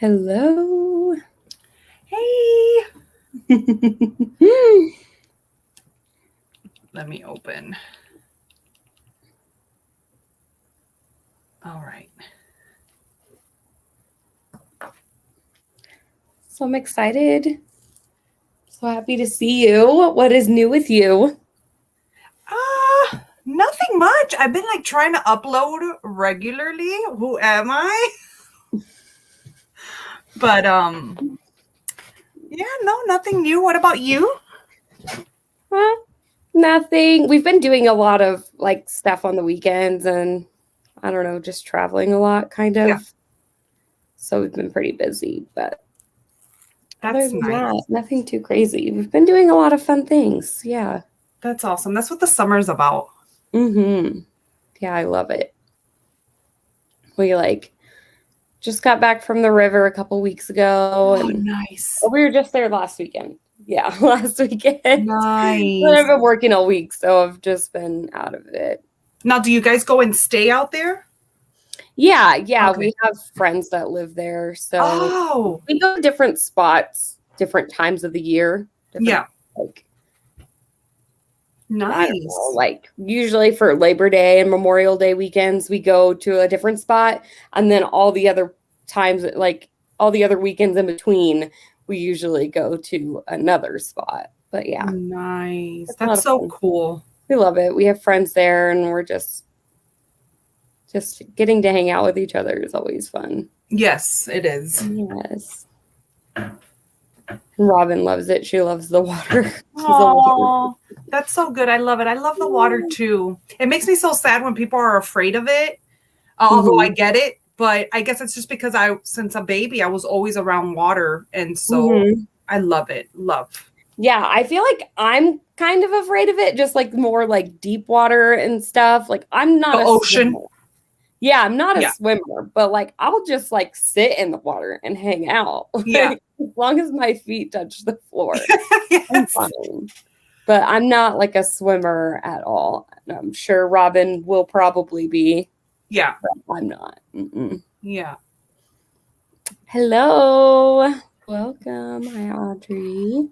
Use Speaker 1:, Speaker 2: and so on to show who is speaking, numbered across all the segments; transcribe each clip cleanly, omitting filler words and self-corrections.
Speaker 1: Hello.
Speaker 2: Hey. Let me open. All right.
Speaker 1: So I'm excited. So happy to see you. What is new with you?
Speaker 2: Nothing much. I've been trying to upload regularly. Who am I? But yeah, no, nothing new. What about you?
Speaker 1: Nothing. We've been doing a lot of stuff on the weekends and I don't know, just traveling a lot kind of.
Speaker 2: Yeah.
Speaker 1: So we've been pretty busy, but
Speaker 2: that's nice.
Speaker 1: Nothing too crazy. We've been doing a lot of fun things. Yeah.
Speaker 2: That's awesome. That's what the summer's about.
Speaker 1: Yeah, I love it. We just got back from the river a couple weeks ago.
Speaker 2: Oh, nice.
Speaker 1: We were just there last weekend. Yeah, last weekend.
Speaker 2: Nice.
Speaker 1: I've been working all week, so I've just been out of it.
Speaker 2: Now, do you guys go and stay out there?
Speaker 1: Yeah. Okay. We have friends that live there, so we go to different spots, different times of the year.
Speaker 2: Yeah. Nice.
Speaker 1: I don't know, usually for Labor Day and Memorial Day weekends, we go to a different spot, and then all the other times, all the other weekends in between, we usually go to another spot. But yeah.
Speaker 2: Nice. That's so cool.
Speaker 1: We love it. We have friends there, and we're just getting to hang out with each other is always fun.
Speaker 2: Yes, it is.
Speaker 1: Yes. Robin loves it. She loves the water.
Speaker 2: Oh, that's so good. I love it. I love the water too. It makes me so sad when people are afraid of it. Although I get it, but I guess it's just because since a baby, I was always around water. And so I love it.
Speaker 1: Yeah, I feel like I'm kind of afraid of it, just more deep water and stuff. I'm not
Speaker 2: the ocean.
Speaker 1: Swimmer. Yeah, I'm not a swimmer, but I'll just sit in the water and hang out.
Speaker 2: Yeah.
Speaker 1: As long as my feet touch the floor. Yes. I'm fine. But I'm not a swimmer at all. I'm sure Robin will probably be.
Speaker 2: Yeah.
Speaker 1: I'm not.
Speaker 2: Yeah.
Speaker 1: Hello. Welcome. Hi, Audrey.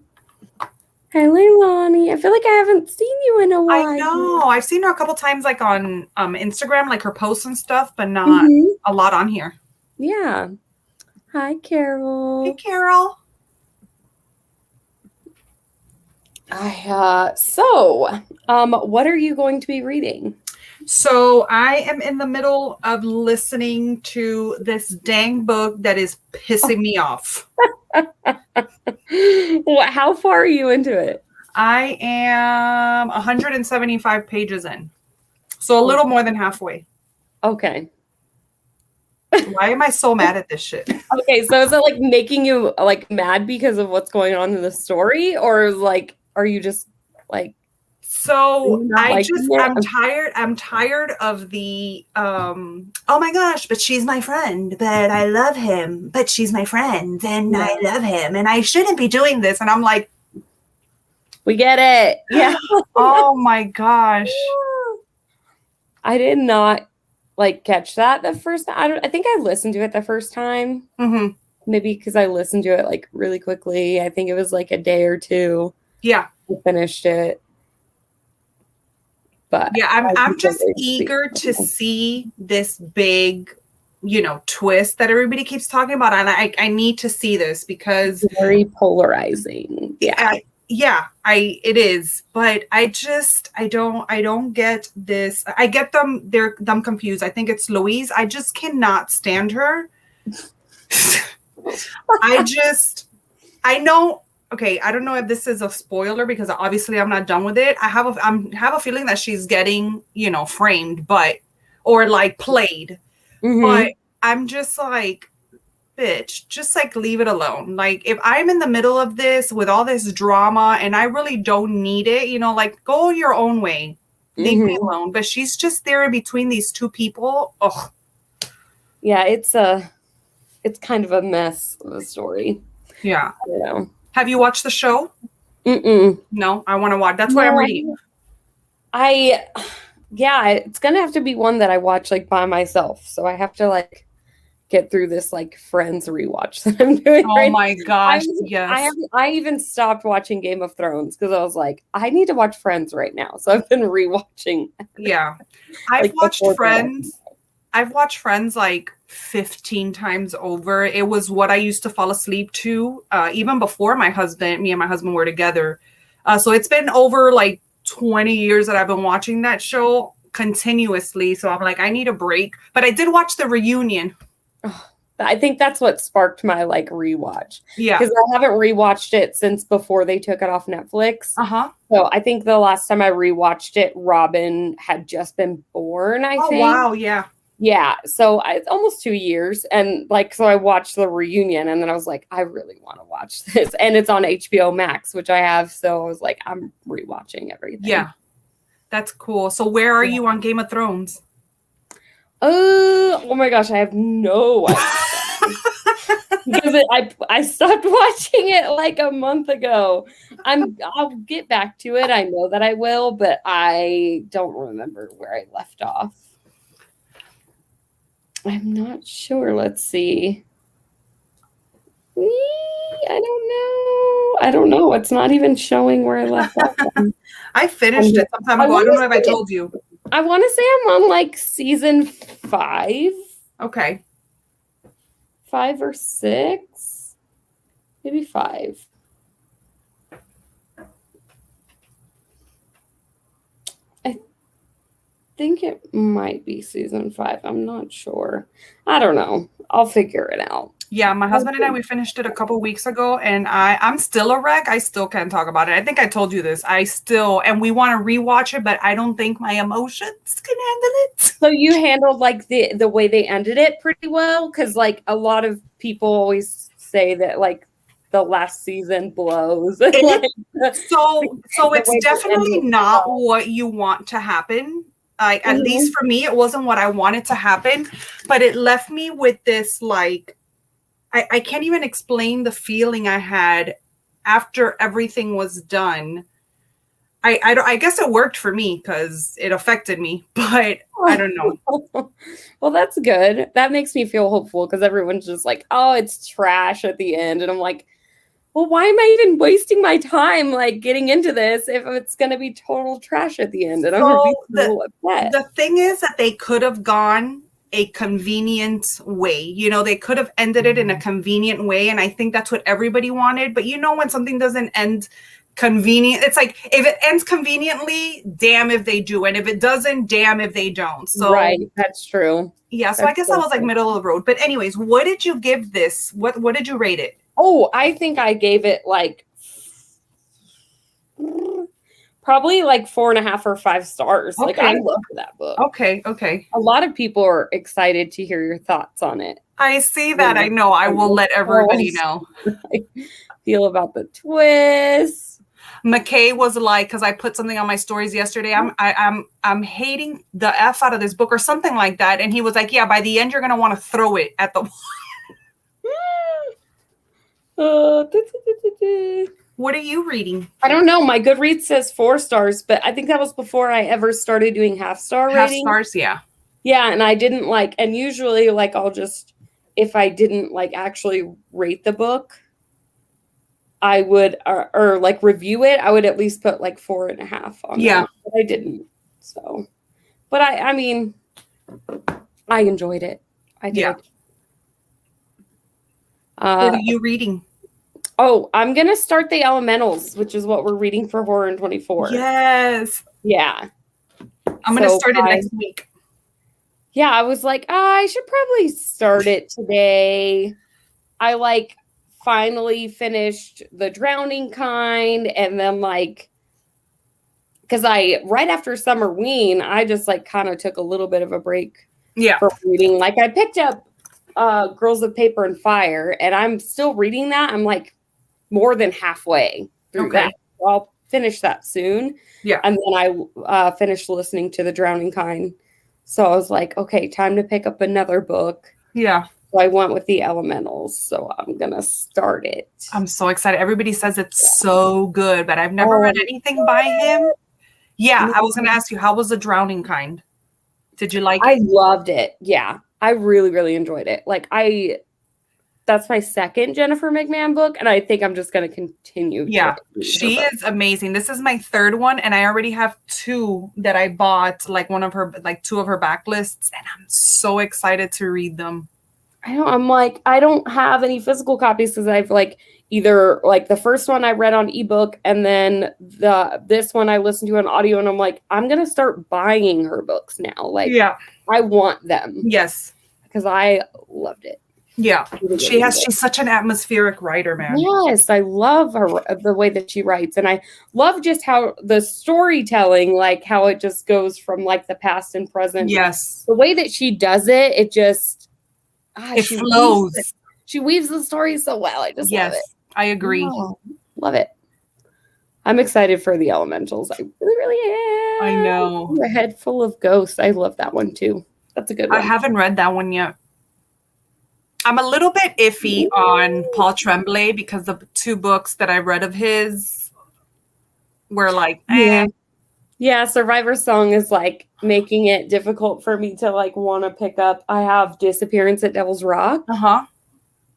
Speaker 1: Hi, Leilani. I feel like I haven't seen you in a while.
Speaker 2: I know. I've seen her a couple times on Instagram, her posts and stuff, but not a lot on here.
Speaker 1: Yeah. Hi, Carol.
Speaker 2: Hey, Carol.
Speaker 1: What are you going to be reading?
Speaker 2: So I am in the middle of listening to this dang book that is pissing me off.
Speaker 1: How far are you into it?
Speaker 2: I am 175 pages in. So a little more than halfway.
Speaker 1: Okay.
Speaker 2: Why am I so mad at this shit?
Speaker 1: Okay, so is it making you mad because of what's going on in the story, or are you just
Speaker 2: So I'm tired of the oh my gosh, but she's my friend, but I love him, but she's my friend and I love him and I shouldn't be doing this. And I'm like,
Speaker 1: we get it. Yeah.
Speaker 2: Oh my gosh.
Speaker 1: I did not catch that the first time. I think I listened to it the first time. Maybe because I listened to it really quickly. I think it was a day or two.
Speaker 2: Yeah.
Speaker 1: I finished it. But
Speaker 2: yeah, I'm just eager to see this big, twist that everybody keeps talking about. And I need to see this because
Speaker 1: it's very polarizing.
Speaker 2: Yeah. It is, but I don't get this. I get them. They're confused. I think it's Louise. I just cannot stand her. I know. Okay, I don't know if this is a spoiler because obviously I'm not done with it. I have a feeling that she's getting, framed, or played. But I'm just bitch, just leave it alone. If I'm in the middle of this with all this drama and I really don't need it, go your own way. Leave me alone. But she's just there between these two people. Ugh.
Speaker 1: Yeah, it's kind of a mess of a story.
Speaker 2: Yeah.
Speaker 1: I don't know.
Speaker 2: Have you watched the show? No, I want to watch. That's why I'm reading.
Speaker 1: It's gonna have to be one that I watch by myself. So I have to get through this like Friends rewatch that I'm doing.
Speaker 2: Oh
Speaker 1: right
Speaker 2: my
Speaker 1: now.
Speaker 2: gosh, yes.
Speaker 1: I even stopped watching Game of Thrones because I was like, I need to watch Friends right now. So I've been rewatching.
Speaker 2: Yeah. I've
Speaker 1: like,
Speaker 2: watched
Speaker 1: before bed.
Speaker 2: Friends. I've watched Friends like 15 times over. It was what I used to fall asleep to, even before me and my husband were together. So it's been over like 20 years that I've been watching that show continuously. So I'm like, I need a break. But I did watch the reunion.
Speaker 1: I think that's what sparked my like rewatch.
Speaker 2: Yeah.
Speaker 1: Because I haven't rewatched it since before they took it off Netflix.
Speaker 2: Uh-huh.
Speaker 1: So I think the last time I rewatched it, Robin had just been born, I think.
Speaker 2: Wow, yeah.
Speaker 1: Yeah, so it's almost 2 years, and like, so I watched the reunion, and then I was like, I really want to watch this, and it's on HBO Max, which I have, so I was like, I'm rewatching everything.
Speaker 2: Yeah, that's cool. So where are you on Game of Thrones?
Speaker 1: Oh my gosh, I have no idea. Because I stopped watching it like a month ago. I'll get back to it. I know that I will, but I don't remember where I left off. I'm not sure. Let's see. I don't know. It's not even showing where I left off.
Speaker 2: I finished it some time ago. I don't know if I told you.
Speaker 1: I want to say I'm on like season 5.
Speaker 2: Okay.
Speaker 1: 5 or 6. Maybe 5. I think it might be season 5. I'm not sure. I don't know. I'll figure it out.
Speaker 2: Yeah, my husband and I, we finished it a couple weeks ago, and I'm still a wreck. I still can't talk about it. I think I told you this. And we want to rewatch it, but I don't think my emotions can handle it.
Speaker 1: So you handled like the way they ended it pretty well, because like a lot of people always say that like the last season blows.
Speaker 2: So it's definitely not what you want to happen. Like, at least for me, it wasn't what I wanted to happen, but it left me with this, like, I can't even explain the feeling I had after everything was done. I guess it worked for me because it affected me, but I don't know.
Speaker 1: Well, that's good. That makes me feel hopeful because everyone's just like, oh, it's trash at the end. And I'm like, well, why am I even wasting my time like getting into this if it's going to be total trash at the end? And I'm going to be so upset.
Speaker 2: The thing is that they could have gone a convenient way. You know, they could have ended it in a convenient way. And I think that's what everybody wanted. But you know, when something doesn't end convenient, it's like, if it ends conveniently, damn if they do. And if it doesn't, damn if they don't. So
Speaker 1: right. That's true.
Speaker 2: Yeah. So I guess I was like middle of the road. But anyways, what did you give this? What did you rate it?
Speaker 1: Oh, I think I gave it like probably like 4.5 or 5 stars. Okay. Like I love that book.
Speaker 2: Okay. A
Speaker 1: lot of people are excited to hear your thoughts on it.
Speaker 2: I see that. I know. I will let everybody know.
Speaker 1: I feel about the twist.
Speaker 2: McKay was like, because I put something on my stories yesterday. I'm hating the F out of this book or something like that. And he was like, yeah, by the end, you're gonna want to throw it at the What are you reading?
Speaker 1: I don't know. My Goodreads says 4 stars, but I think that was before I ever started doing half-star rating.
Speaker 2: Half stars, yeah.
Speaker 1: Yeah, and I didn't like, and usually like I'll just, if I didn't like actually rate the book, I would, or like review it, I would at least put like 4.5 on it. But I didn't. So, but I mean, I enjoyed it. I did.
Speaker 2: Yeah. What are you reading?
Speaker 1: Oh, I'm going to start The Elementals, which is what we're reading for Horror in 24.
Speaker 2: Yes.
Speaker 1: Yeah.
Speaker 2: I'm going to start it next week.
Speaker 1: Yeah, I was like, I should probably start it today. I like finally finished The Drowning Kind, and then like, because right after Summerween, I just like kind of took a little bit of a break for reading. Like I picked up Girls of Paper and Fire, and I'm still reading that. I'm like more than halfway through that. So I'll finish that soon.
Speaker 2: Yeah.
Speaker 1: And then I finished listening to The Drowning Kind. So I was like, okay, time to pick up another book.
Speaker 2: Yeah.
Speaker 1: So I went with The Elementals. So I'm going to start it.
Speaker 2: I'm so excited. Everybody says it's so good, but I've never read anything by him. Yeah. I was going to ask you, how was The Drowning Kind? Did you like it?
Speaker 1: I loved it. Yeah. I really, really enjoyed it. Like that's my second Jennifer McMahon book, and I think I'm just going to continue.
Speaker 2: Yeah, she is amazing. This is my third one, and I already have 2 that I bought, like 2 of her backlists, and I'm so excited to read them.
Speaker 1: I'm like, I don't have any physical copies because I've like either like the first one I read on ebook, and then this one I listened to on audio, and I'm like, I'm going to start buying her books now. Like,
Speaker 2: yeah,
Speaker 1: I want them.
Speaker 2: Yes,
Speaker 1: because I loved it.
Speaker 2: Yeah, she's such an atmospheric writer, man.
Speaker 1: Yes, I love the way that she writes, and I love just how the storytelling, like how it just goes from like the past and present.
Speaker 2: Yes,
Speaker 1: the way that she does it, it just
Speaker 2: it flows.
Speaker 1: She weaves the story so well. I just love it.
Speaker 2: I agree.
Speaker 1: Oh, love it. I'm excited for the Elementals. I really, really am.
Speaker 2: I know.
Speaker 1: A Head Full of Ghosts. I love that one too. That's a good one.
Speaker 2: I haven't read that one yet. I'm a little bit iffy on Paul Tremblay because the 2 books that I read of his were like, eh.
Speaker 1: Yeah, Survivor Song is like making it difficult for me to like want to pick up. I have Disappearance at Devil's Rock.
Speaker 2: Uh-huh.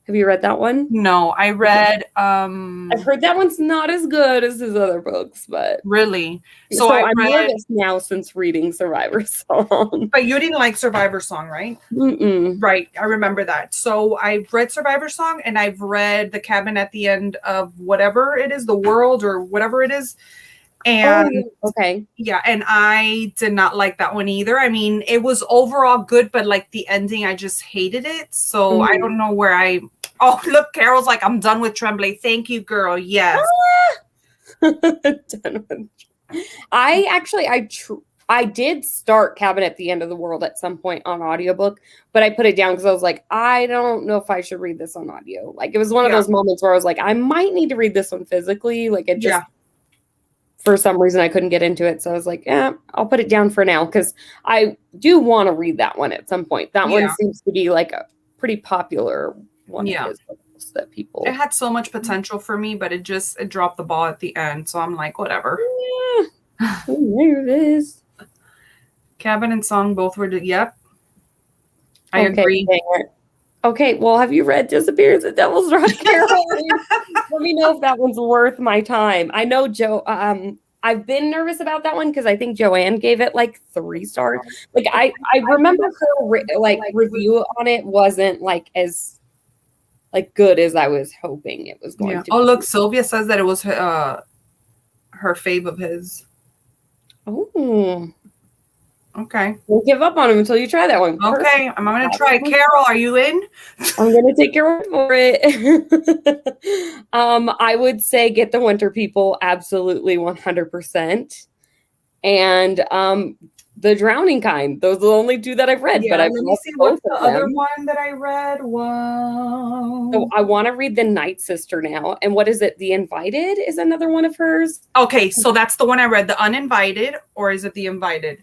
Speaker 1: Have you read that one?
Speaker 2: No, I read
Speaker 1: I've heard that one's not as good as his other books, but
Speaker 2: really.
Speaker 1: So I'm nervous now since reading Survivor Song.
Speaker 2: But you didn't like Survivor Song, right?
Speaker 1: Mm-mm.
Speaker 2: Right, I remember that. So I've read Survivor Song, and I've read The Cabin at the End of whatever it is, The World or whatever it is. And
Speaker 1: okay.
Speaker 2: Yeah, and I did not like that one either. I mean, it was overall good, but like the ending, I just hated it. So I don't know where oh, look, Carol's like, I'm done with Tremblay. Thank you, girl. Yes.
Speaker 1: Done with. I did start Cabin at the End of the World at some point on audiobook, but I put it down because I was like, I don't know if I should read this on audio. Like it was one of those moments where I was like, I might need to read this one physically. Like it just for some reason I couldn't get into it. So I was like, I'll put it down for now because I do want to read that one at some point. That one seems to be like a pretty popular one of his books that people.
Speaker 2: It had so much potential for me, but it dropped the ball at the end. So I'm like, whatever.
Speaker 1: Yeah. I'm nervous.
Speaker 2: Cabin and Song both were yep. I agree.
Speaker 1: Okay, well, have you read Disappearance at Devil's Rock, Carol? Let me know if that one's worth my time. I know Joe. I've been nervous about that one because I think Joanne gave it like 3 stars. Like I remember her review on it wasn't like as like good as I was hoping it was going to.
Speaker 2: Oh, look, Sylvia says that it was her fave of his.
Speaker 1: Oh.
Speaker 2: Okay.
Speaker 1: We'll give up on him until you try that one.
Speaker 2: Okay, I'm going to try it. Carol, are you in?
Speaker 1: I'm going to take your word for it. I would say Get the Winter People, absolutely 100%. And The Drowning Kind. Those are the only 2 that I've read.
Speaker 2: Yeah,
Speaker 1: but I've
Speaker 2: let me see what's the other one that I read. Wow.
Speaker 1: So I want to read The Night Sister now. And what is it? The Invited is another one of hers.
Speaker 2: Okay, so that's the one I read. The Uninvited, or is it The Invited?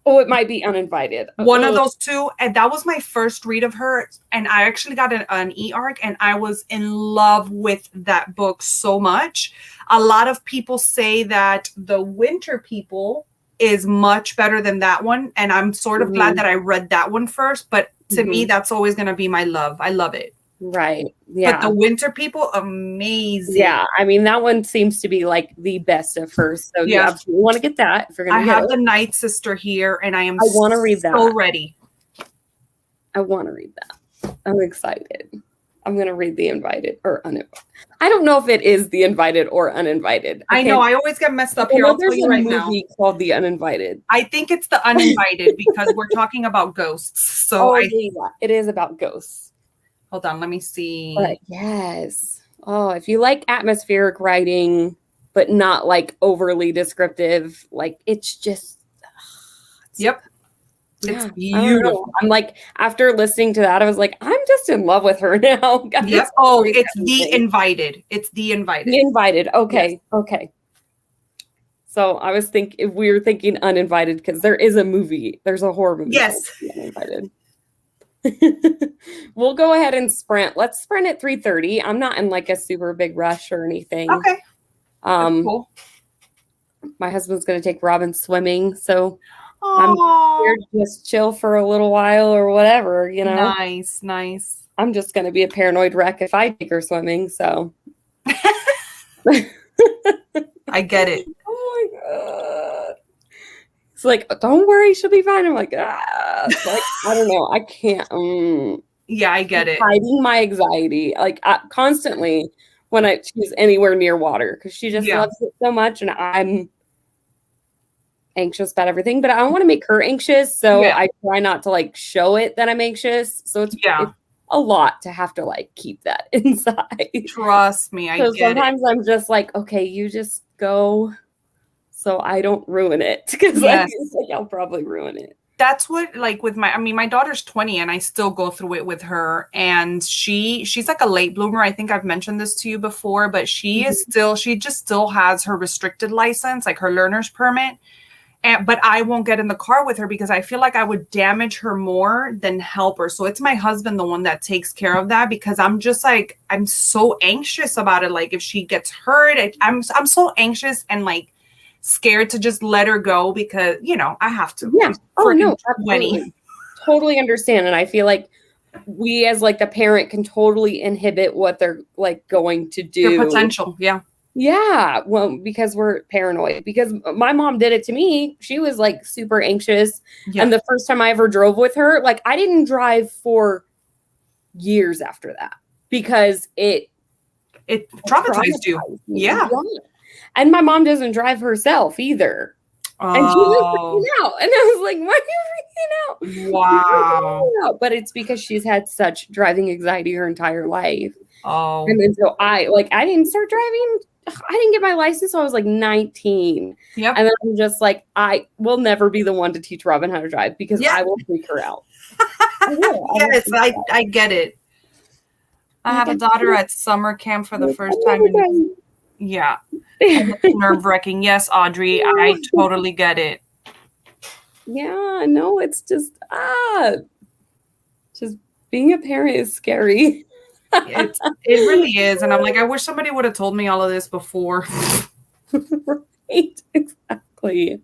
Speaker 1: Oh, it might be Uninvited.
Speaker 2: One of those 2. And that was my first read of her. And I actually got an e-arc, and I was in love with that book so much. A lot of people say that The Winter People is much better than that one. And I'm sort of glad that I read that one first. But to me, that's always going to be my love. I love it.
Speaker 1: Right. Yeah.
Speaker 2: But The Winter People, amazing.
Speaker 1: Yeah. I mean, that one seems to be like the best of hers. So you absolutely want to get that. If you're going to
Speaker 2: have The Night Sister here, and I
Speaker 1: want to read that.
Speaker 2: So ready.
Speaker 1: I want to read that. I'm excited. I'm going to read The Invited or Uninvited. I don't know if it is The Invited or Uninvited.
Speaker 2: I know. I always get messed up here. I'll tell you right now.
Speaker 1: There's a movie called The Uninvited.
Speaker 2: I think it's The Uninvited because we're talking about ghosts. So
Speaker 1: it is about ghosts.
Speaker 2: Hold on, let me see.
Speaker 1: But yes. Oh, if you like atmospheric writing, but not like overly descriptive, like it's just.
Speaker 2: It's beautiful.
Speaker 1: I'm like, after listening to that, I was like, I'm just in love with her now.
Speaker 2: Yep. Oh, it's The Invited. It's The Invited.
Speaker 1: The Invited. Okay. Yes. Okay. So I was thinking, we were thinking Uninvited because there is a movie. There's a horror movie.
Speaker 2: Yes.
Speaker 1: Uninvited. We'll go ahead and sprint. Let's sprint at 3:30. I'm not in like a super big rush or anything.
Speaker 2: Okay.
Speaker 1: Cool. My husband's going to take Robin swimming, so I'm
Speaker 2: Oh,
Speaker 1: here to just chill for a little while or whatever, you know.
Speaker 2: nice, nice.
Speaker 1: I'm just going to be a paranoid wreck if I take her swimming, so.
Speaker 2: I get it.
Speaker 1: Oh my god. It's like, don't worry, she'll be fine. I'm like, ah. Like, I don't know. I can't.
Speaker 2: Yeah, I get it.
Speaker 1: Hiding my anxiety, like constantly when she's anywhere near water, because she just
Speaker 2: Yeah.
Speaker 1: loves it so much, and I'm anxious about everything. But I don't want to make her anxious, so
Speaker 2: Yeah.
Speaker 1: I try not to like show it that I'm anxious. So it's a lot to have to like keep that inside.
Speaker 2: Trust me, I
Speaker 1: So
Speaker 2: get it.
Speaker 1: sometimes I'm just like, okay, you just go, so I don't ruin it, because
Speaker 2: Yes.
Speaker 1: I'll probably ruin it.
Speaker 2: That's what, like, with my daughter's 20 and I still go through it with her, and she's like a late bloomer. I think I've mentioned this to you before, but she just still has her restricted license, like her learner's permit. But I won't get in the car with her because I feel like I would damage her more than help her. So it's my husband, the one that takes care of that, because I'm just like, I'm so anxious about it. Like if she gets hurt, I'm so anxious and like scared to just let her go because, I have to.
Speaker 1: Yeah. Oh no,
Speaker 2: absolutely.
Speaker 1: Totally understand. And I feel like we as like the parent can totally inhibit what they're like going to do.
Speaker 2: Their potential. Yeah.
Speaker 1: Yeah. Well, because we're paranoid. Because my mom did it to me. She was like super anxious. Yeah. And the first time I ever drove with her, like I didn't drive for years after that because it
Speaker 2: traumatized you.
Speaker 1: Me.
Speaker 2: Yeah.
Speaker 1: And my mom doesn't drive herself either.
Speaker 2: Oh.
Speaker 1: And she was freaking out. And I was like, why are you freaking out?
Speaker 2: Wow.
Speaker 1: But it's because she's had such driving anxiety her entire life.
Speaker 2: Oh.
Speaker 1: And then so I didn't start driving. I didn't get my license until I was like 19.
Speaker 2: Yep.
Speaker 1: And then I'm just like, I will never be the one to teach Robin how to drive because I will freak her out.
Speaker 2: Yes, I get it. I had a daughter at summer camp for the first time. Yeah. Nerve-wracking. Yes, Audrey, I totally get it.
Speaker 1: Yeah, no, it's just being a parent is scary.
Speaker 2: It really is. And I'm like, I wish somebody would have told me all of this before.
Speaker 1: Right, exactly.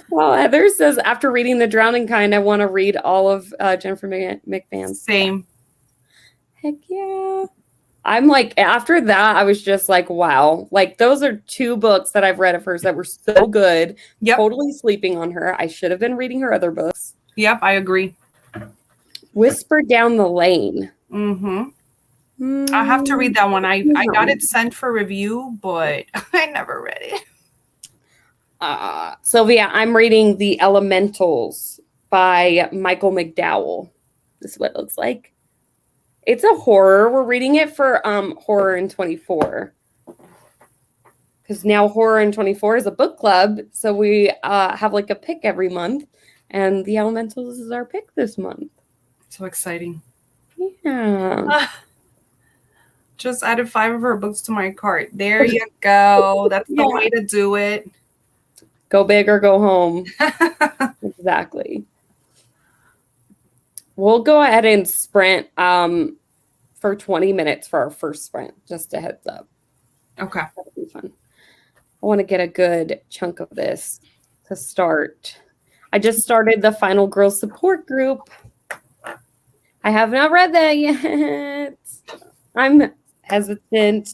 Speaker 1: Well, Heather says, after reading The Drowning Kind, I want to read all of Jennifer McMahon's.
Speaker 2: Same.
Speaker 1: Heck yeah. I'm like, after that, I was just like, wow. Like, those are 2 books that I've read of hers that were so good.
Speaker 2: Yep.
Speaker 1: Totally sleeping on her. I should have been reading her other books.
Speaker 2: Yep, I agree.
Speaker 1: Whisper Down the Lane.
Speaker 2: Mm-hmm. I have to read that one. I got it sent for review, but I never read it.
Speaker 1: Sylvia, I'm reading The Elementals by Michael McDowell. This is what it looks like. It's a horror. We're reading it for Horror in 24. Because now Horror in 24 is a book club. So we have like a pick every month. And The Elementals is our pick this month.
Speaker 2: So exciting.
Speaker 1: Yeah.
Speaker 2: Just added 5 of her books to my cart. There you go. That's the way to do it.
Speaker 1: Go big or go home. Exactly. We'll go ahead and sprint for 20 minutes for our first sprint. Just a heads up.
Speaker 2: Okay.
Speaker 1: That'll be fun. I want to get a good chunk of this to start. I just started the Final Girls support group. I have not read that yet. I'm hesitant,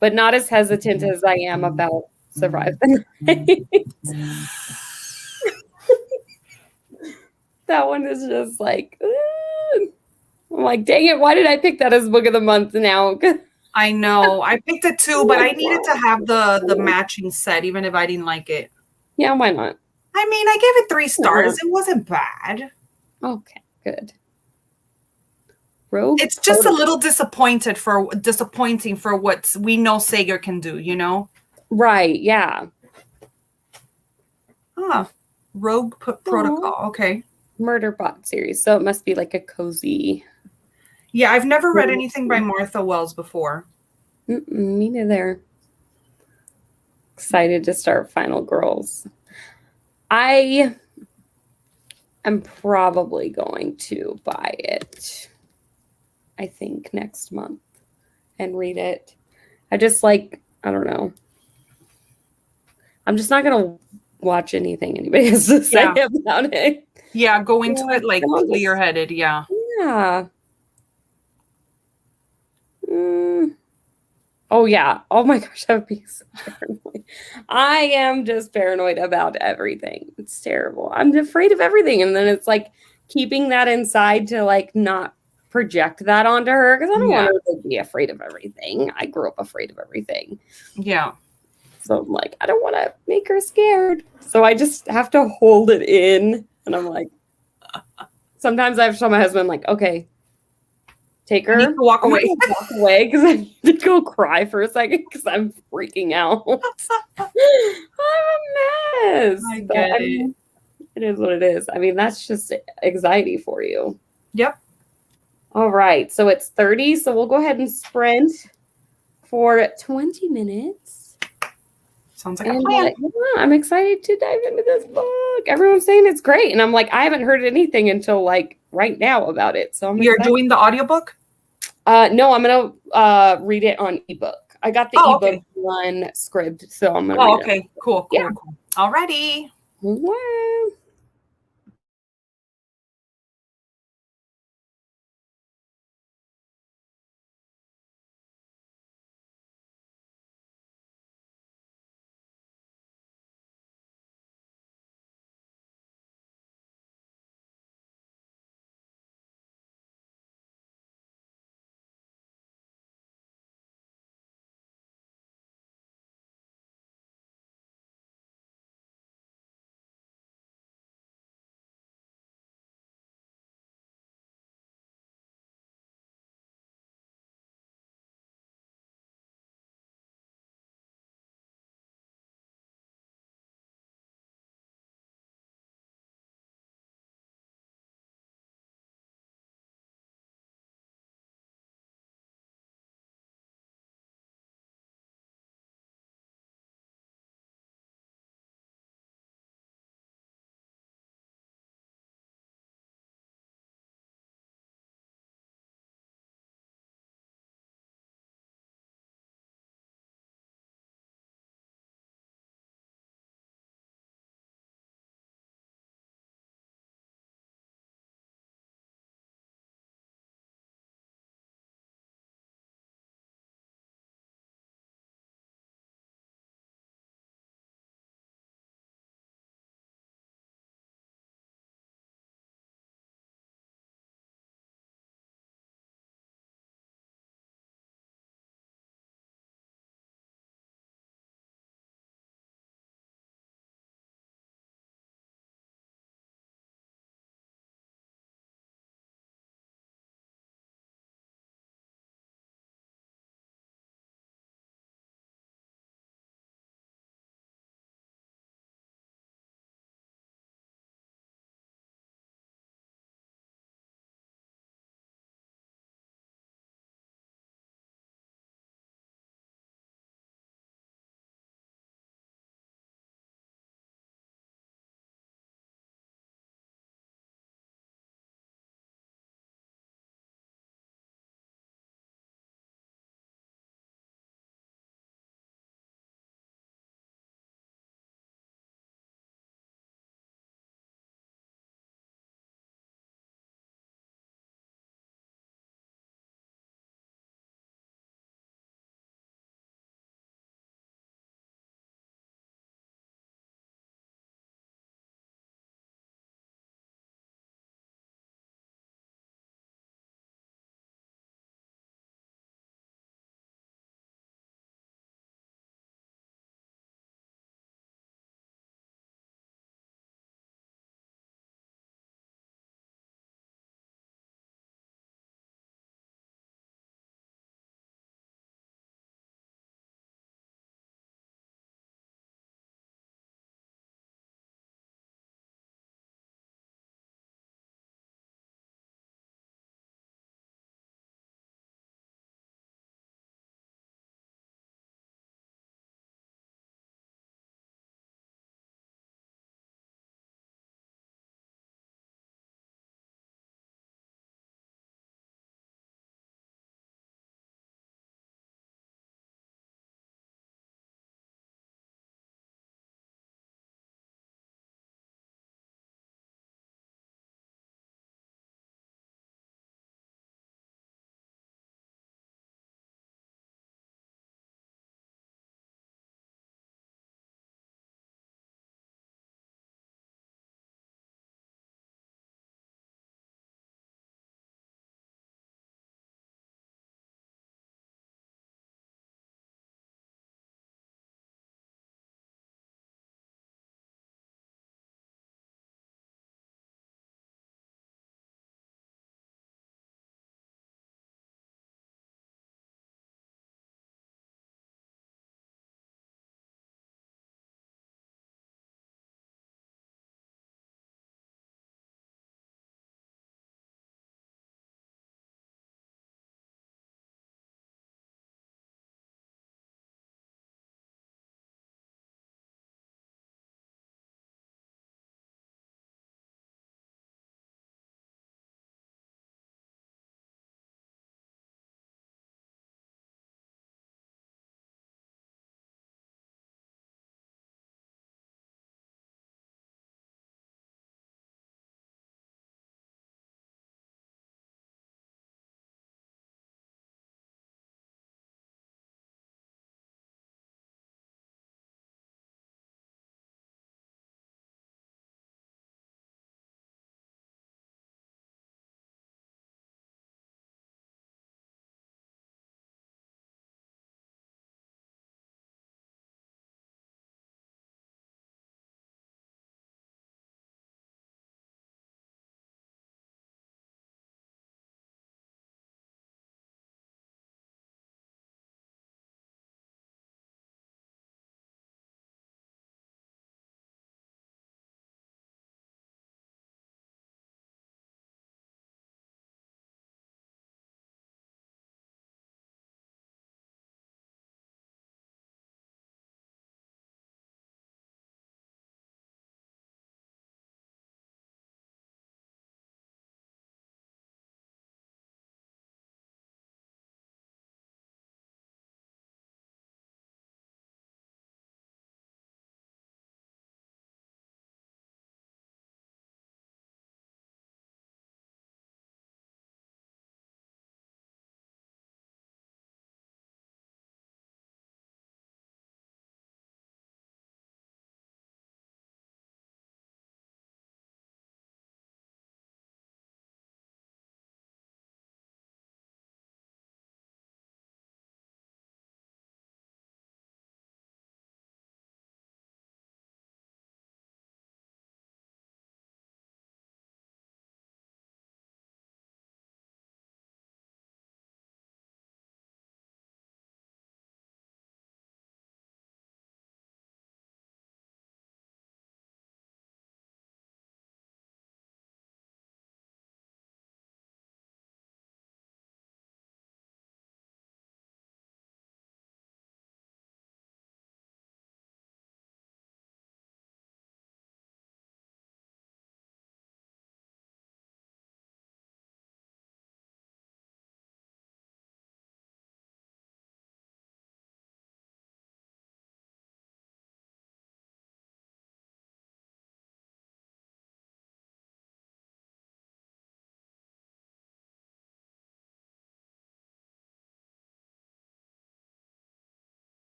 Speaker 1: but not as hesitant as I am about Survive the Night. That one is just like, I'm like, dang it, why did I pick that as book of the month now?
Speaker 2: I know. I picked it too, but I needed to have the matching set, even if I didn't like it.
Speaker 1: Yeah, why not?
Speaker 2: I mean, I gave it 3 stars. It wasn't bad.
Speaker 1: Okay, good. Rogue.
Speaker 2: It's just a little disappointing for what we know Sager can do, you know?
Speaker 1: Right, yeah.
Speaker 2: Rogue Protocol. Okay.
Speaker 1: Murderbot series. So it must be like a cozy.
Speaker 2: Yeah, I've never read anything by Martha Wells before.
Speaker 1: Me neither. Excited to start Final Girls. I am probably going to buy it, I think, next month and read it. I just I don't know. I'm just not going to watch anything anybody has to say about it.
Speaker 2: Yeah, go into
Speaker 1: Yeah,
Speaker 2: it like clear-headed. Yeah.
Speaker 1: Yeah. Oh yeah. Oh my gosh, I would be so paranoid. I am just paranoid about everything. It's terrible. I'm afraid of everything. And then it's like keeping that inside to like not project that onto her because I don't want her to be afraid of everything. I grew up afraid of everything.
Speaker 2: Yeah.
Speaker 1: So I'm like, I don't want to make her scared. So I just have to hold it in. And I'm like, sometimes I have to tell my husband, like, okay, take her.
Speaker 2: I need to walk away.
Speaker 1: Walk away because I need to go cry for a second because I'm freaking out. I'm a mess.
Speaker 2: I
Speaker 1: But
Speaker 2: get
Speaker 1: I
Speaker 2: it.
Speaker 1: mean, it is what it is. I mean, that's just anxiety for you.
Speaker 2: Yep.
Speaker 1: All right. So it's 30. So we'll go ahead and sprint for 20 minutes.
Speaker 2: Sounds like a plan.
Speaker 1: Yeah, I'm excited to dive into this book. Everyone's saying it's great. And I'm like, I haven't heard anything until like right now about it. So
Speaker 2: You're doing the audiobook?
Speaker 1: No, I'm gonna read it on ebook. I got the ebook one script, so I'm gonna read it.
Speaker 2: Cool. Alrighty.
Speaker 1: Wow.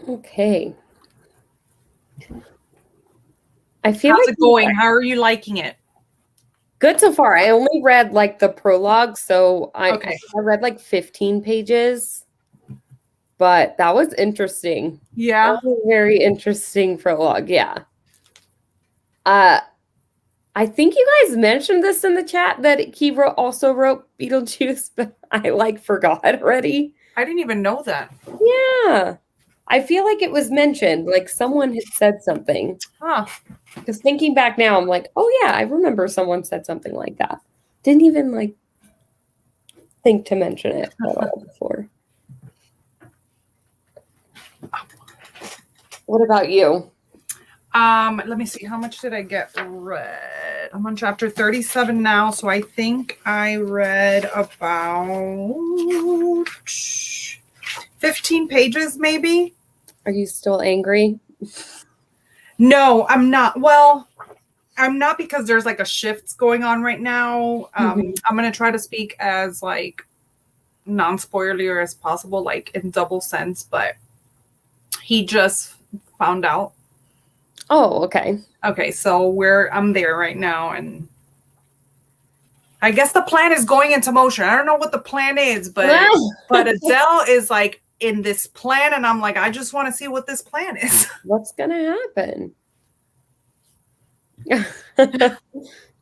Speaker 1: Okay. I feel
Speaker 2: How's
Speaker 1: like
Speaker 2: it going? How are you liking it?
Speaker 1: good so far. I only read like the prologue, so
Speaker 2: Okay.
Speaker 1: I read like 15 pages, but that was interesting. That
Speaker 2: Yeah.
Speaker 1: was a very interesting prologue. Yeah. Uh, I think you guys mentioned this in the chat that he also wrote Beetlejuice, but I like forgot already.
Speaker 2: I didn't even know that.
Speaker 1: Yeah. I feel like it was mentioned, like someone had said something.
Speaker 2: Huh.
Speaker 1: Because thinking back now, I'm like, oh yeah, I remember someone said something like that. Didn't even like think to mention it at all before. What about you?
Speaker 2: Let me see. How much did I get read? I'm on chapter 37 now, so I think I read about 15 pages, maybe.
Speaker 1: Are you still angry?
Speaker 2: No, I'm not. Well, I'm not, because there's like a shift going on right now. I'm gonna try to speak as like non-spoiler as possible, like in double sense, but he just found out.
Speaker 1: Oh, okay.
Speaker 2: Okay, so I'm there right now, and I guess the plan is going into motion. I don't know what the plan is, but Adele is like in this plan, and I'm like, I just want to see what this plan is.
Speaker 1: What's gonna happen?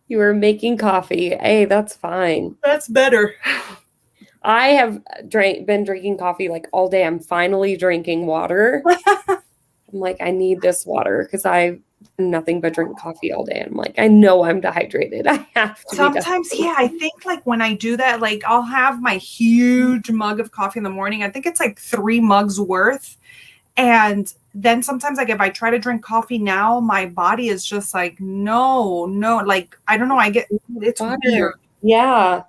Speaker 1: You were making coffee. Hey, that's fine.
Speaker 2: That's better.
Speaker 1: I have been drinking coffee like all day. I'm finally drinking water. I'm like, I need this water because I nothing but drink coffee all day. I'm like, I know I'm dehydrated. I have to.
Speaker 2: Sometimes, yeah, I think like when I do that, like I'll have my huge mug of coffee in the morning. I think it's like 3 mugs worth. And then sometimes, like if I try to drink coffee now, my body is just like, no, like I don't know. It's
Speaker 1: water.
Speaker 2: weird.
Speaker 1: Yeah.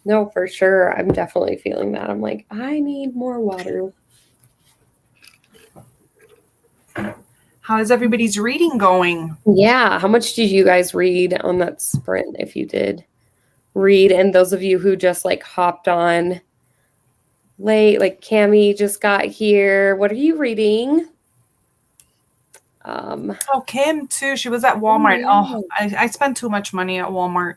Speaker 1: No, for sure. I'm definitely feeling that. I'm like, I need more water.
Speaker 2: How is everybody's reading going?
Speaker 1: Yeah. How much did you guys read on that sprint, if you did read? And those of you who just like hopped on late, like Cammie just got here. What are you reading?
Speaker 2: Oh, Kim too. She was at Walmart. Oh, I spent too much money at Walmart.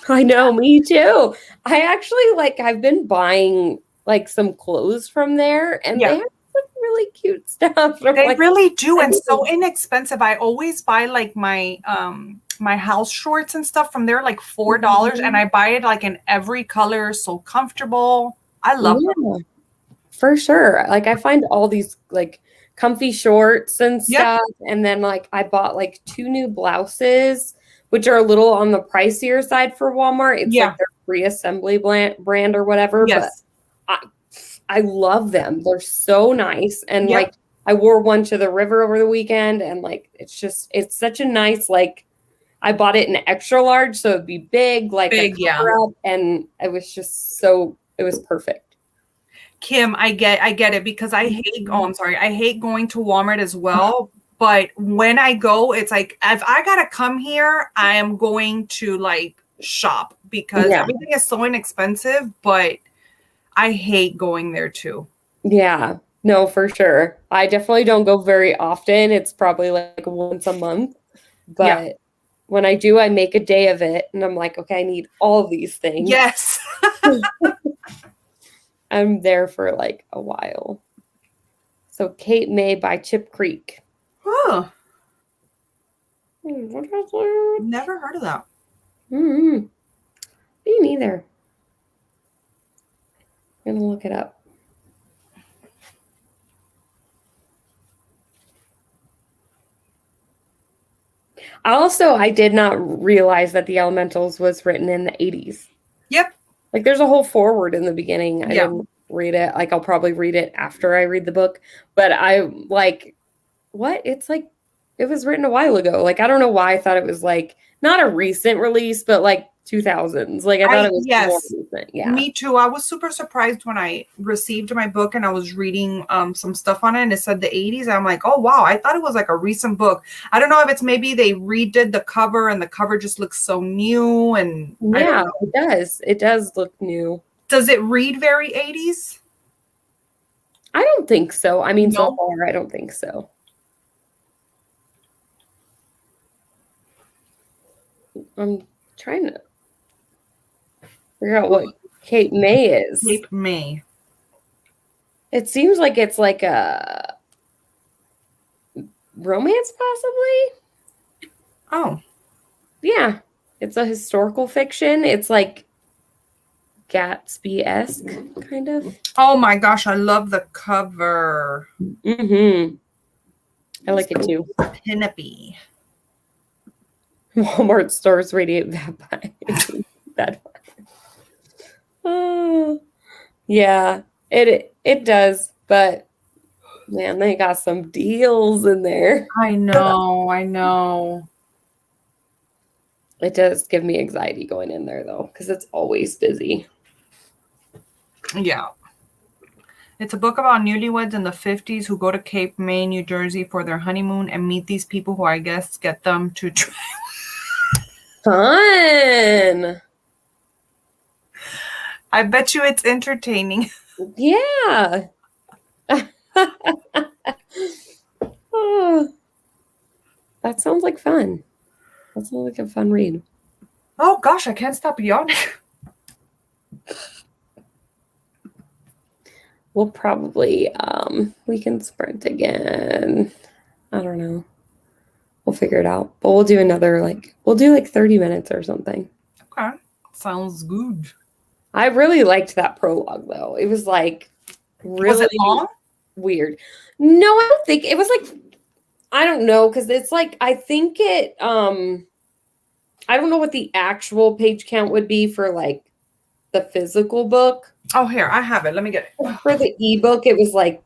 Speaker 1: I know, me too. I actually I've been buying like some clothes from there, and they have some really cute stuff.
Speaker 2: They really do, and so inexpensive. I always buy like my my house shorts and stuff from there, like $4, and I buy it like in every color, so comfortable. I love them.
Speaker 1: For sure. Like I find all these like comfy shorts and stuff, and then like I bought like 2 new blouses, which are a little on the pricier side for Walmart. It's like their free assembly brand or whatever, but I love them. They're so nice. And like I wore one to the river over the weekend, and like it's such a nice, like I bought it in extra large, so it'd be big, like a cover up, and it was just it was perfect.
Speaker 2: Kim, I get it, because I hate I hate going to Walmart as well. But when I go, it's like, if I gotta come here, I am going to like shop, because everything is so inexpensive, but I hate going there too.
Speaker 1: Yeah, no, for sure. I definitely don't go very often. It's probably like once a month, but when I do, I make a day of it, and I'm like, okay, I need all of these things.
Speaker 2: Yes.
Speaker 1: I'm there for like a while. So Kate May by Chip Creek.
Speaker 2: Oh.
Speaker 1: What is that?
Speaker 2: Never heard of that.
Speaker 1: Me neither. I'm gonna look it up. I did not realize that The Elementals was written in the 80s.
Speaker 2: Yep.
Speaker 1: Like there's a whole foreword in the beginning. I didn't read it. Like I'll probably read it after I read the book. But I like, what? It's like, it was written a while ago. Like, I don't know why I thought it was like, not a recent release, but like 2000s. Like I thought it was more recent. Yeah.
Speaker 2: Me too. I was super surprised when I received my book and I was reading some stuff on it, and it said the 80s. I'm like, oh wow, I thought it was like a recent book. I don't know if it's maybe they redid the cover and the cover just looks so new, and
Speaker 1: it does. It does look new.
Speaker 2: Does it read very 80s?
Speaker 1: I don't think so. I mean, so
Speaker 2: No?
Speaker 1: far, I don't think so. I'm trying to figure out what Cape May is.
Speaker 2: Cape May.
Speaker 1: It seems like it's like a romance, possibly.
Speaker 2: Oh.
Speaker 1: Yeah. It's a historical fiction. It's like Gatsby-esque, kind of.
Speaker 2: Oh my gosh, I love the cover.
Speaker 1: Mm-hmm. I like it too.
Speaker 2: Pinuppy.
Speaker 1: Walmart stores radiate bad. Oh, yeah, it does, but man, they got some deals in there.
Speaker 2: I know.
Speaker 1: It does give me anxiety going in there though, because it's always busy.
Speaker 2: Yeah. It's a book about newlyweds in the 50s who go to Cape May, New Jersey for their honeymoon and meet these people who I guess get them to try.
Speaker 1: Fun.
Speaker 2: I bet you it's entertaining.
Speaker 1: Yeah. Oh, that sounds like fun. That sounds like a fun read.
Speaker 2: Oh gosh, I can't stop yawning.
Speaker 1: We'll probably we can sprint again. I don't know. We'll figure it out. But we'll do another we'll do like 30 minutes or something.
Speaker 2: Okay. Sounds good.
Speaker 1: I really liked that prologue though. It was like really
Speaker 2: Was it long?
Speaker 1: Weird. No, I don't think it was like, I don't know, because it's like I think it I don't know what the actual page count would be for like the physical book.
Speaker 2: Oh, here, I have it. Let me get it.
Speaker 1: For the ebook, it was like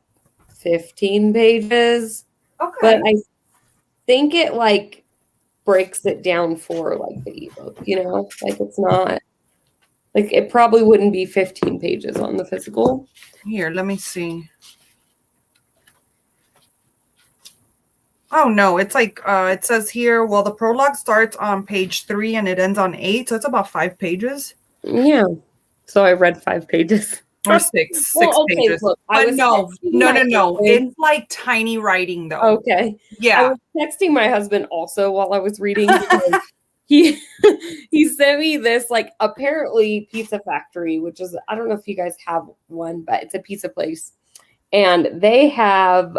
Speaker 1: 15 pages.
Speaker 2: Okay.
Speaker 1: But I think it like breaks it down for like the ebook, like it's not like it probably wouldn't be 15 pages on the physical.
Speaker 2: Here, let me see. Oh no, it's like it says here, well, the prologue starts on page 3 and it ends on 8, so it's about 5 pages.
Speaker 1: Yeah. So I read 5 pages.
Speaker 2: Or 6
Speaker 1: okay,
Speaker 2: pages.
Speaker 1: Look,
Speaker 2: but no. It's like tiny writing though.
Speaker 1: Okay.
Speaker 2: Yeah.
Speaker 1: I was texting my husband also while I was reading because he sent me this like apparently Pizza Factory, which is, I don't know if you guys have one, but it's a pizza place. And they have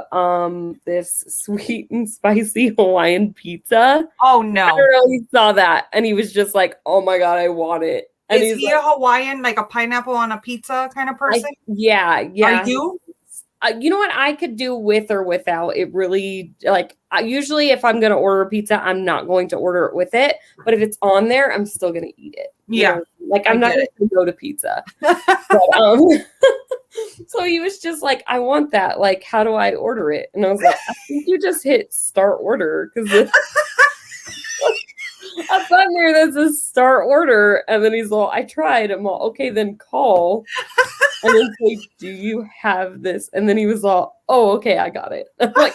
Speaker 1: this sweet and spicy Hawaiian pizza.
Speaker 2: Oh no.
Speaker 1: I don't know if he saw that and he was just like, oh my God, I want it. And
Speaker 2: is he like, a Hawaiian, like a pineapple on a pizza kind of person?
Speaker 1: Yeah.
Speaker 2: Are you?
Speaker 1: You know what? I could do with or without. It really, usually if I'm going to order a pizza, I'm not going to order it with it. But if it's on there, I'm still going to eat it.
Speaker 2: Yeah.
Speaker 1: I'm not going to go to pizza. But, so he was just like, I want that. Like, how do I order it? And I was like, I think you just hit start order because I thought there's a start order, and then he's all, I tried. I'm all, okay, then call. And then say, do you have this? And then he was all, oh, okay, I got it. I'm like,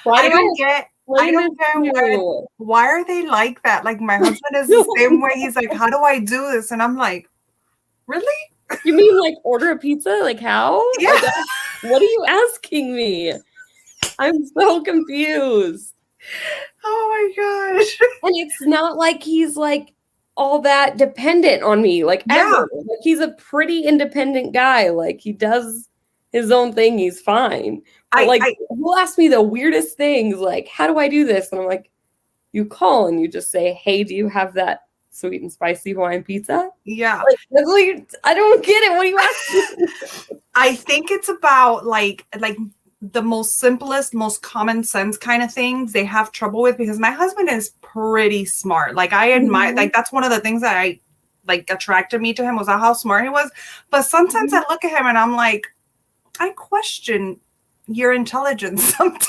Speaker 2: I don't get why are they like that? Like my husband is the same way. He's like, how do I do this? And I'm like, really?
Speaker 1: You mean like order a pizza? Like how?
Speaker 2: Yeah.
Speaker 1: Like, what are you asking me? I'm so confused.
Speaker 2: Oh my gosh.
Speaker 1: And it's not like he's like all that dependent on me, like ever. Like, he's a pretty independent guy. Like he does his own thing. He's fine. But he'll ask me the weirdest things, like, how do I do this? And I'm like, you call and you just say, hey, do you have that sweet and spicy Hawaiian pizza?
Speaker 2: Yeah.
Speaker 1: Like, I don't get it. What are you asking?
Speaker 2: I think it's about like the most simplest, most common sense kind of things they have trouble with, because my husband is pretty smart. Like I admire, like that's one of the things that I like attracted me to him, was how smart he was. But sometimes I look at him and I'm like, I question your intelligence sometimes.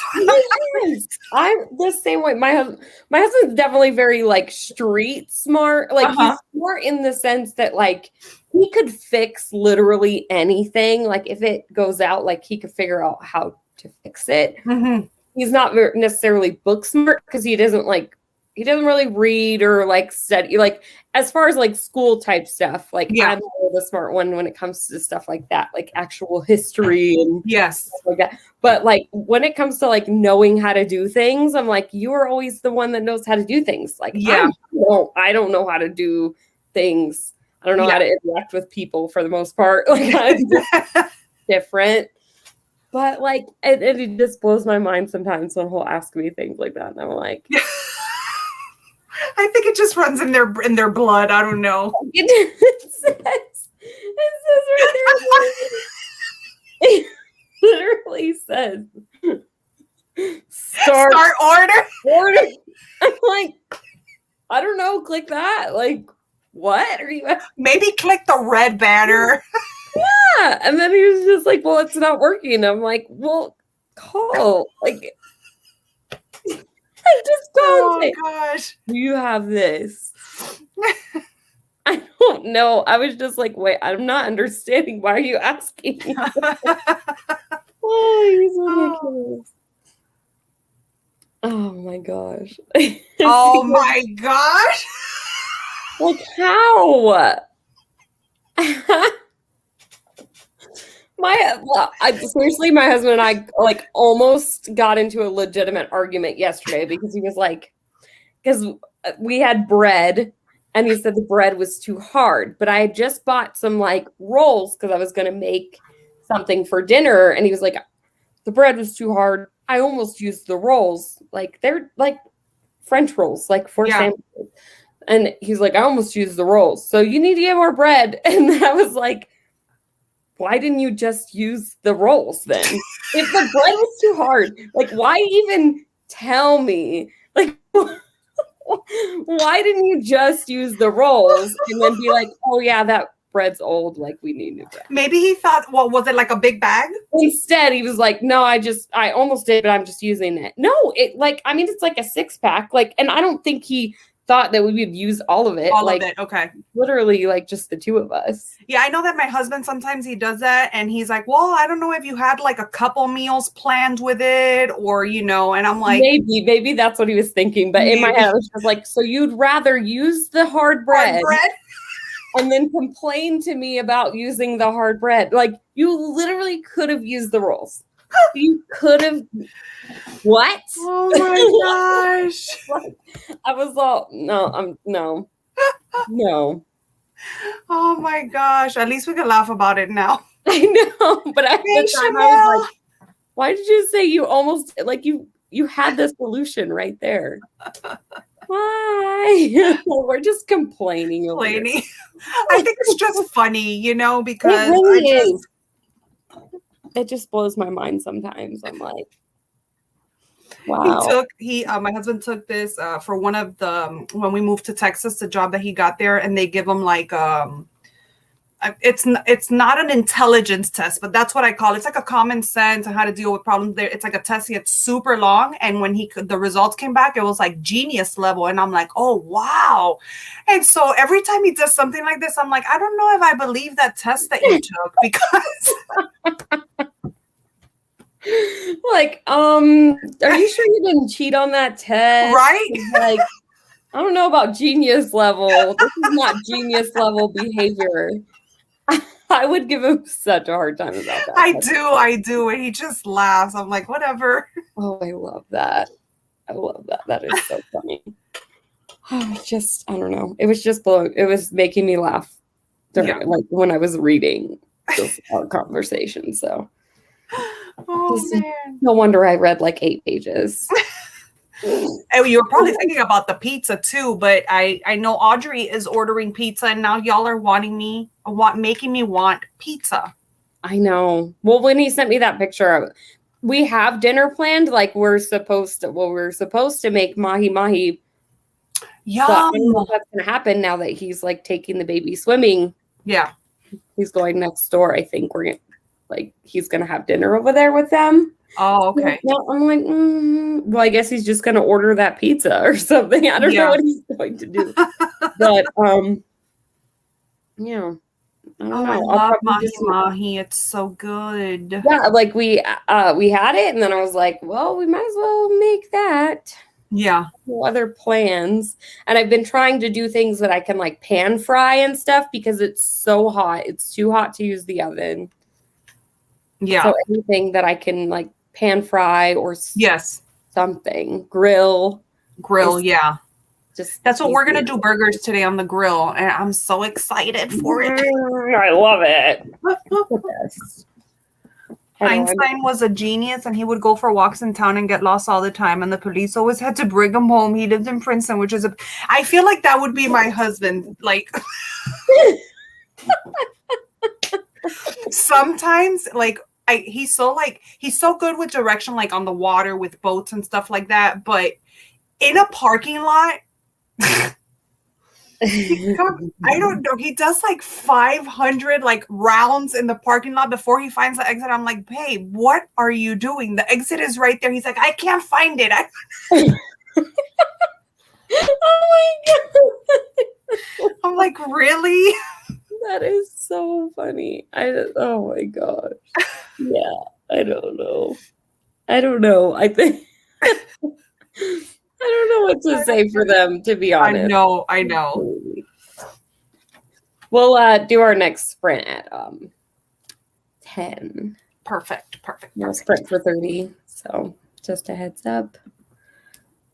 Speaker 1: I'm the same way. My husband's definitely very like street smart. Like he's smart in the sense that like he could fix literally anything. Like if it goes out, like he could figure out how to fix it.
Speaker 2: Mm-hmm.
Speaker 1: He's not necessarily book smart because he doesn't really read or like study, like as far as like school type stuff. Like I'm more the smart one when it comes to stuff like that, like actual history and
Speaker 2: Yes.
Speaker 1: stuff like that. But like when it comes to like knowing how to do things, I'm like, you are always the one that knows how to do things. Like,
Speaker 2: Yeah.
Speaker 1: I don't know how to do things. I don't know how to interact with people for the most part. Like I'm just different. But like it just blows my mind sometimes when he'll ask me things like that. And I'm like,
Speaker 2: I think it just runs in their blood. I don't know.
Speaker 1: It says right there. It literally says start order. I'm like, I don't know, click that. Like, what are you
Speaker 2: maybe click the red banner?
Speaker 1: Yeah. And then he was just like, well, it's not working. I'm like, well, call. Like I just don't say,
Speaker 2: gosh.
Speaker 1: Do you have this? I don't know. I was just like, wait, I'm not understanding. Why are you asking? Oh, he's ridiculous. Oh my gosh.
Speaker 2: Oh my gosh.
Speaker 1: Like how? Seriously, my husband and I like almost got into a legitimate argument yesterday because he was like, because we had bread and he said the bread was too hard, but I had just bought some like rolls because I was going to make something for dinner. And he was like, the bread was too hard. I almost used the rolls. Like they're like French rolls, like for sandwiches. And he's like, I almost used the rolls. So you need to get more bread. And I was like, why didn't you just use the rolls then? If the bread was too hard, like why even tell me? Like why didn't you just use the rolls and then be like, oh yeah, that bread's old, like we need new bread?
Speaker 2: Maybe he thought, well, was it like a big bag?
Speaker 1: Instead, he was like, no, I almost did, but I'm just using it. No, it's like a 6-pack. Like, and I don't think he thought that we would use all of it.
Speaker 2: All of it, okay.
Speaker 1: Literally, like just the two of us.
Speaker 2: Yeah, I know that my husband sometimes he does that, and he's like, "Well, I don't know if you had like a couple meals planned with it, or and I'm like,
Speaker 1: maybe that's what he was thinking. But in my head, I was just like, so you'd rather use the hard bread, and then complain to me about using the hard bread? Like you literally could have used the rolls. You could have. What?
Speaker 2: Oh my gosh!
Speaker 1: I was all no.
Speaker 2: Oh my gosh! At least we can laugh about it now.
Speaker 1: I know, but at the time I was like, why did you say you almost like you had the solution right there? Why? We're just complaining.
Speaker 2: I think it's just funny, because
Speaker 1: it really is. It just blows my mind sometimes. I'm like, wow.
Speaker 2: My husband took this for one of the when we moved to Texas, the job that he got there, and they give him like it's not an intelligence test, but that's what I call it. It's like a common sense and how to deal with problems. There, it's like a test. It's super long, and when the results came back, it was like genius level, and I'm like, oh wow! And so every time he does something like this, I'm like, I don't know if I believe that test that you took because.
Speaker 1: Like, are you sure you didn't cheat on that test?
Speaker 2: Right?
Speaker 1: Like, I don't know about genius level. This is not genius level behavior. I would give him such a hard time about that.
Speaker 2: I do. And he just laughs. I'm like, whatever.
Speaker 1: Oh, I love that. That is so funny. I don't know. It was making me laugh like when I was reading our conversation. So
Speaker 2: man.
Speaker 1: No wonder I read like 8 pages.
Speaker 2: And you were probably thinking about the pizza too, but I know Audrey is ordering pizza, and now y'all are making me want pizza.
Speaker 1: I know. Well, when he sent me that picture, we have dinner planned. Like we're supposed to make mahi mahi.
Speaker 2: Yum.
Speaker 1: But I don't know what's gonna happen now that he's like taking the baby swimming.
Speaker 2: Yeah,
Speaker 1: he's going next door. I think he's gonna have dinner over there with them.
Speaker 2: Oh, okay.
Speaker 1: I'm like, well, I guess he's just gonna order that pizza or something. I don't know what he's going to do. But yeah. I don't know.
Speaker 2: I love mahi mahi. It's so good.
Speaker 1: Yeah, like we had it, and then I was like, well, we might as well make that.
Speaker 2: Yeah.
Speaker 1: No other plans. And I've been trying to do things that I can like pan fry and stuff because it's so hot. It's too hot to use the oven.
Speaker 2: Yeah.
Speaker 1: So anything that I can like pan fry or
Speaker 2: Yes.
Speaker 1: something, grill.
Speaker 2: Yeah.
Speaker 1: Just
Speaker 2: that's what we're gonna do, burgers today on the grill, and I'm so excited for it.
Speaker 1: I love it.
Speaker 2: Einstein was a genius, and he would go for walks in town and get lost all the time, and the police always had to bring him home. He lived in Princeton, which is I feel like that would be my husband. Like sometimes, like he's so good with direction, like on the water with boats and stuff like that, but in a parking lot. I don't know. He does like 500 like rounds in the parking lot before he finds the exit. I'm like, babe, what are you doing? The exit is right there. He's like, I can't find it.
Speaker 1: Oh my god!
Speaker 2: I'm like, really?
Speaker 1: That is so funny. Oh my gosh. Yeah, I don't know. I think I don't know what to say for them, to be honest.
Speaker 2: I know.
Speaker 1: We'll do our next sprint at 10.
Speaker 2: Perfect.
Speaker 1: We'll sprint for 30. So just a heads up.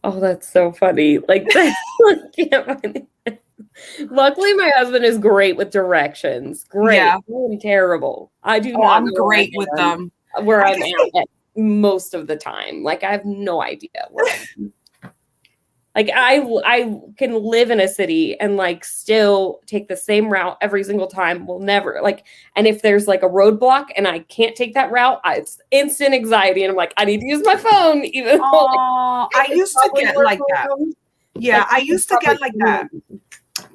Speaker 1: Oh, that's so funny. Like, I can't find it. Luckily, my husband is great with directions. Great.
Speaker 2: Yeah.
Speaker 1: I'm terrible. I do not.
Speaker 2: I'm great with them.
Speaker 1: Where I'm at most of the time. Like, I have no idea where I'm. Like, I can live in a city and like still take the same route every single time. We'll never like, and if there's like a roadblock and I can't take that route, it's instant anxiety. And I'm like, I need to use my phone. Even though,
Speaker 2: I used to get like that. Yeah, I used to get like that.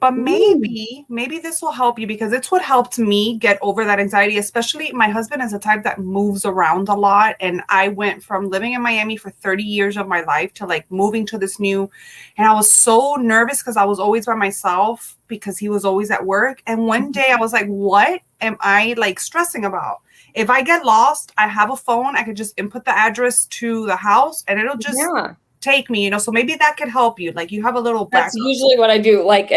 Speaker 2: But maybe this will help you, because it's what helped me get over that anxiety. Especially my husband is a type that moves around a lot. And I went from living in Miami for 30 years of my life to like moving to this new. And I was so nervous because I was always by myself because he was always at work. And one day I was like, what am I like stressing about? If I get lost, I have a phone. I could just input the address to the house and it'll just take me, so maybe that could help you. Like you have a little backup.
Speaker 1: That's usually what I do. Like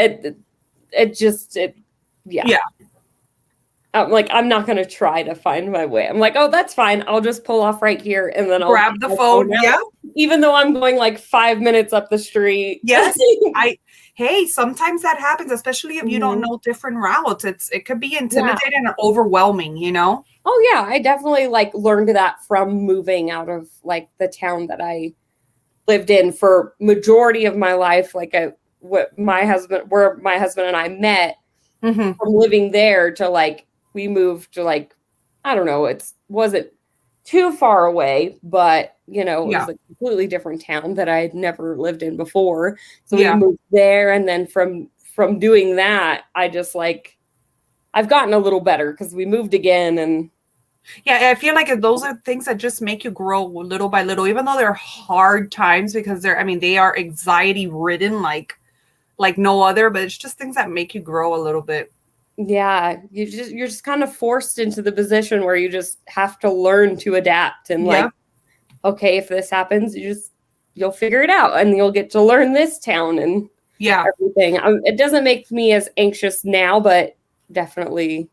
Speaker 1: yeah. I'm like, I'm not going to try to find my way. I'm like, oh, that's fine. I'll just pull off right here. And then I'll
Speaker 2: grab the phone. Yeah.
Speaker 1: Even though I'm going like 5 minutes up the street.
Speaker 2: Yes. Hey, sometimes that happens, especially if you don't know different routes. It could be intimidating and overwhelming,
Speaker 1: Oh yeah. I definitely like learned that from moving out of like the town that I lived in for majority of my life. Like where my husband and I met from living there to like, we moved to like, I don't know, wasn't too far away, but it was a completely different town that I had never lived in before. So we moved there. And then from doing that, I just like, I've gotten a little better because we moved again. And
Speaker 2: yeah, I feel like those are things that just make you grow little by little, even though they're hard times because they are anxiety ridden like no other, but it's just things that make you grow a little bit.
Speaker 1: Yeah, you're just kind of forced into the position where you just have to learn to adapt and like, okay, if this happens, you'll figure it out and you'll get to learn this town and everything. It doesn't make me as anxious now, but definitely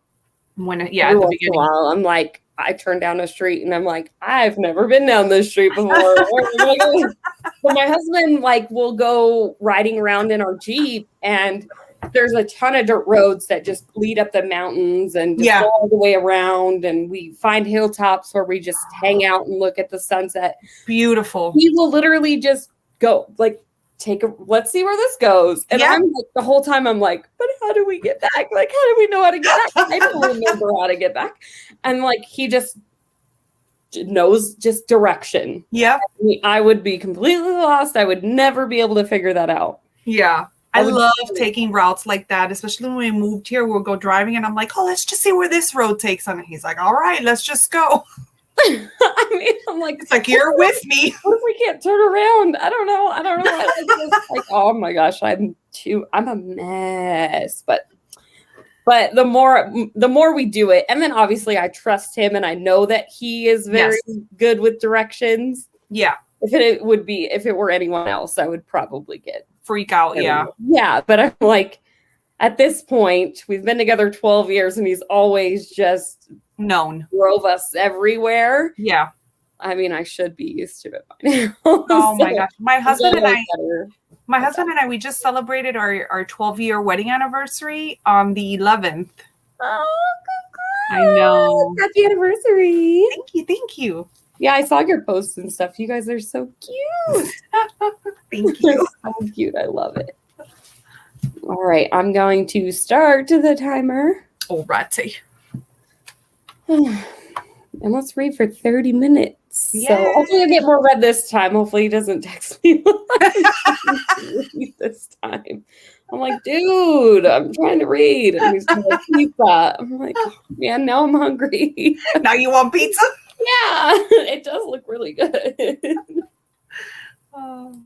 Speaker 2: at the beginning,
Speaker 1: I'm like, I turn down a street and I'm like, I've never been down this street before. But my husband like will go riding around in our Jeep and there's a ton of dirt roads that just lead up the mountains and just go all the way around. And we find hilltops where we just hang out and look at the sunset.
Speaker 2: Beautiful.
Speaker 1: He will literally just go like, let's see where this goes. And I'm like, the whole time I'm like, but how do we get back? Like, how do we know how to get back? I don't remember how to get back. And like, he just knows just direction.
Speaker 2: Yeah.
Speaker 1: I would be completely lost. I would never be able to figure that out.
Speaker 2: Yeah. I love taking routes like that, especially when we moved here, we'll go driving and I'm like, oh, let's just see where this road takes us. And he's like, all right, let's just go. I'm like, it's like, you're with me.
Speaker 1: What if we can't turn around? I don't know. It's just like, oh my gosh, I'm a mess. But the more we do it, and then obviously I trust him and I know that he is very good with directions.
Speaker 2: Yeah.
Speaker 1: If it were anyone else, I would probably get
Speaker 2: Freak out. Yeah.
Speaker 1: Yeah, but I'm like, at this point, we've been together 12 years and he's always just
Speaker 2: Known.
Speaker 1: drove us everywhere.
Speaker 2: Yeah.
Speaker 1: I mean, I should be used to it by now.
Speaker 2: Oh my
Speaker 1: So,
Speaker 2: gosh. My husband and
Speaker 1: better.
Speaker 2: we just celebrated our 12-year wedding anniversary on the 11th.
Speaker 1: Oh,
Speaker 2: I know.
Speaker 1: happy anniversary.
Speaker 2: Thank you. Thank you.
Speaker 1: Yeah, I saw your posts and stuff. You guys are so cute.
Speaker 2: Thank you.
Speaker 1: So cute. I love it. All right, I'm going to start the timer.
Speaker 2: Alrighty.
Speaker 1: And let's read for 30 minutes.
Speaker 2: Yay.
Speaker 1: So hopefully I get more read this time. Hopefully he doesn't text me this time. I'm like, dude, I'm trying to read. And he's like, pizza. I'm like, oh, man, now I'm hungry.
Speaker 2: Now you want pizza?
Speaker 1: Yeah, it does look really good.
Speaker 2: Oh.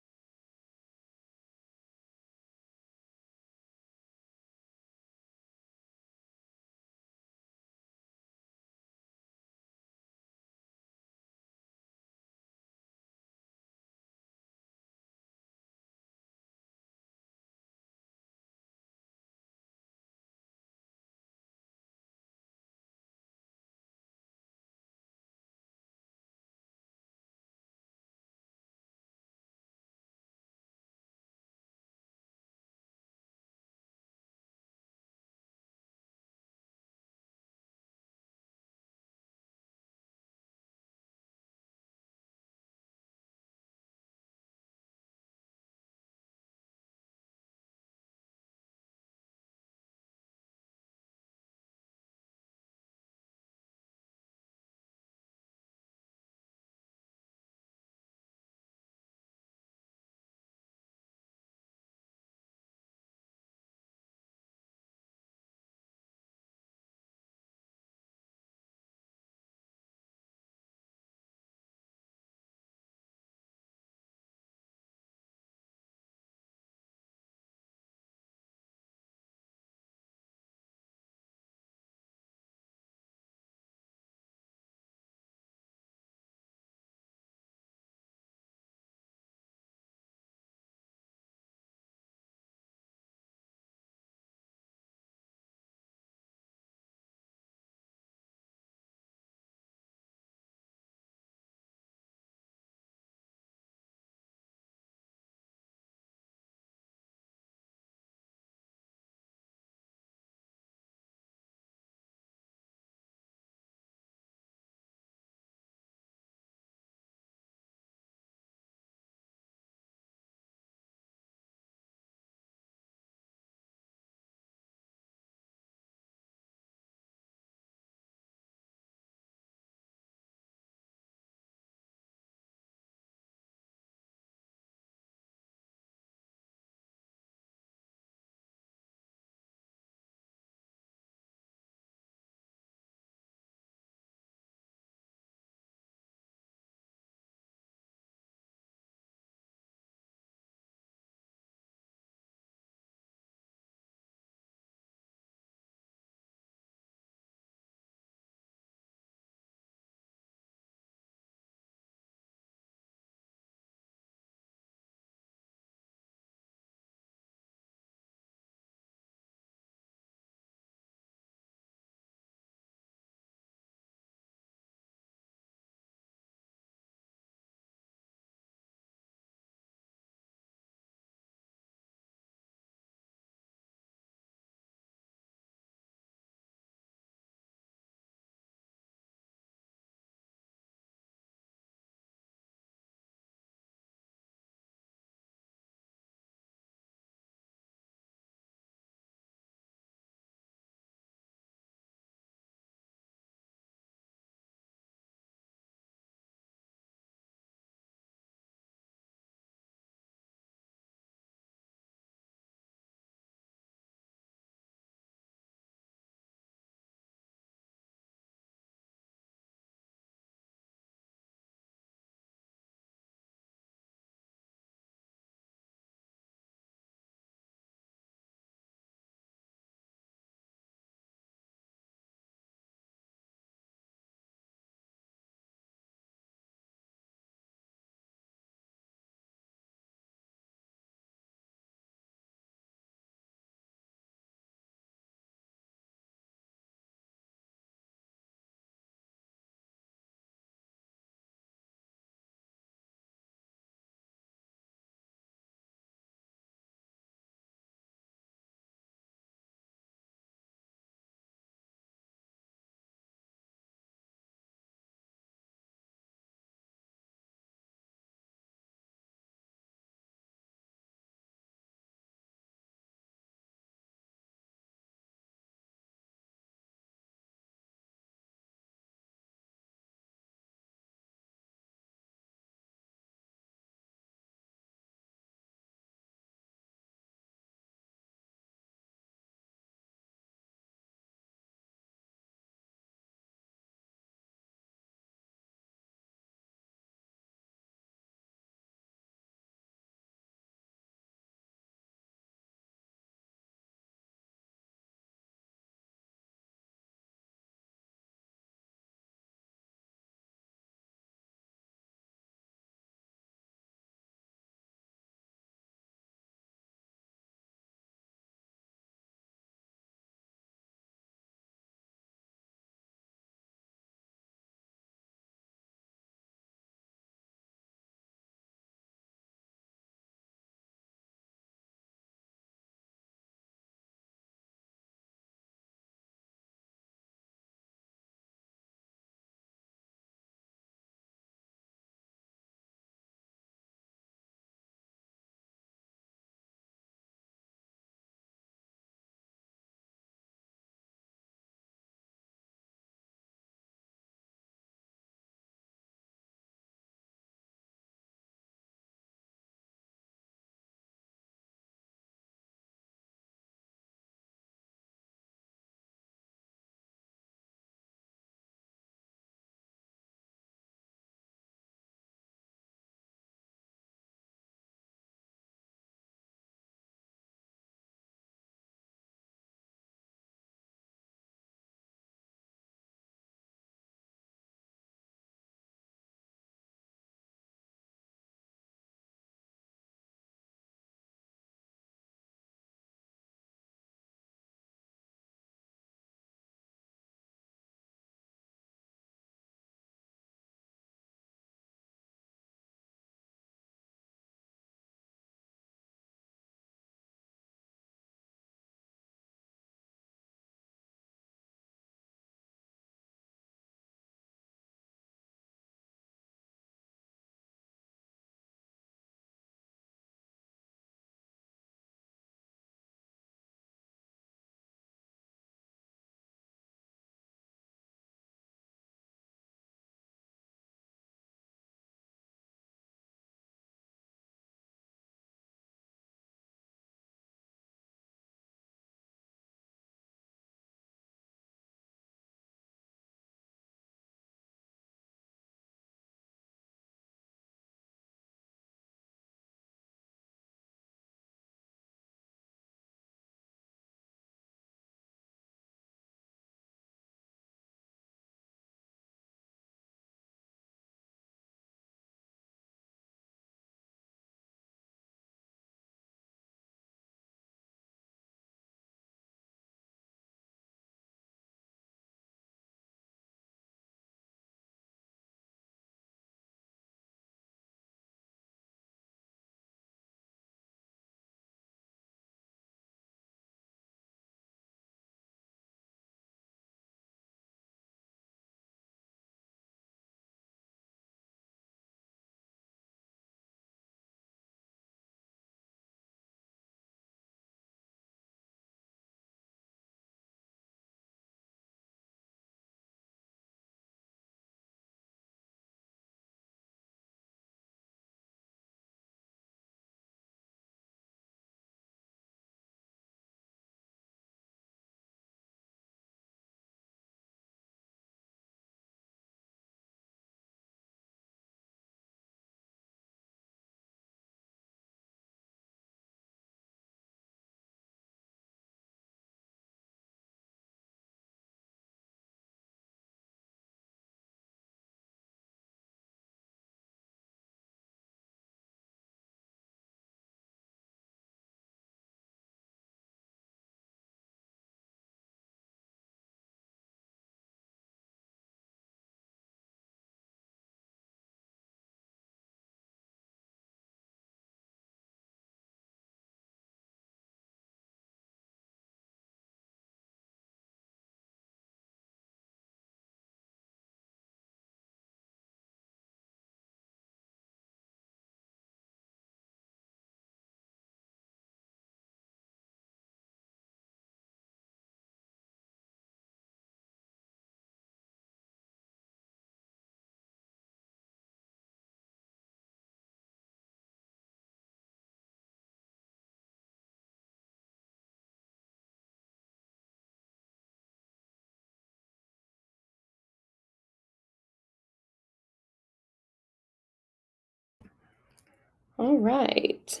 Speaker 1: All right.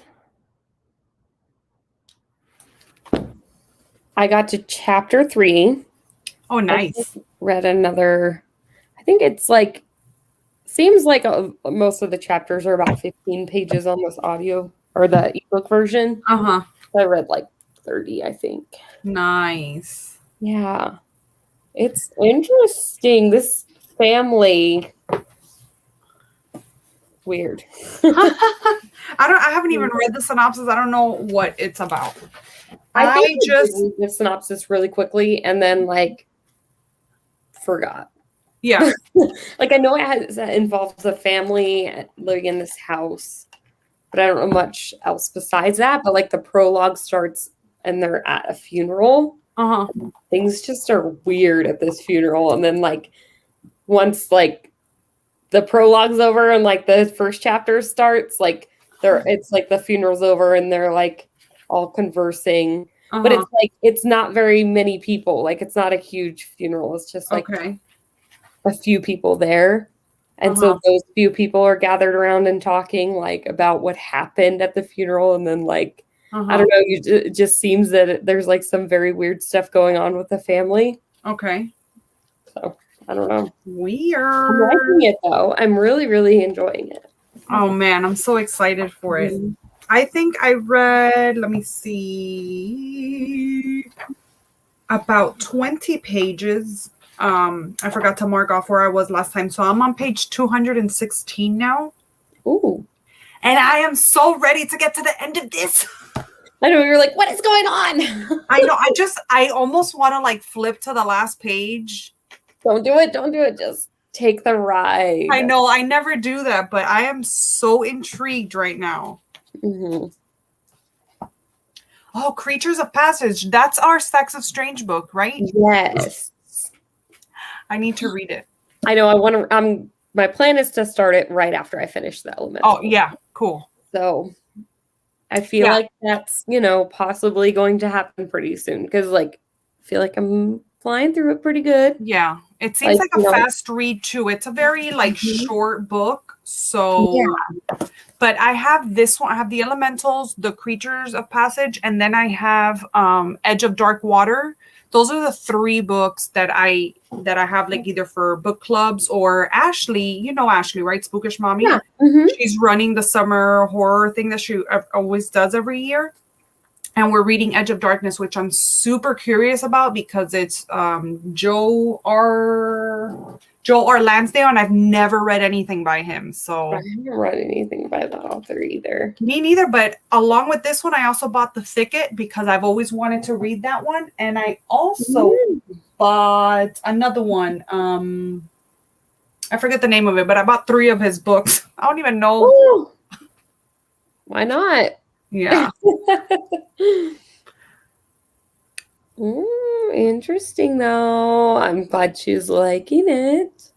Speaker 1: I got to chapter 3.
Speaker 2: Oh,
Speaker 1: I
Speaker 2: nice.
Speaker 1: read another, I think it's like, seems like most of the chapters are about 15 pages on this audio or the ebook version.
Speaker 2: Uh-huh.
Speaker 1: I read like 30, I think.
Speaker 2: Nice.
Speaker 1: Yeah. It's interesting. This family, weird.
Speaker 2: I haven't even read the synopsis. I don't know what it's about.
Speaker 1: I think
Speaker 2: I
Speaker 1: I did
Speaker 2: just
Speaker 1: read the synopsis really quickly and then like forgot.
Speaker 2: yeah.
Speaker 1: Like I know it involves a family living in this house, but I don't know much else besides that. But like the prologue starts and they're at a funeral.
Speaker 2: Uh-huh.
Speaker 1: Things just are weird at this funeral, and then like once like the prologue's over and like the first chapter starts, like it's like the funeral's over and they're like all conversing. But
Speaker 2: Uh-huh.
Speaker 1: it's like it's not very many people. Like it's not a huge funeral. It's just like
Speaker 2: Okay.
Speaker 1: a few people there. And
Speaker 2: Uh-huh.
Speaker 1: so those few people are gathered around and talking like about what happened at the funeral. And then like, I
Speaker 2: Uh-huh.
Speaker 1: don't know, it just seems that there's like some very weird stuff going on with the family.
Speaker 2: Okay.
Speaker 1: So I don't know. I'm
Speaker 2: Weird.
Speaker 1: liking it though. I'm really, really enjoying it.
Speaker 2: Oh man, I'm so excited for it. I think I read, let me see, about 20 pages. I forgot to mark off where I was last time. So I'm on page 216 now.
Speaker 1: Ooh.
Speaker 2: And I am so ready to get to the end of this.
Speaker 1: I know, you're like, what is going on?
Speaker 2: I know. I almost want to like flip to the last page.
Speaker 1: Don't do it. Don't do it. Just take the ride.
Speaker 2: I know. I never do that, but I am so intrigued right now.
Speaker 1: Mm-hmm.
Speaker 2: Oh, Creatures of Passage. That's our Stacks of Strange book, right?
Speaker 1: Yes.
Speaker 2: I need to read it.
Speaker 1: I know. I want to. My plan is to start it right after I finish the elemental.
Speaker 2: Oh, yeah. Cool.
Speaker 1: So I feel like that's, possibly going to happen pretty soon because, like, I feel like I'm flying through it pretty good.
Speaker 2: Yeah. It seems like a fast read, too. It's a very, like, short book. So, but I have this one. I have the Elementals, the Creatures of Passage, and then I have Edge of Dark Water. Those are the 3 books that I have like either for book clubs or Ashley, Ashley, right? Spookish Mommy.
Speaker 1: Yeah. Mm-hmm.
Speaker 2: She's running the summer horror thing that she always does every year. And we're reading Edge of Darkness, which I'm super curious about because it's Joe R. Lansdale, and I've never read anything by him. So
Speaker 1: I haven't read anything by that author either.
Speaker 2: Me neither, but along with this one, I also bought The Thicket because I've always wanted to read that one. And I also bought another one. I forget the name of it, but I bought 3 of his books. I don't even know.
Speaker 1: Ooh. Why not?
Speaker 2: Yeah.
Speaker 1: Interesting though. I'm glad she's liking it.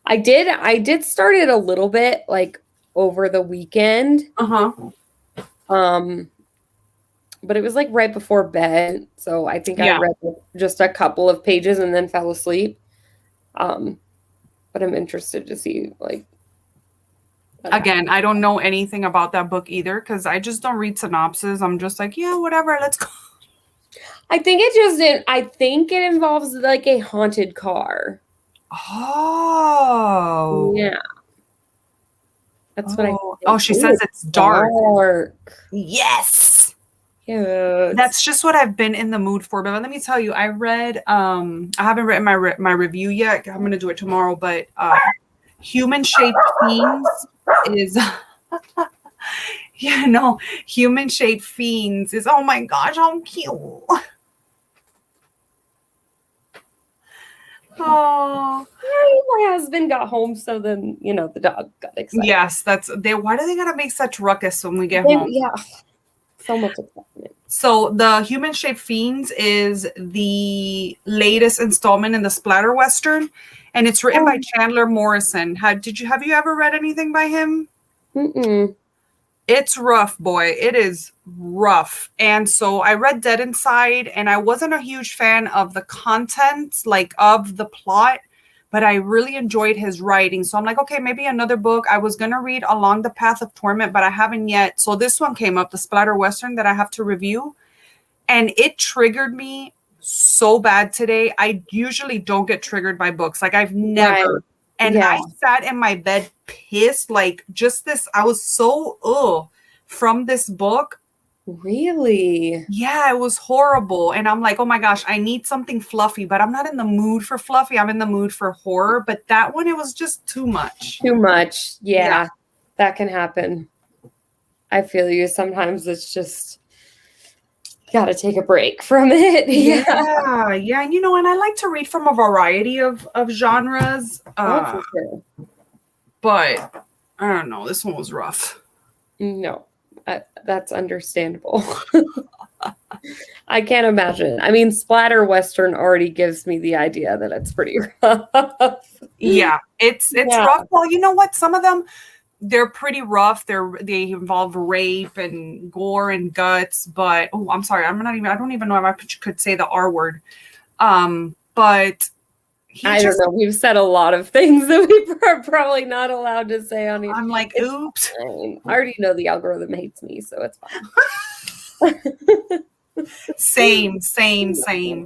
Speaker 1: I did start it a little bit like over the weekend.
Speaker 2: Uh-huh.
Speaker 1: But it was like right before bed, so I think I read just a couple of pages and then fell asleep. But I'm interested to see like
Speaker 2: again, I don't know anything about that book either because I just don't read synopses. I'm just like, yeah, whatever, let's go.
Speaker 1: I think it involves like a haunted car.
Speaker 2: Oh.
Speaker 1: Yeah. That's what I think.
Speaker 2: Oh, she says it's dark.
Speaker 1: Yes.
Speaker 2: Yeah. That's just what I've been in the mood for. But let me tell you, I read I haven't written my review yet. I'm gonna do it tomorrow, but Human Shaped Fiends is Human Shaped Fiends is, oh my gosh, how cute. Oh,
Speaker 1: my husband got home, so then the dog got excited.
Speaker 2: Yes, why do they gotta make such ruckus when we get home?
Speaker 1: Yeah, so much excitement.
Speaker 2: So the Human Shaped Fiends is the latest installment in the splatter western, and it's written by Chandler Morrison. Have you ever read anything by him?
Speaker 1: Mm-mm.
Speaker 2: It's rough, boy. It is rough. And so I read Dead Inside, and I wasn't a huge fan of the content, like of the plot, but I really enjoyed his writing. So I'm like, okay, maybe another book. I was going to read Along the Path of Torment, but I haven't yet. So this one came up, the splatter Western that I have to review. And it triggered me so bad today. I usually don't get triggered by books. Like I've never.
Speaker 1: Right.
Speaker 2: And I sat in my bed pissed, like just this. I was so from this book.
Speaker 1: Really?
Speaker 2: Yeah, it was horrible. And I'm like, oh my gosh, I need something fluffy, but I'm not in the mood for fluffy. I'm in the mood for horror. But that one, it was just too much.
Speaker 1: Too much. Yeah. That can happen. I feel you. Sometimes it's just got to take a break from it.
Speaker 2: Yeah. And you know, and I like to read from a variety of genres.
Speaker 1: For sure.
Speaker 2: But I don't know, this one was rough.
Speaker 1: No, that's understandable. I can't imagine. I mean, splatter Western already gives me the idea that it's pretty rough.
Speaker 2: Yeah, it's rough. Well, you know what? Some of them, they're pretty rough. They involve rape and gore and guts. But I'm sorry, I don't even know if I could say the R word. But
Speaker 1: I don't know. We've said a lot of things that we are probably not allowed to say on here.
Speaker 2: I'm like, oops.
Speaker 1: I already know the algorithm hates me, so it's
Speaker 2: Same.
Speaker 1: fine.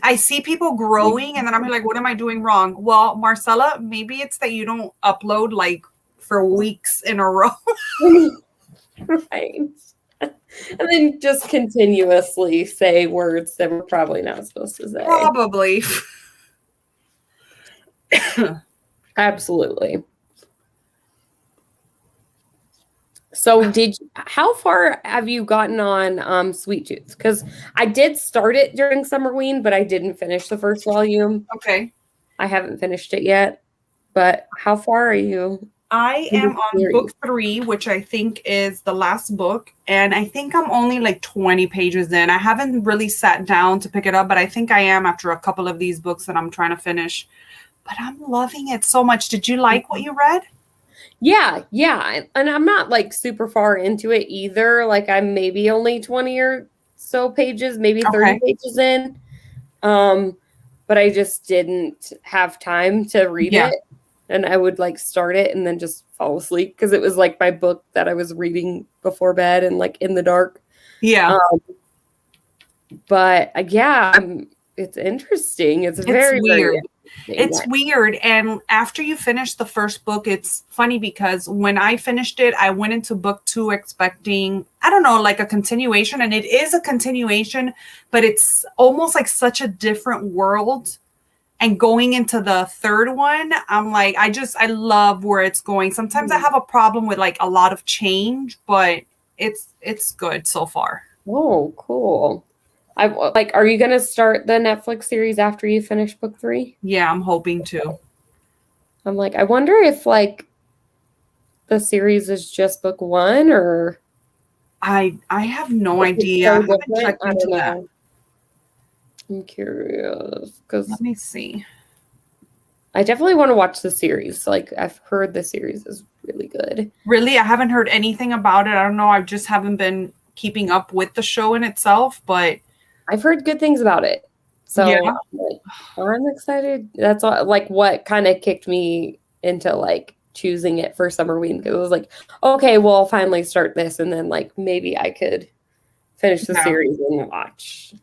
Speaker 2: I see people growing, and then I'm like, what am I doing wrong? Well, Marcella, maybe it's that you don't upload like for weeks in a row.
Speaker 1: Right. And then just continuously say words that we're probably not supposed to say.
Speaker 2: Probably.
Speaker 1: Absolutely. So how far have you gotten on Sweet Tooth? Because I did start it during Summerween, but I didn't finish the first volume.
Speaker 2: Okay.
Speaker 1: I haven't finished it yet. But how far are you?
Speaker 2: I am on book 3, which I think is the last book. And I think I'm only like 20 pages in. I haven't really sat down to pick it up, but I think I am after a couple of these books that I'm trying to finish. But I'm loving it so much. Did you like what you read?
Speaker 1: Yeah. And I'm not like super far into it either. Like I'm maybe only 20 or so pages, maybe 30 pages in. But I just didn't have time to read it. And I would like start it and then just fall asleep because it was like my book that I was reading before bed and like in the dark.
Speaker 2: Yeah.
Speaker 1: But it's interesting. It's very
Speaker 2: weird. It's weird. And after you finish the first book, it's funny because when I finished it, I went into book 2 expecting, I don't know, like a continuation. And it is a continuation, but it's almost like such a different world. And going into the third one, I'm like, I love where it's going. Sometimes I have a problem with like a lot of change, but it's good so far.
Speaker 1: Oh, cool. Are you going to start the Netflix series after you finish book 3?
Speaker 2: Yeah, I'm hoping to.
Speaker 1: I'm like, I wonder if like the series is just book 1 or
Speaker 2: I have no idea. I haven't checked into that.
Speaker 1: I'm curious because
Speaker 2: let me see.
Speaker 1: I definitely want to watch the series. Like I've heard the series is really good.
Speaker 2: Really? I haven't heard anything about it. I don't know. I just haven't been keeping up with the show in itself, but
Speaker 1: I've heard good things about it. So I'm excited. That's all, like what kind of kicked me into like choosing it for Summerween because it was like, okay, well, I'll finally start this and then like maybe I could finish the series and watch.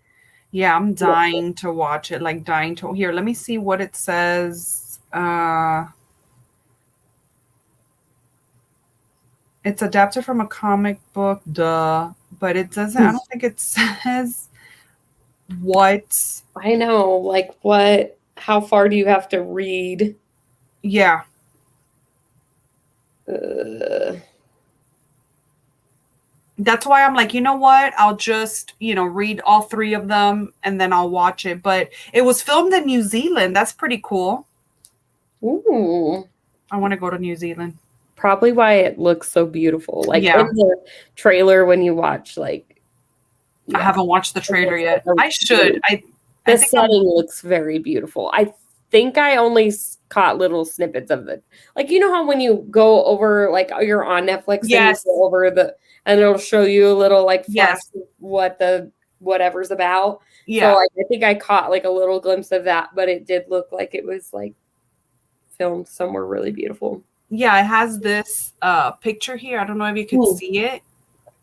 Speaker 2: Yeah, I'm dying to watch it. Like dying to. Here, let me see what it says. It's adapted from a comic book, but it doesn't. I don't think it says what.
Speaker 1: I know, like what? How far do you have to read?
Speaker 2: Yeah. That's why I'm like, you know what? I'll just, read all 3 of them and then I'll watch it. But it was filmed in New Zealand. That's pretty cool.
Speaker 1: Ooh.
Speaker 2: I want to go to New Zealand.
Speaker 1: Probably why it looks so beautiful. Like in the trailer when you watch, like.
Speaker 2: I haven't watched the trailer yet. I should.
Speaker 1: The setting looks very beautiful. I think I only caught little snippets of it. Like, you know how when you go over, like you're on Netflix and you go over and it'll show you a little like flash of what the whatever's about. Yeah. So I think I caught like a little glimpse of that, but it did look like it was like filmed somewhere really beautiful.
Speaker 2: Yeah, it has this picture here. I don't know if you can see it.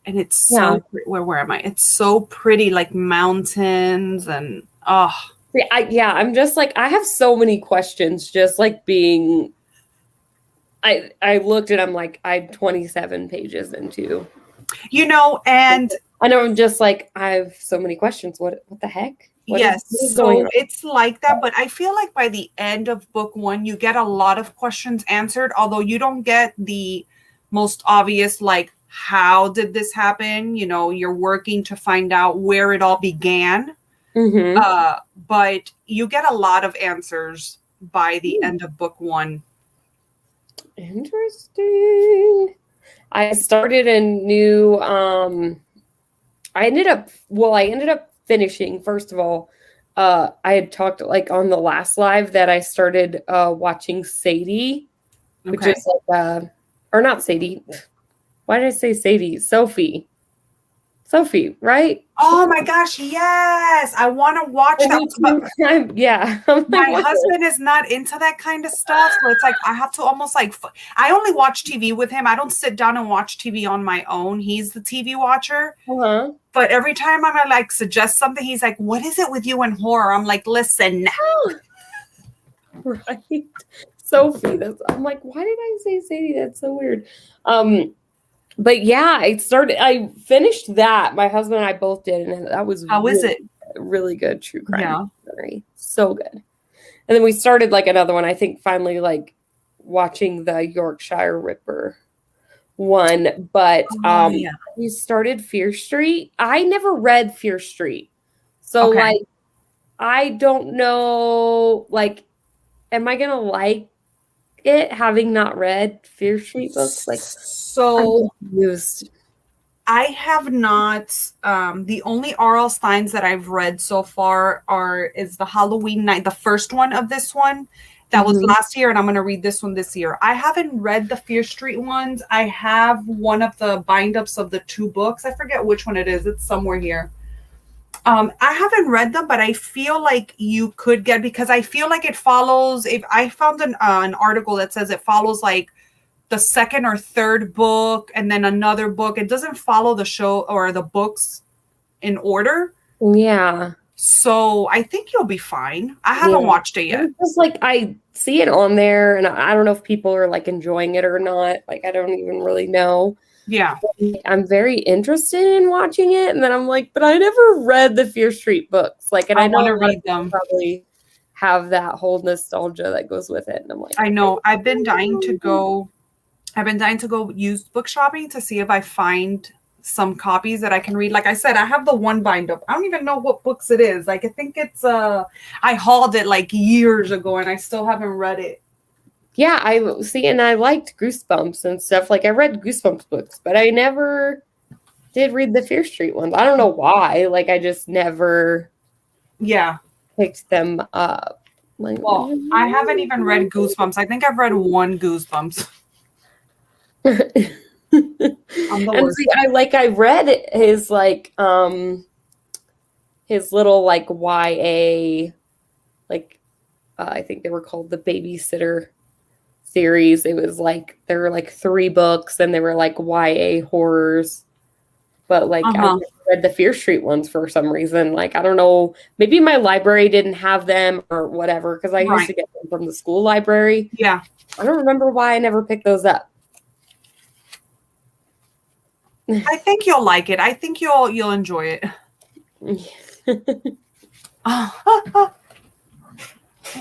Speaker 2: And it's so where am I? It's so pretty, like mountains and
Speaker 1: I'm just like, I have so many questions just like being I looked and I'm like, I'm 27 pages into.
Speaker 2: And
Speaker 1: I know, I'm just like, I have so many questions. What the heck? What is
Speaker 2: so
Speaker 1: going on?
Speaker 2: it's like that, but I feel like by the end of book 1, you get a lot of questions answered, although you don't get the most obvious, like, how did this happen? You're working to find out where it all began. But you get a lot of answers by the end of book 1.
Speaker 1: Interesting. I started a new I ended up finishing, first of all, I had talked like on the last live that I started watching Sadie, which is like or not Sadie. Why did I say Sadie? Sophie, right?
Speaker 2: Oh my gosh, yes. I want to watch that.
Speaker 1: Yeah.
Speaker 2: My husband is not into that kind of stuff. So it's like, I have to almost like, I only watch TV with him. I don't sit down and watch TV on my own. He's the TV watcher. But every time I'm like suggest something, he's like, what is it with you and horror? I'm like, listen.
Speaker 1: Right. Sophie. I'm like, why did I say Sadie? That's so weird. But yeah, I finished that. My husband and I both did, and that was
Speaker 2: is it?
Speaker 1: Really good true crime documentary. So good. And then we started like another one. I think finally like watching the Yorkshire Ripper one, but we started Fear Street. I never read Fear Street. So like I don't know, like, am I gonna like it having not read Fear Street books? Like,
Speaker 2: so I have not. The only R.L. Steins that I've read so far is the Halloween Night, the first one of this one. That was last year, and I'm going to read this one this year. I haven't read the Fear Street ones. I have one of the bind-ups of the 2 books. I forget which one it is. It's somewhere here. I haven't read them, but I feel like you could get, because I feel like it follows. If I found an article that says it follows like the second or third book and then another book. It doesn't follow the show or the books in order.
Speaker 1: Yeah.
Speaker 2: So I think you'll be fine. I haven't watched it yet.
Speaker 1: It's just like I see it on there, and I don't know if people are like enjoying it or not. Like I don't even really know.
Speaker 2: Yeah.
Speaker 1: I'm very interested in watching it, and then I'm like, but I never read the Fear Street books. Like, and I
Speaker 2: want to read them.
Speaker 1: Probably have that whole nostalgia that goes with it. And I'm like,
Speaker 2: I know. I've been dying to go used book shopping to see if I find some copies that I can read. Like I said, I have the one bind up. I don't even know what books it is. Like I think it's I hauled it like years ago and I still haven't read it.
Speaker 1: Yeah, I see, and I liked Goosebumps and stuff. Like I read Goosebumps books, but I never did read the Fear Street ones. I don't know why. Like I just never picked them up. Like,
Speaker 2: well, I haven't even read Goosebumps. I think I've read one Goosebumps.
Speaker 1: And see, I read his like his little like YA, like I think they were called the Babysitter series. It was like there were like 3 books and they were like YA horrors, but like I read the Fear Street ones for some reason. Like I don't know, maybe my library didn't have them or whatever, because I used to get them from the school library.
Speaker 2: Yeah,
Speaker 1: I don't remember why I never picked those up.
Speaker 2: I think you'll like it. I think you'll enjoy it.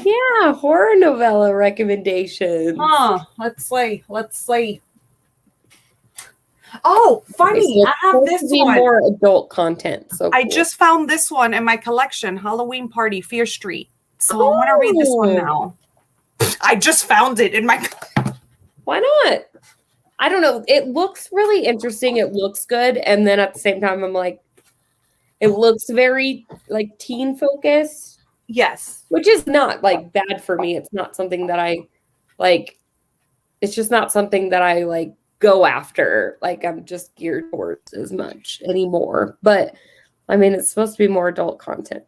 Speaker 1: Yeah, horror novella recommendations.
Speaker 2: Let's see. Oh, funny! I have this one.
Speaker 1: More adult content. So
Speaker 2: I just found this one in my collection. Halloween Party, Fear Street. So I want to read this one now. I just found it in my.
Speaker 1: Why not? I don't know. It looks really interesting. It looks good, and then at the same time, I'm like, it looks very like teen focused.
Speaker 2: Yes.
Speaker 1: Which is not like bad for me. It's not something that I like. It's just not something that I like go after. Like I'm just geared towards as much anymore. But I mean, it's supposed to be more adult content.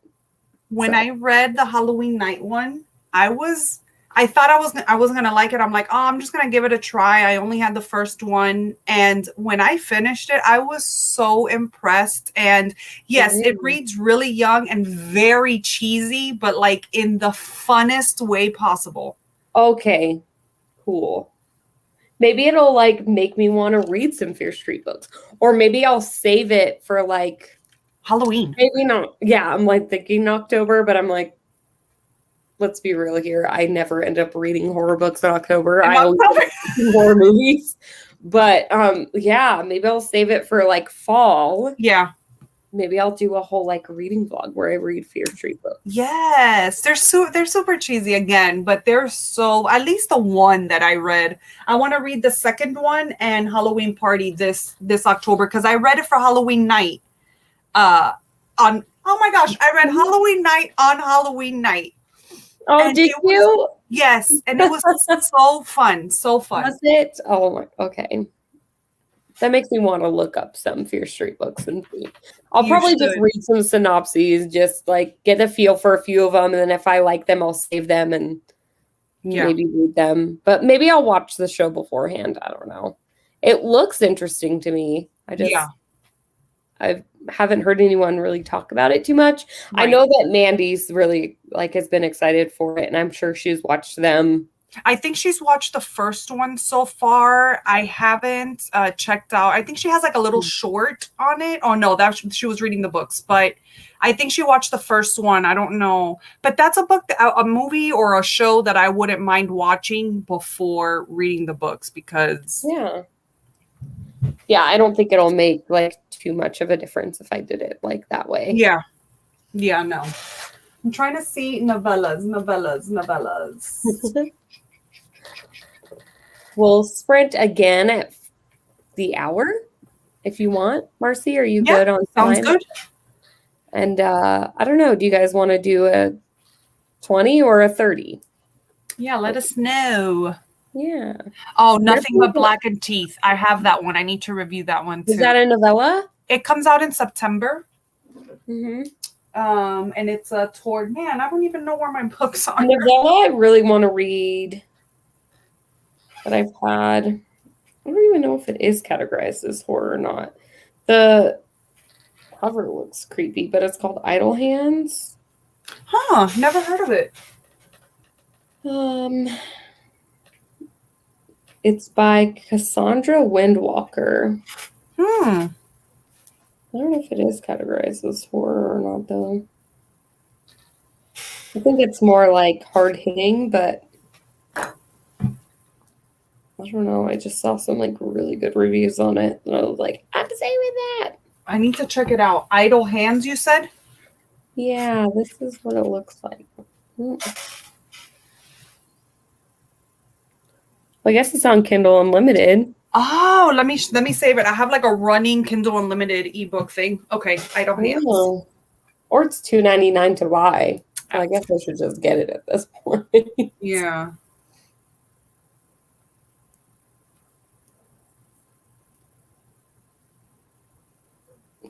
Speaker 2: When I read the Halloween Night one, I was I thought I wasn't gonna like it. I'm like, oh, I'm just gonna give it a try. I only had the first one, and when I finished it, I was so impressed. And yes, it reads really young and very cheesy, but like in the funnest way possible.
Speaker 1: Okay, cool. Maybe it'll like make me want to read some Fear Street books, or maybe I'll save it for like
Speaker 2: Halloween.
Speaker 1: maybe not. Yeah, I'm like thinking October, but I'm like, let's be real here. I never end up reading horror books in October. I always horror movies. But yeah, maybe I'll save it for like fall.
Speaker 2: Yeah.
Speaker 1: Maybe I'll do a whole like reading vlog where I read Fear Street books.
Speaker 2: Yes, they're super cheesy again, but they're so, at least the one that I read. I want to read the second one and Halloween Party this October because I read it for Halloween night. Oh my gosh, I read Halloween night on Halloween night.
Speaker 1: Oh, did you?
Speaker 2: Yes, and it was so fun, so fun.
Speaker 1: Was it? Oh my, okay. That makes me want to look up some Fear Street books and see. I'll probably just read some synopses, just like get a feel for a few of them, and then if I like them, I'll save them and maybe read them. But maybe I'll watch the show beforehand. I don't know. It looks interesting to me. I haven't heard anyone really talk about it too much. Right. I know that Mandy's really like has been excited for it, and I'm sure she's watched them.
Speaker 2: I think she's watched the first one so far. I haven't checked out. I think she has like a little short on it. Oh no, she was reading the books, but I think she watched the first one. I don't know, but that's a book, a movie or a show that I wouldn't mind watching before reading the books because
Speaker 1: yeah, I don't think it'll make like too much of a difference if I did it like that way.
Speaker 2: Yeah, no. I'm trying to see novellas.
Speaker 1: We'll sprint again at the hour if you want. Marcy, are you good on time?
Speaker 2: Sounds good.
Speaker 1: And I don't know. Do you guys want to do a 20 or a 30?
Speaker 2: Yeah, let us know.
Speaker 1: Yeah.
Speaker 2: Oh, Nothing But Blackened Teeth. I have that one. I need to review that one too.
Speaker 1: Is that a novella?
Speaker 2: It comes out in September.
Speaker 1: Mm-hmm.
Speaker 2: And it's a toward, man, I don't even know where my books are.
Speaker 1: Novella I really want to read that I've had. I don't even know if it is categorized as horror or not. The cover looks creepy, but it's called Idle Hands.
Speaker 2: Huh, never heard of it.
Speaker 1: It's by Cassandra Windwalker.
Speaker 2: I
Speaker 1: don't know if it is categorized as horror or not, though. I think it's more like hard hitting, but I don't know. I just saw some like really good reviews on it, and I was like, I'm saying with that.
Speaker 2: I need to check it out. Idle Hands, you said?
Speaker 1: Yeah, this is what it looks like. Well, I guess it's on Kindle Unlimited.
Speaker 2: Oh, let me save it. I have like a running Kindle Unlimited ebook thing. Okay, Idle Hands.
Speaker 1: Oh. Or it's $2.99 to buy. So I guess I should just get it at this point.
Speaker 2: Yeah.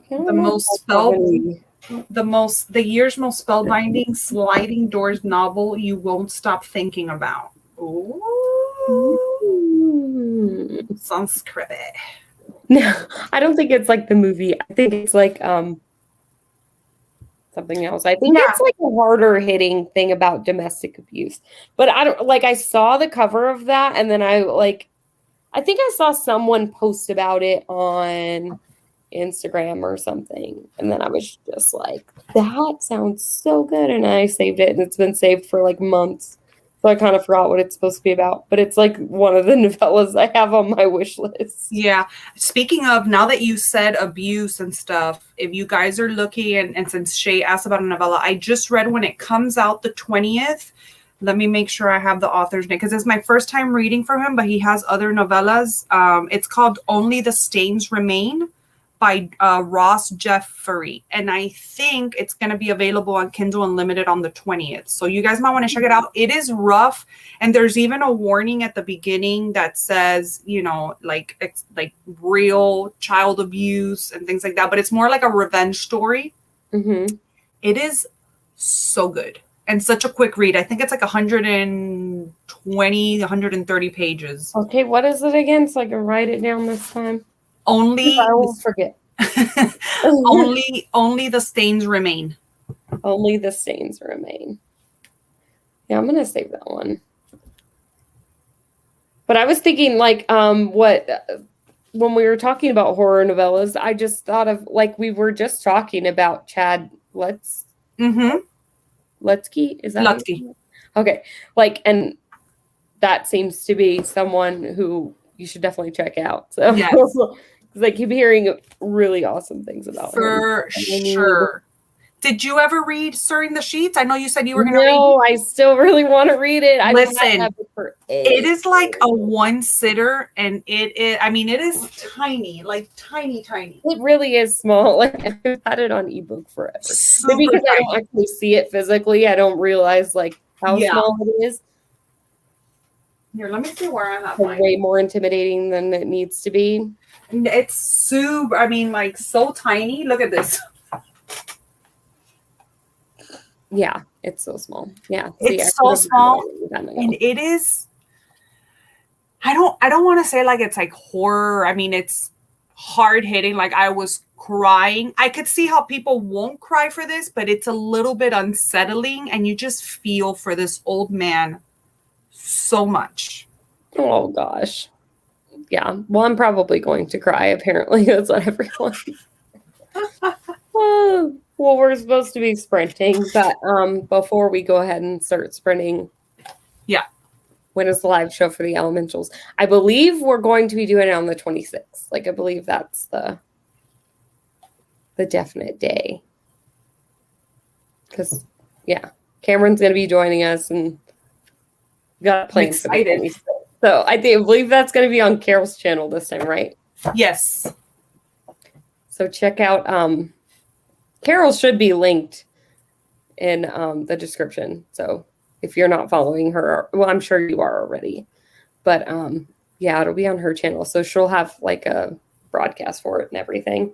Speaker 2: The year's most spellbinding sliding doors novel you won't stop thinking about. Ooh. Sounds creepy.
Speaker 1: No, I don't think it's like the movie. I think it's like something else. I think it's like a harder hitting thing about domestic abuse. But I don't like I saw the cover of that and then I think I saw someone post about it on Instagram or something. And then I was just like, that sounds so good. And I saved it and it's been saved for like months. So I kind of forgot what it's supposed to be about, but it's like one of the novellas I have on my wish list.
Speaker 2: Yeah. Speaking of, now that you said abuse and stuff, if you guys are looking, and since Shay asked about a novella, I just read when it comes out the 20th. Let me make sure I have the author's name because it's my first time reading from him, but he has other novellas. It's called Only the Stains Remain by Ross Jeffrey. And I think it's going to be available on Kindle Unlimited on the 20th. So you guys might want to check it out. It is rough. And there's even a warning at the beginning that says, you know, like it's like real child abuse and things like that. But it's more like a revenge story. Mm-hmm. It is so good. And such a quick read. I think it's like 100 and 120, 130 pages.
Speaker 1: Okay, what is it again? So I can write it down this time.
Speaker 2: Only
Speaker 1: I won't forget.
Speaker 2: only the stains remain.
Speaker 1: Only the stains remain. Yeah, I'm gonna save that one. But I was thinking, like, when we were talking about horror novellas, I just thought of, like, we were just talking about Chad
Speaker 2: Mm-hmm.
Speaker 1: Lutsky. Is that
Speaker 2: Lutsky?
Speaker 1: Okay, like, and that seems to be someone who you should definitely check out. So,
Speaker 2: Yes.
Speaker 1: because I keep hearing really awesome things about him.
Speaker 2: For sure. Did you ever read Stirring the Sheets? I know you said you were going to read it.
Speaker 1: No, I still really want to read it.
Speaker 2: Listen, it is like a one sitter, and it is tiny, like tiny.
Speaker 1: It really is small. Like, I've had it on ebook forever. But because I don't actually see it physically, I don't realize like how small it is.
Speaker 2: Here, let me see where I'm at.
Speaker 1: Way more intimidating than it needs to be.
Speaker 2: It's super, like so tiny. Look at this.
Speaker 1: Yeah, it's so small. Yeah.
Speaker 2: It's so small. And it is, I don't want to say like it's like horror. It's hard hitting. Like I was crying. I could see how people won't cry for this, but it's a little bit unsettling, and you just feel for this old man so much.
Speaker 1: Oh gosh. Yeah. Well, I'm probably going to cry, apparently. That's what everyone. Well, we're supposed to be sprinting, but before we go ahead and start sprinting.
Speaker 2: Yeah.
Speaker 1: When is the live show for the Elementals? I believe we're going to be doing it on the 26th. Like, I believe that's the definite day. Because, yeah, Cameron's going to be joining us, and got plans for the 26th. So I believe that's going to be on Carol's channel this time, right?
Speaker 2: Yes.
Speaker 1: So check out, Carol should be linked in the description. So if you're not following her, well, I'm sure you are already. But yeah, it'll be on her channel. So she'll have like a broadcast for it and everything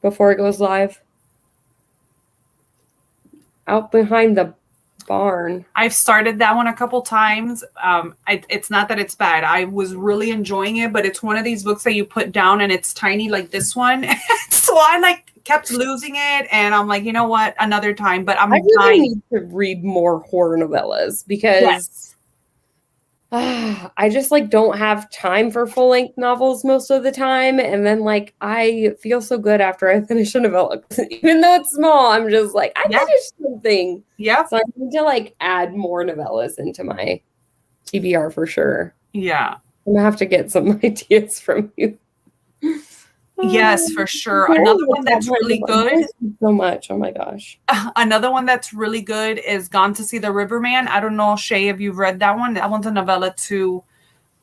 Speaker 1: before it goes live. Out behind the barn.
Speaker 2: I've started that one a couple times. It's not that it's bad. I was really enjoying it, but it's one of these books that you put down and it's tiny like this one. So I kept losing it, and I'm like, you know what, another time. But I really
Speaker 1: need to read more horror novellas because I just don't have time for full length novels most of the time, and then I feel so good after I finish a novella, even though it's small. I'm just I finished something.
Speaker 2: Yeah.
Speaker 1: So I need to add more novellas into my TBR for sure.
Speaker 2: Yeah.
Speaker 1: I'm gonna have to get some ideas from you.
Speaker 2: Yes, for sure. Another one that's really good.
Speaker 1: Thank you so much. Oh my gosh.
Speaker 2: Another one that's really good is Gone to See the Riverman. I don't know, Shay, if you've read that one. That one's a novella too.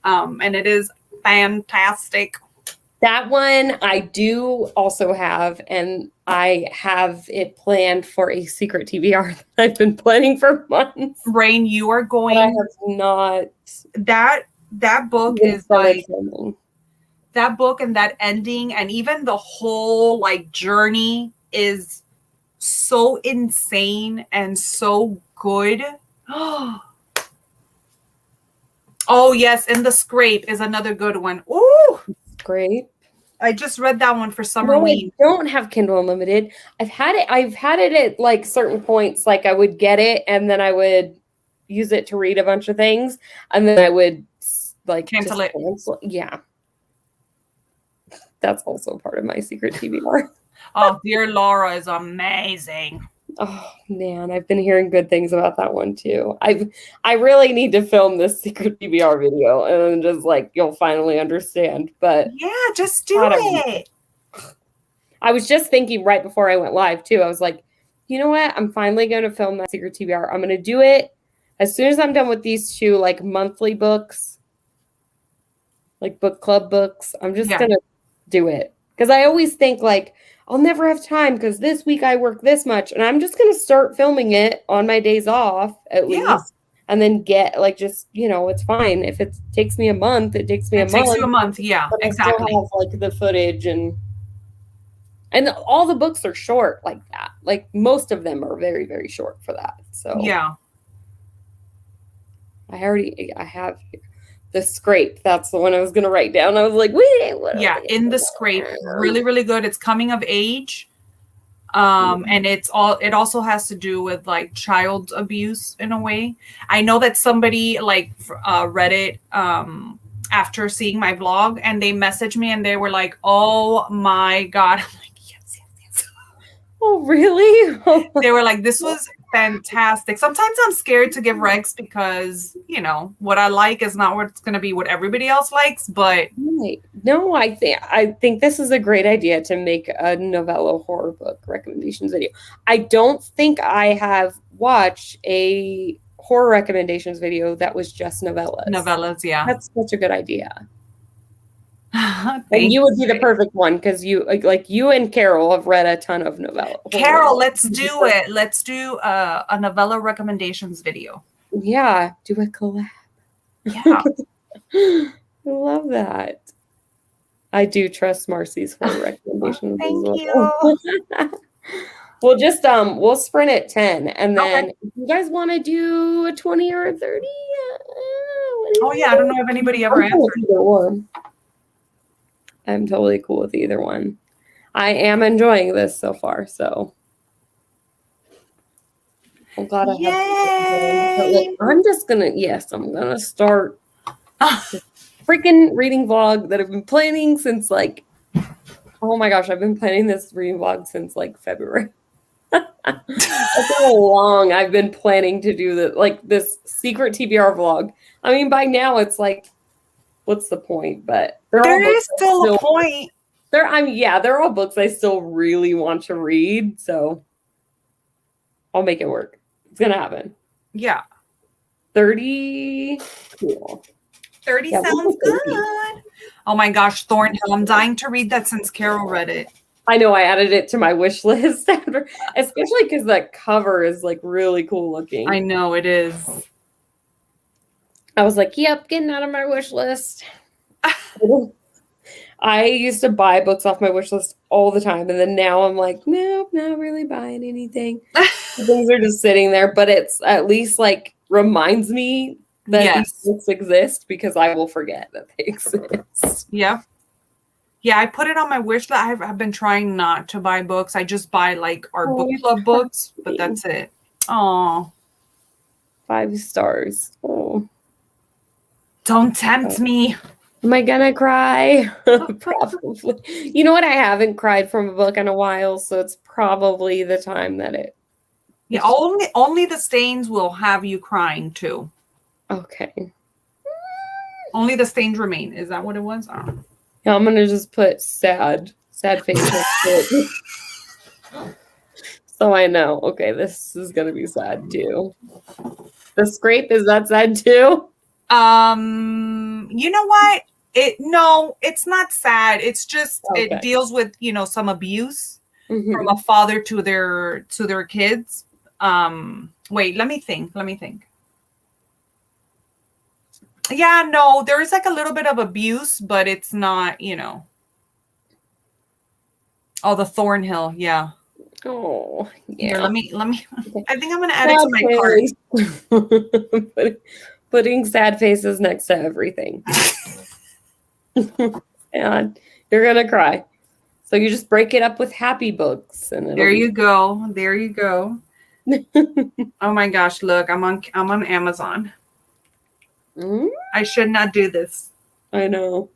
Speaker 2: And it is fantastic.
Speaker 1: That one I do also have, and I have it planned for a secret TBR that I've been planning for months.
Speaker 2: Raine, you are going.
Speaker 1: I have not.
Speaker 2: That book is that book and that ending and even the whole journey is so insane and so good. Oh yes, and The Scrape is another good one. Ooh,
Speaker 1: Scrape.
Speaker 2: I just read that one for summer week.
Speaker 1: I don't have Kindle Unlimited. I've had it at certain points. I would get it and then I would use it to read a bunch of things, and then I would
Speaker 2: cancel it.
Speaker 1: Yeah. That's also part of my secret TBR.
Speaker 2: Oh, Dear Laura is amazing.
Speaker 1: Oh man, I've been hearing good things about that one too. I really need to film this secret TBR video, and then just you'll finally understand. But
Speaker 2: yeah, just do it.
Speaker 1: I was just thinking right before I went live too. I was like, you know what? I'm finally going to film that secret TBR. I'm going to do it as soon as I'm done with these two monthly books, book club books. I'm just going to do it, because I always think I'll never have time because this week I work this much, and I'm just going to start filming it on my days off at least, and then get it's fine if it takes me a month. It takes me a month. It takes you
Speaker 2: a month, yeah, exactly.
Speaker 1: I still have the footage and all the books are short like that. Most of them are very, very short for that. So
Speaker 2: yeah,
Speaker 1: I have The Scrape. That's the one I was going to write down. I was like, wait, what?
Speaker 2: Yeah, In the Scrape. Really, really good. It's coming of age. And it also has to do with like child abuse in a way. I know that somebody like read it after seeing my vlog, and they messaged me and they were like, oh my God. I'm like, yes.
Speaker 1: Oh, really?
Speaker 2: They were like, this was fantastic. Sometimes I'm scared to give recs because, you know, what I like is not what's going to be what everybody else likes, but
Speaker 1: Right. No, I think this is a great idea to make a novella horror book recommendations video. I don't think I have watched a horror recommendations video that was just novellas.
Speaker 2: yeah.
Speaker 1: That's such a good idea.
Speaker 2: And
Speaker 1: you would be the perfect one because you and Carol have read a ton of novella.
Speaker 2: Carol, let's do it. Let's do a novella recommendations video.
Speaker 1: Yeah, do a collab.
Speaker 2: Yeah.
Speaker 1: I love that. I do trust Marcy's horror recommendations.
Speaker 2: Thank you.
Speaker 1: We'll just we'll sprint at 10, and then if you guys want to do a 20 or a 30.
Speaker 2: Oh yeah, I don't know if anybody ever answered.
Speaker 1: Either one. I'm totally cool with either one. I am enjoying this so far, so I'm glad I have. I'm gonna start freaking reading vlog that I've been planning since like, oh my gosh, I've been planning this reading vlog since like February. That's how long I've been planning to do this secret TBR vlog. I mean, by now it's like, what's the point? But
Speaker 2: there is still a point.
Speaker 1: They're all books I still really want to read, so I'll make it work. It's gonna happen.
Speaker 2: Yeah.
Speaker 1: 30. Cool.
Speaker 2: 30 sounds good. Oh my gosh, Thornhill. I'm dying to read that since Carol read it.
Speaker 1: I know, I added it to my wish list, especially because that cover is like really cool looking.
Speaker 2: I know it is.
Speaker 1: I was like, yep, getting out of my wish list. I used to buy books off my wish list all the time, and then now I'm like, nope, not really buying anything. Things are just sitting there, but it's at least like reminds me that these books exist because I will forget that they exist.
Speaker 2: Yeah. Yeah, I put it on my wish list. I've been trying not to buy books. I just buy like our book club books, but that's it. Oh,
Speaker 1: 5 stars. Oh,
Speaker 2: don't tempt me.
Speaker 1: Am I gonna cry? Probably. You know what? I haven't cried from a book in a while, so it's probably the time that it.
Speaker 2: Yeah, only the stains will have you crying too.
Speaker 1: Okay.
Speaker 2: Only the stains remain. Is that what it was? Oh.
Speaker 1: Yeah, I'm gonna just put sad face. So I know. Okay, this is gonna be sad too. The Scrape, is that sad too?
Speaker 2: You know what? It's not sad. It's just it deals with, some abuse from a father to their kids. Wait, let me think. Yeah, no, there is like a little bit of abuse, but it's not, Oh, the Thornhill, yeah.
Speaker 1: Oh, yeah.
Speaker 2: Here, let me. I think I'm gonna add it to my cart.
Speaker 1: Putting sad faces next to everything. And you're gonna cry. So you just break it up with happy books, and
Speaker 2: there you go. Oh my gosh! Look, I'm on Amazon. I should not do this.
Speaker 1: I know.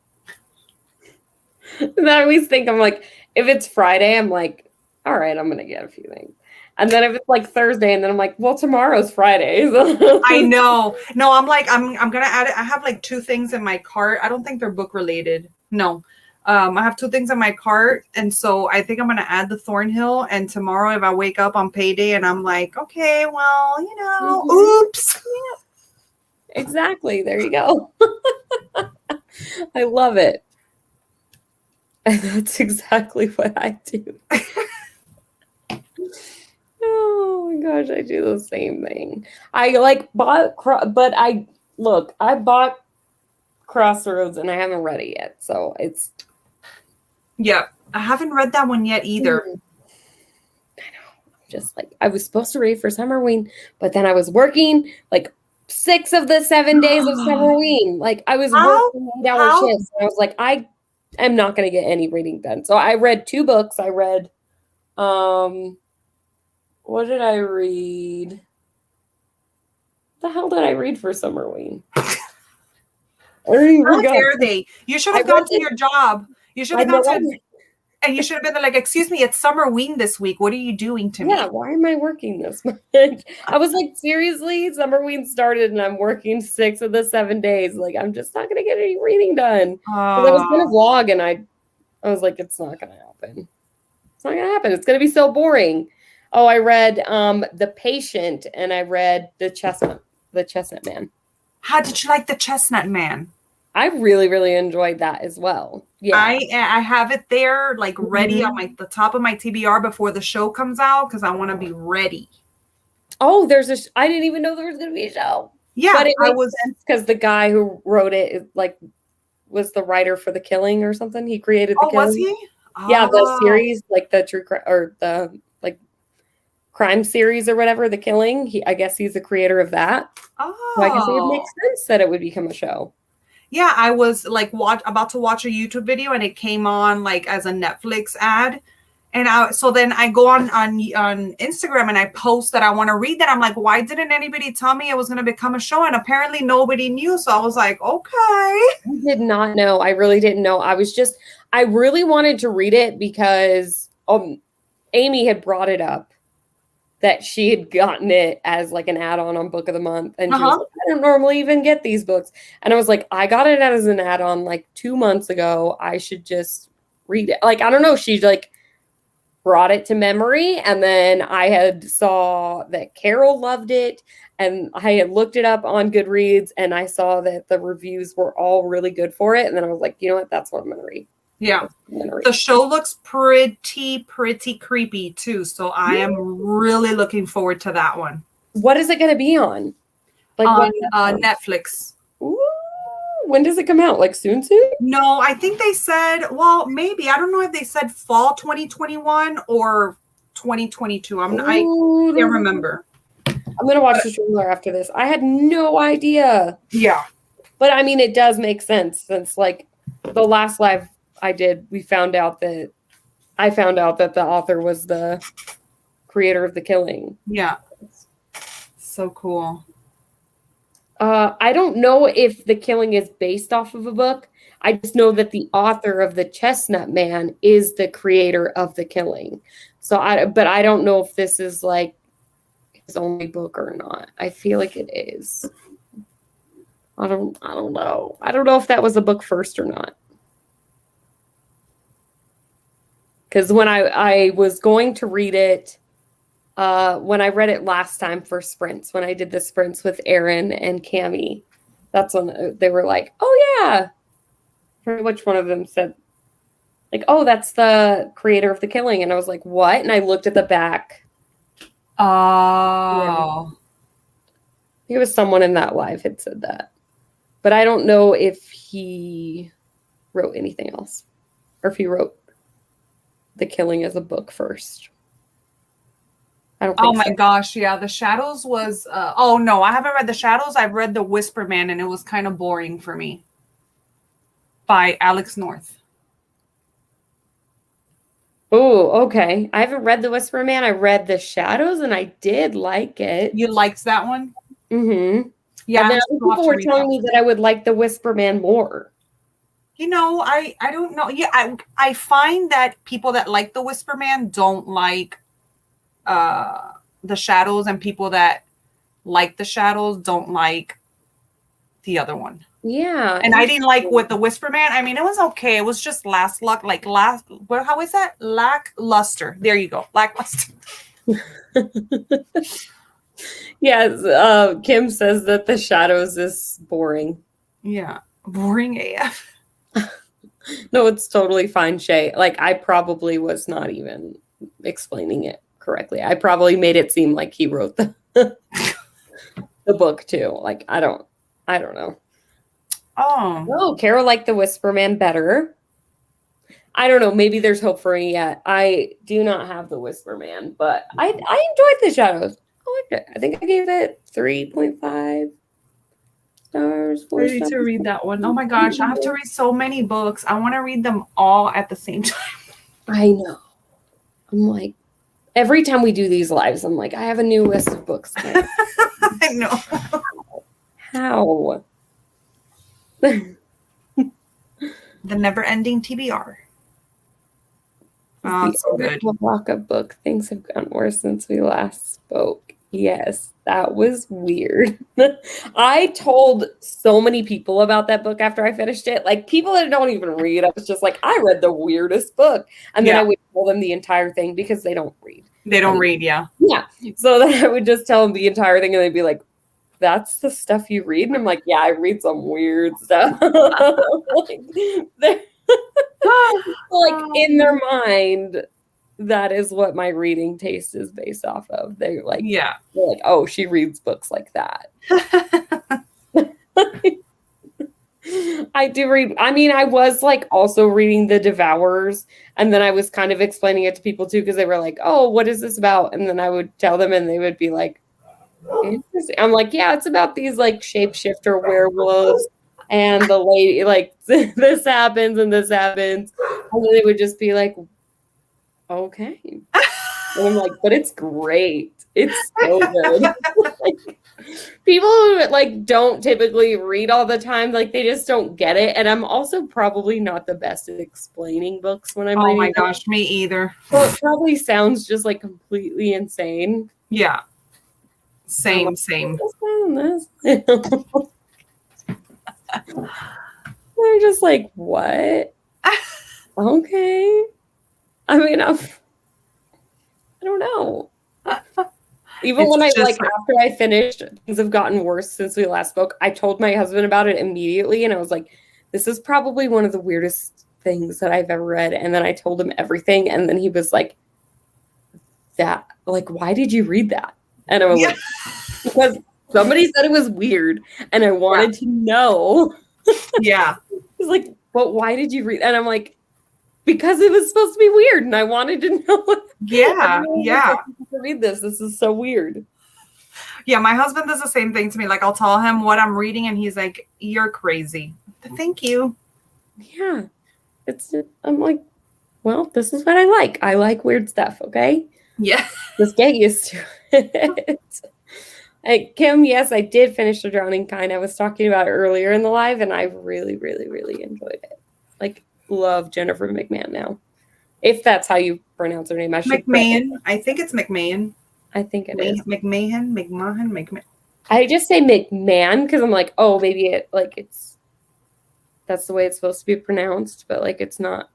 Speaker 1: And I always think, I'm like, if it's Friday, I'm like, all right, I'm gonna get a few things. And then if it's like Thursday, and then I'm like, well, tomorrow's Friday.
Speaker 2: I know. No, I'm like, I'm gonna add it. I have like 2 things in my cart. I don't think they're book related. No. I have 2 things in my cart, and so I think I'm gonna add the Thornhill. And tomorrow, if I wake up on payday and I'm like, okay, well, oops.
Speaker 1: Yeah. Exactly. There you go. I love it. And that's exactly what I do. Oh my gosh, I do the same thing. I bought Crossroads and I haven't read it yet. So it's.
Speaker 2: Yeah, I haven't read that one yet either.
Speaker 1: I know. Just like, I was supposed to read for Summerween, but then I was working like 6 of the 7 days of Summerween. Like I was
Speaker 2: How?
Speaker 1: working 8-hour
Speaker 2: How?
Speaker 1: shifts. And I was like, I am not going to get any reading done. So I read 2 books. I read, what did I read? The hell did I read for Summerween? I already
Speaker 2: How
Speaker 1: forgot.
Speaker 2: dare they? You should have gone to your job. You should have gone to, and you should have been like, excuse me, it's Summerween this week. What are you doing to me?
Speaker 1: Yeah, why am I working this much? I was like, seriously, Summerween started and I'm working 6 of the 7 days. Like, I'm just not gonna get any reading done. Because I was gonna vlog and I was like, it's not gonna happen. It's not gonna happen. It's gonna be so boring. Oh, I read The Patient and I read The Chestnut Man.
Speaker 2: How did you like The Chestnut Man?
Speaker 1: I really, really enjoyed that as well. Yeah,
Speaker 2: I have it there, like ready on the top of my TBR before the show comes out because I want to be ready.
Speaker 1: Oh, I didn't even know there was going to be a show.
Speaker 2: Yeah,
Speaker 1: but it makes sense because the guy who wrote it was the writer for The Killing or something. He created The Killing.
Speaker 2: Was he?
Speaker 1: Yeah, the series, like the true or the like crime series or whatever, The Killing. I guess he's the creator of that.
Speaker 2: Oh,
Speaker 1: so I guess it would make sense that it would become a show.
Speaker 2: Yeah, I was like about to watch a YouTube video and it came on like as a Netflix ad. And so then I go on Instagram and I post that I want to read that. I'm like, why didn't anybody tell me it was going to become a show? And apparently nobody knew. So I was like, okay.
Speaker 1: I did not know. I really didn't know. I really wanted to read it because Amy had brought it up that she had gotten it as like an add-on on Book of the Month. And she was like, I don't normally even get these books. And I was like, I got it as an add-on like 2 months ago. I should just read it. Like, I don't know. She like brought it to memory. And then I had saw that Carol loved it. And I had looked it up on Goodreads and I saw that the reviews were all really good for it. And then I was like, you know what? That's what I'm going to read.
Speaker 2: Yeah. The show looks pretty creepy too. So I am really looking forward to that one.
Speaker 1: What is it going to be on?
Speaker 2: Like on Netflix.
Speaker 1: Ooh, when does it come out? Like soon?
Speaker 2: No, I think they said, well, maybe. I don't know if they said fall 2021 or 2022. I can't remember.
Speaker 1: I'm going to watch the trailer after this. I had no idea.
Speaker 2: Yeah.
Speaker 1: But I mean, it does make sense since like the last live I did, I found out that the author was the creator of The Killing.
Speaker 2: Yeah. So cool.
Speaker 1: I don't know if The Killing is based off of a book. I just know that the author of The Chestnut Man is the creator of The Killing. But I don't know if this is like his only book or not. I feel like it is. I don't know. I don't know if that was a book first or not. Because when I was going to read it, when I read it last time for sprints, when I did the sprints with Aaron and Cammie, that's when they were like, oh yeah. Which one of them said, like, oh, that's the creator of The Killing. And I was like, what? And I looked at the back.
Speaker 2: Oh.
Speaker 1: I think it was someone in that live had said that. But I don't know if he wrote anything else. Or if he wrote The Killing as a book first. I don't think
Speaker 2: Oh my gosh, yeah. The Shadows was oh no, I haven't read The Shadows. I've read The Whisper Man and it was kind of boring for me. By Alex North.
Speaker 1: Oh, okay. I haven't read The Whisper Man. I read The Shadows and I did like it.
Speaker 2: You liked that one?
Speaker 1: Mm-hmm.
Speaker 2: Yeah.
Speaker 1: And then people were telling me that I would like The Whisper Man more.
Speaker 2: You know, I don't know. Yeah, I find that people that like The Whisper Man don't like The Shadows, and people that like The Shadows don't like the other one.
Speaker 1: Yeah.
Speaker 2: And I didn't like with The Whisper Man. I mean, it was okay. It was just how is that? Lackluster. There you go. Lackluster.
Speaker 1: Yes. Kim says that The Shadows is boring.
Speaker 2: Yeah. Boring AF.
Speaker 1: No, it's totally fine, Shay. Like, I probably was not even explaining it correctly. I probably made it seem like he wrote the book too. Like, I don't know. Oh, Carol liked The Whisper Man better. I don't know. Maybe there's hope for me yet. I do not have The Whisper Man, but I enjoyed The Shadows. I liked it. I think I gave it 3.5. stars.
Speaker 2: I
Speaker 1: 4
Speaker 2: need
Speaker 1: stars.
Speaker 2: to read that one. Oh my gosh, I have to read so many books. I want to read them all at the same time.
Speaker 1: I know. I'm like, every time we do these lives, I'm like, I have a new list of books.
Speaker 2: I know.
Speaker 1: How?
Speaker 2: The never-ending TBR. Oh, it's so good.
Speaker 1: Lockup book. Things have gotten worse since we last spoke. Yes, that was weird. I told so many people about that book after I finished it. Like people that don't even read, I was just like, I read the weirdest book. And then I would tell them the entire thing because they don't read.
Speaker 2: They don't read, yeah.
Speaker 1: Yeah. So then I would just tell them the entire thing and they'd be like, that's the stuff you read? And I'm like, yeah, I read some weird stuff. Like in their mind, that is what my reading taste is based off of. They're like, oh, she reads books like that. I do read. I mean, I was like also reading The Devourers, and then I was kind of explaining it to people too because they were like, "Oh, what is this about?" And then I would tell them, and they would be like, "Interesting." I'm like, "Yeah, it's about these like shapeshifter werewolves." And the lady, like, this happens and this happens. And then they would just be like, okay. And I'm like, but it's great. It's so good. Like, people who, like, don't typically read all the time, like, they just don't get it. And I'm also probably not the best at explaining books when I'm reading.
Speaker 2: Oh, my gosh, me either.
Speaker 1: So it probably sounds just, like, completely insane.
Speaker 2: Yeah. Same.
Speaker 1: They're just like, what? Okay. I mean, I don't know. Even when after I finished, things have gotten worse since we last spoke. I told my husband about it immediately, and I was like, this is probably one of the weirdest things that I've ever read. And then I told him everything, and then he was like, why did you read that? And I was like, because somebody said it was weird, and I wanted to know.
Speaker 2: Yeah.
Speaker 1: He's like, but why did you read? And I'm like, because it was supposed to be weird, and I wanted to know.
Speaker 2: Yeah.
Speaker 1: To read this. This is so weird.
Speaker 2: Yeah, my husband does the same thing to me. Like, I'll tell him what I'm reading, and he's like, "You're crazy." Thank you.
Speaker 1: Yeah, I'm like, well, this is what I like. I like weird stuff. Okay.
Speaker 2: Yeah.
Speaker 1: Just get used to it. Kim, yes, I did finish The Drowning Kind. I was talking about it earlier in the live, and I really, really, really enjoyed it. Like, love Jennifer McMahon now. If that's how you pronounce her name.
Speaker 2: McMahon. I think it's McMahon.
Speaker 1: I think it is.
Speaker 2: McMahon.
Speaker 1: I just say McMahon because I'm like, oh, maybe that's the way it's supposed to be pronounced, but like it's not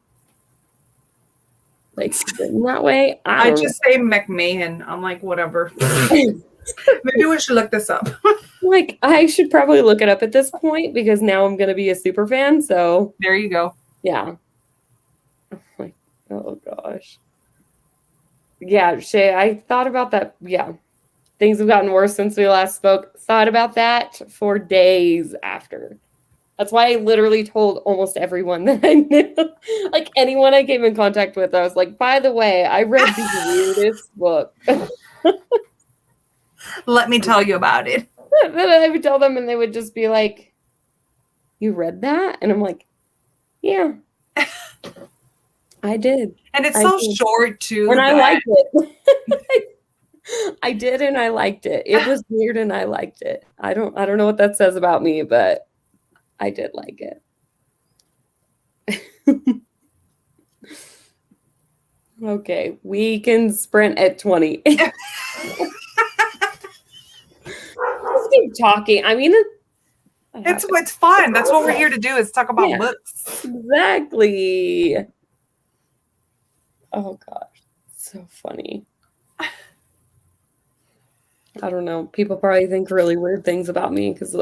Speaker 1: like written that way.
Speaker 2: I just say McMahon. I'm like, whatever. Maybe we should look this up.
Speaker 1: Like, I should probably look it up at this point because now I'm going to be a super fan. So
Speaker 2: there you go.
Speaker 1: Yeah. I'm like, oh gosh. Yeah, Shay, I thought about that. Yeah. Things have gotten worse since we last spoke. Thought about that for days after. That's why I literally told almost everyone that I knew. Like anyone I came in contact with, I was like, by the way, I read the weirdest book.
Speaker 2: Let me tell you about it.
Speaker 1: Then I would tell them and they would just be like, you read that? And I'm like, yeah, I did.
Speaker 2: And it's so short too.
Speaker 1: And I liked it. I did and I liked it. It was weird and I liked it. I don't know what that says about me, but I did like it. Okay, we can sprint at 20. Let's keep talking. I mean,
Speaker 2: it's fun. That's what we're here to do, is talk about books.
Speaker 1: Exactly. Oh gosh, so funny. I don't know. People probably think really weird things about me because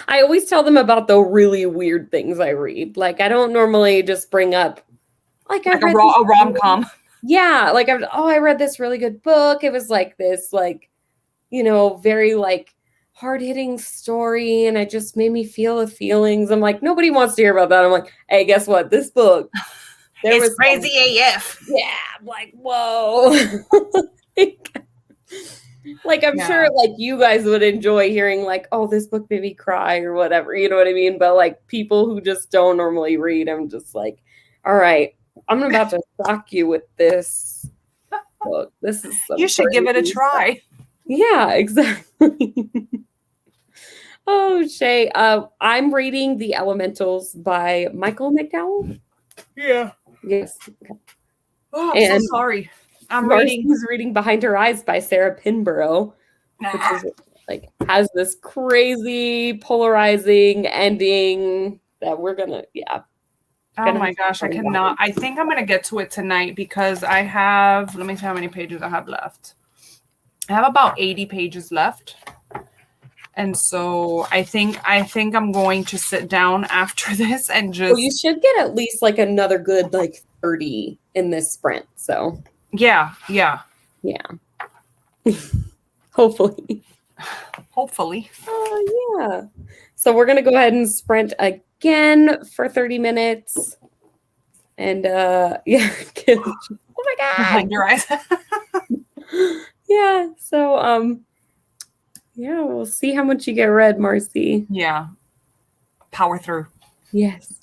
Speaker 1: I always tell them about the really weird things I read. Like I don't normally just bring up like a
Speaker 2: rom-com.
Speaker 1: Yeah, like I read this really good book. It was like this, like, you know, very like hard-hitting story, and it just made me feel the feelings. I'm like, nobody wants to hear about that. I'm like, hey, guess what? This book,
Speaker 2: it's crazy AF.
Speaker 1: Yeah, I'm like, whoa. Like, I'm
Speaker 2: Yeah.
Speaker 1: sure like you guys would enjoy hearing like, oh, this book made me cry or whatever, you know what I mean? But like people who just don't normally read, I'm just like, all right, I'm about to shock you with this book. This is some
Speaker 2: You should give it a
Speaker 1: crazy stuff.
Speaker 2: try.
Speaker 1: Yeah, exactly. Oh, Shay, I'm reading The Elementals by Michael McDowell.
Speaker 2: Yeah.
Speaker 1: Yes.
Speaker 2: Oh, I'm so
Speaker 1: And
Speaker 2: sorry. I'm reading.
Speaker 1: Marcy's reading Behind Her Eyes by Sarah Pinborough, which is like has this crazy polarizing ending that we're gonna, yeah.
Speaker 2: Oh
Speaker 1: Gonna
Speaker 2: my
Speaker 1: have to
Speaker 2: gosh, I
Speaker 1: find
Speaker 2: cannot.
Speaker 1: out.
Speaker 2: I think I'm gonna get to it tonight because I have, let me see how many pages I have left. I have about 80 pages left. And so I think I'm going to sit down after this and
Speaker 1: Well, you
Speaker 2: just
Speaker 1: should get at least like another good like 30 in this sprint. So
Speaker 2: yeah.
Speaker 1: yeah. Hopefully.
Speaker 2: Hopefully.
Speaker 1: Yeah. So we're gonna go ahead and sprint again for 30 minutes. And yeah, oh my god.
Speaker 2: Behind your eyes.
Speaker 1: Yeah. So yeah, we'll see how much you get read, Marcy.
Speaker 2: Yeah. Power through.
Speaker 1: Yes.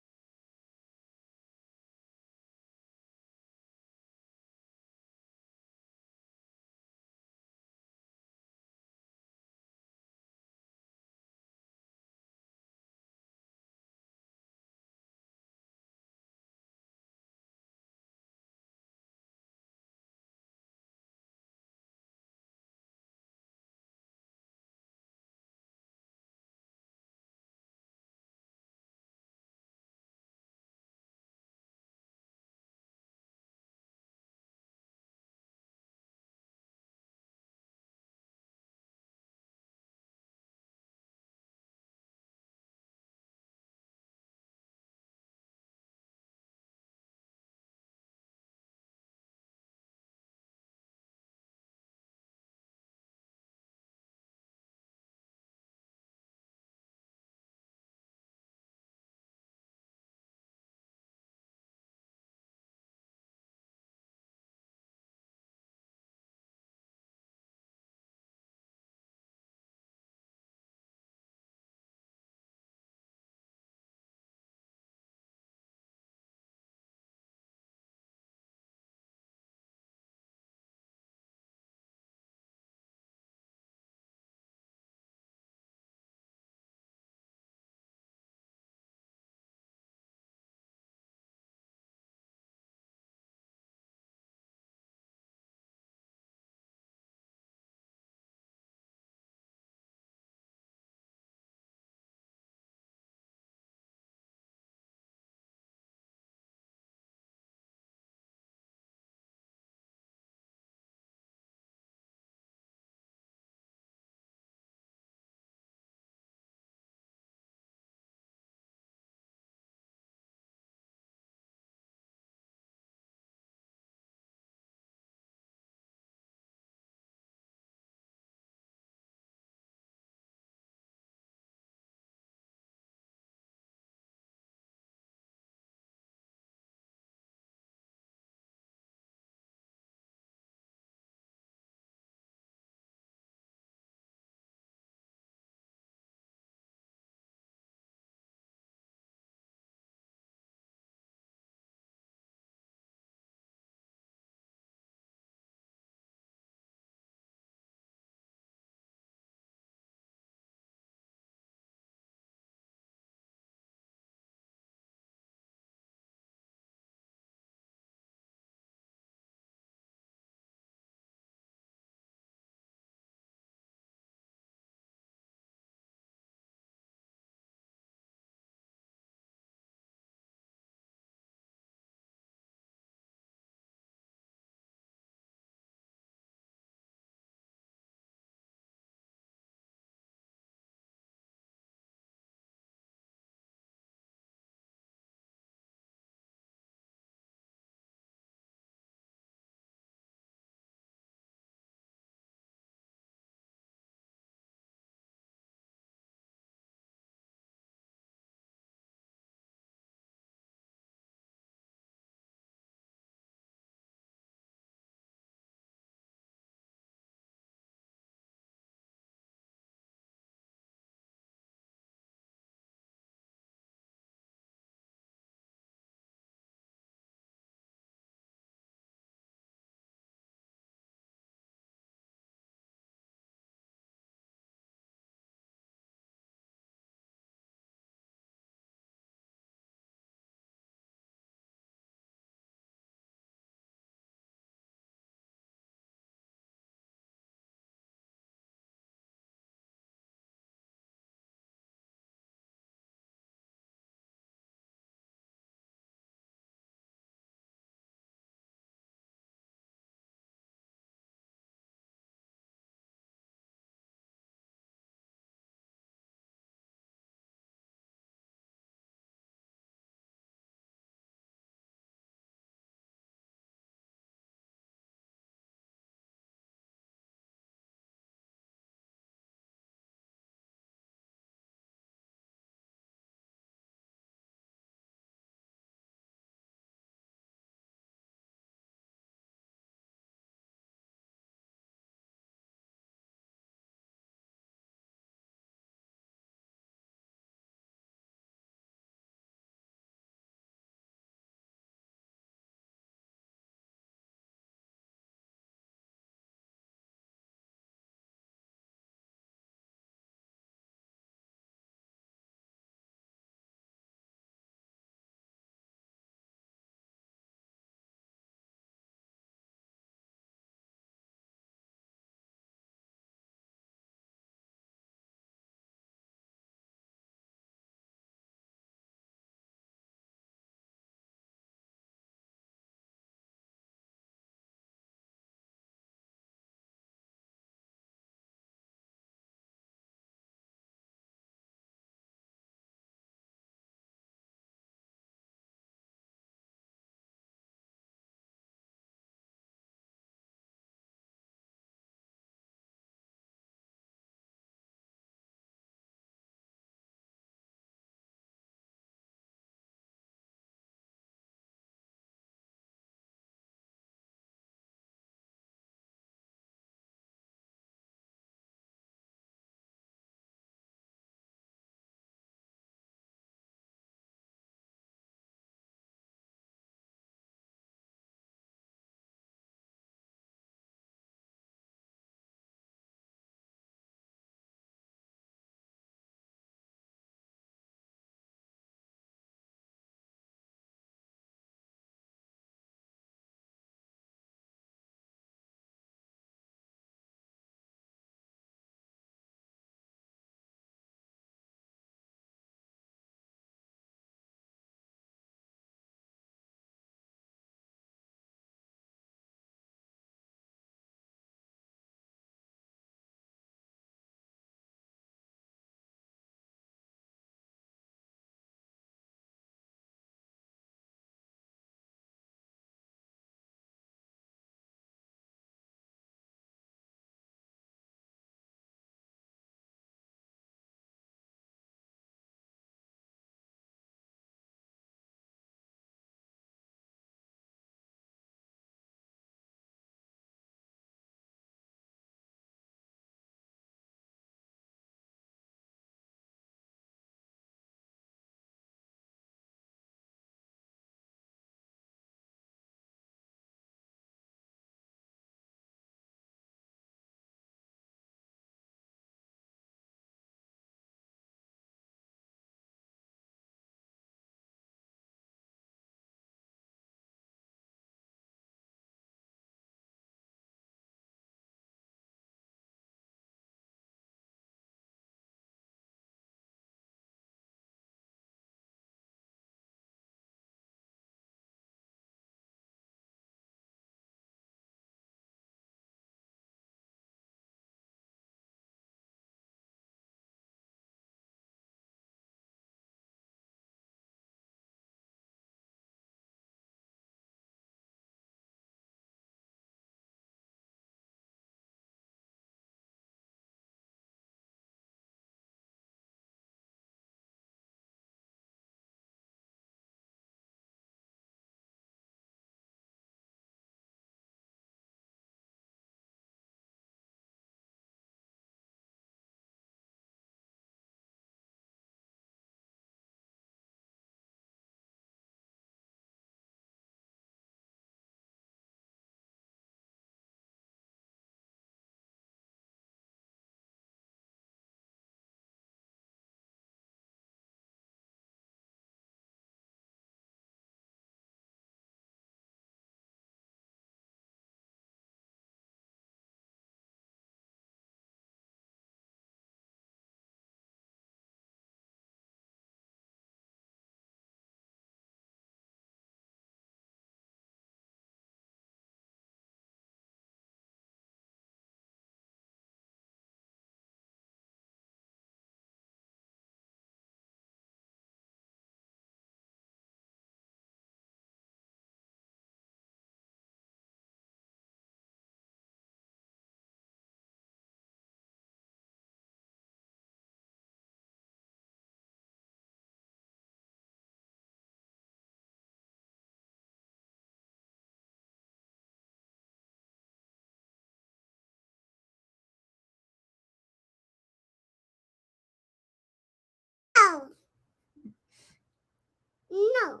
Speaker 3: No.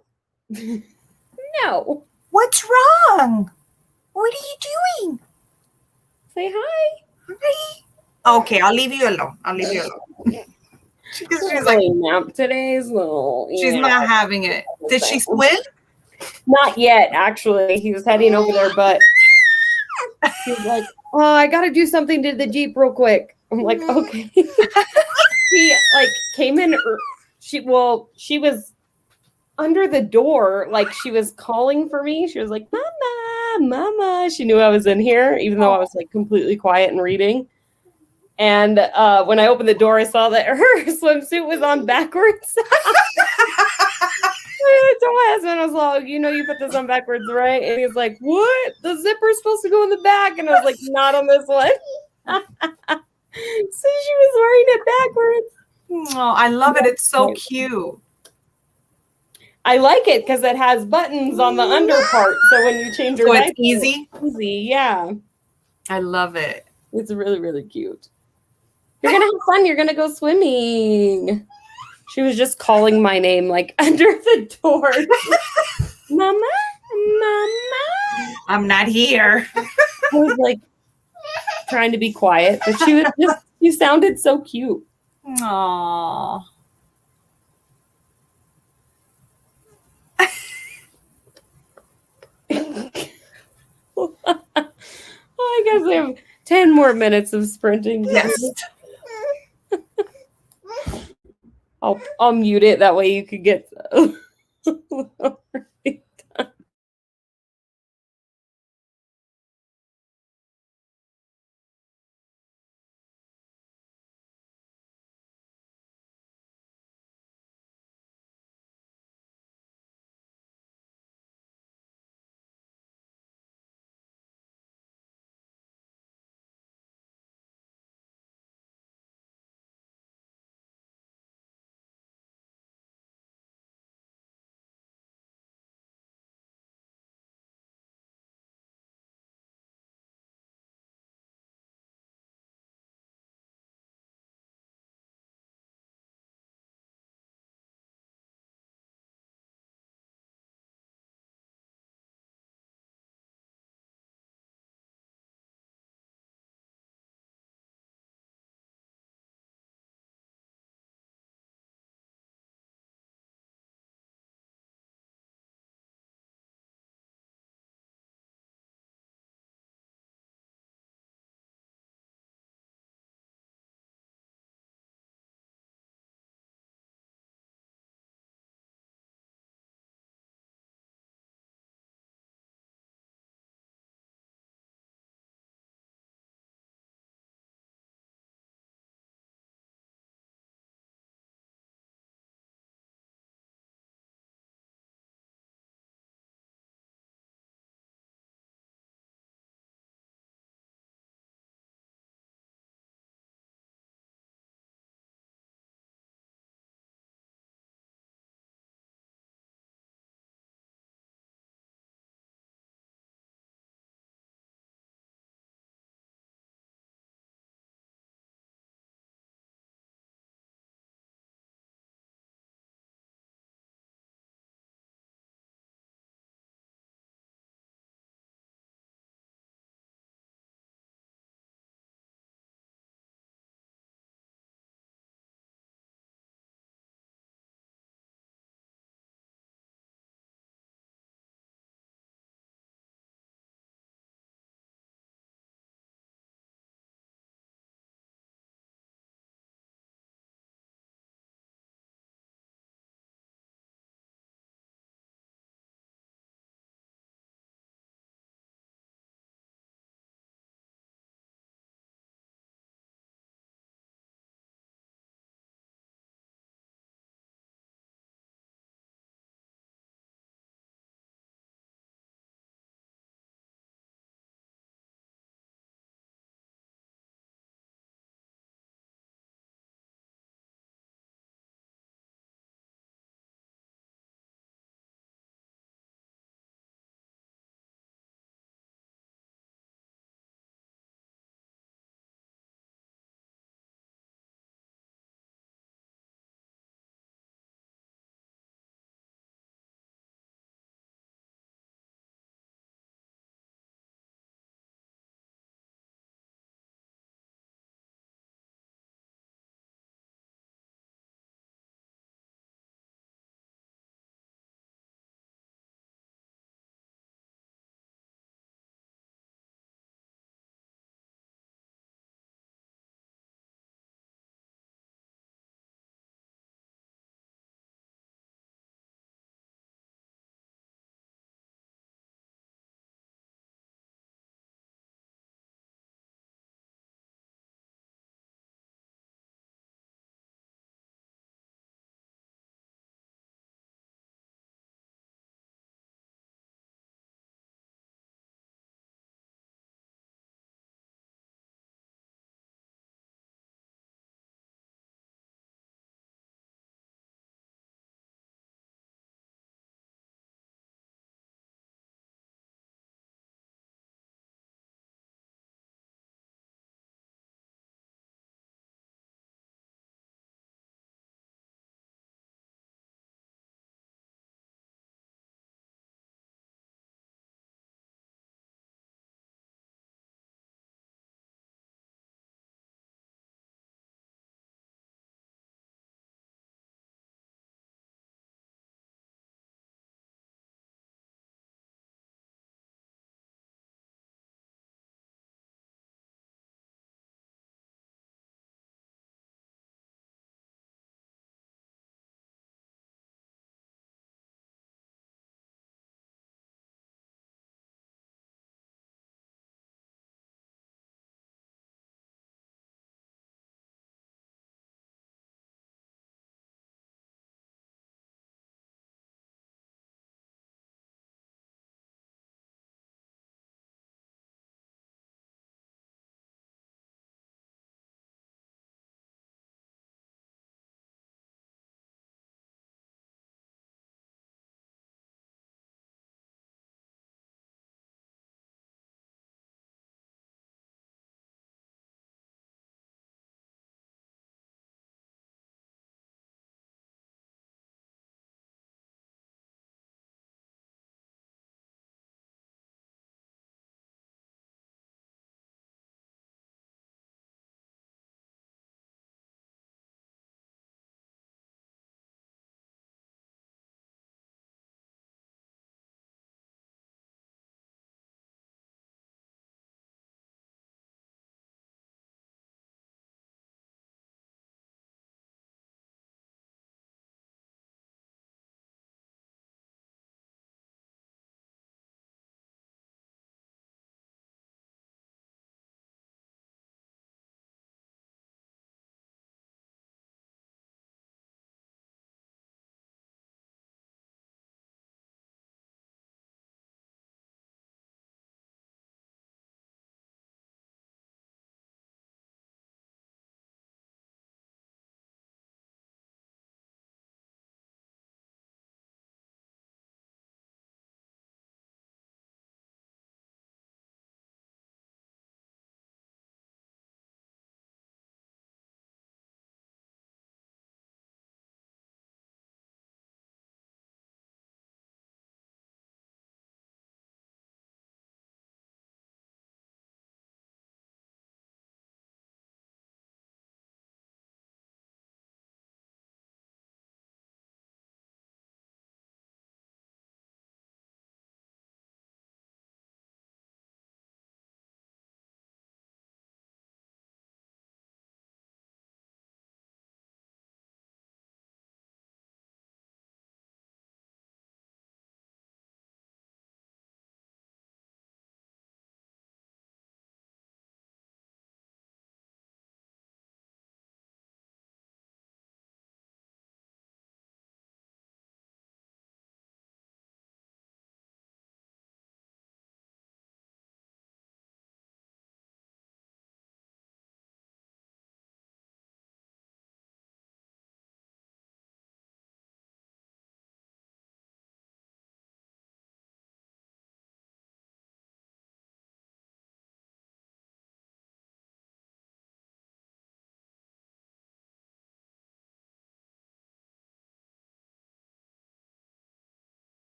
Speaker 1: No.
Speaker 2: What's wrong? What are you doing?
Speaker 1: Say hi.
Speaker 2: Hi. Okay, I'll leave you alone. I'll leave you alone. She's like,
Speaker 1: Really nap today's little.
Speaker 2: she's not having it. Did she swim?
Speaker 1: Not yet, actually. He was heading over there, but he's like, "Oh, I gotta do something to the Jeep real quick." I'm like, "Okay." He like came in. She was under the door, like she was calling for me. She was like, "Mama, Mama." She knew I was in here, even though I was like completely quiet and reading. And when I opened the door, I saw that her swimsuit was on backwards. I told my husband, I was like, you put this on backwards, right? And he's like, what? The zipper's supposed to go in the back. And I was like, not on this one. So she was wearing it backwards.
Speaker 2: Oh, I love it. It's so cute.
Speaker 1: I like it because it has buttons on the under part. So when you change your diaper,
Speaker 2: it's easy?
Speaker 1: Easy, yeah.
Speaker 2: I love it.
Speaker 1: It's really, really cute. You're going to have fun. You're going to go swimming. She was just calling my name like under the door. Mama, Mama.
Speaker 2: I'm not here.
Speaker 1: I was like trying to be quiet, but she sounded so cute.
Speaker 2: Aww.
Speaker 1: I guess we have 10 more minutes of sprinting.
Speaker 2: Yes.
Speaker 1: I'll mute it. That way you could get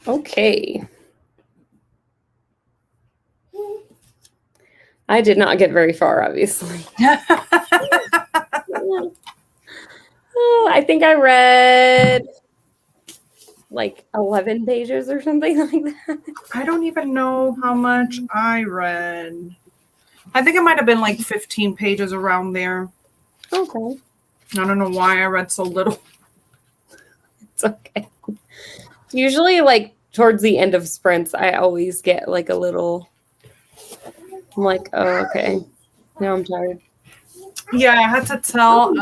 Speaker 1: Okay. I did not get very far, obviously. Oh, I think I read like 11 pages or something like that.
Speaker 2: I don't even know how much I read. I think it might have been like 15 pages around there.
Speaker 1: Okay.
Speaker 2: I don't know why I read so little.
Speaker 1: It's okay. Usually, like, towards the end of sprints, I always get like a little, I'm like, oh, okay. Now I'm tired.
Speaker 2: Yeah, I had to tell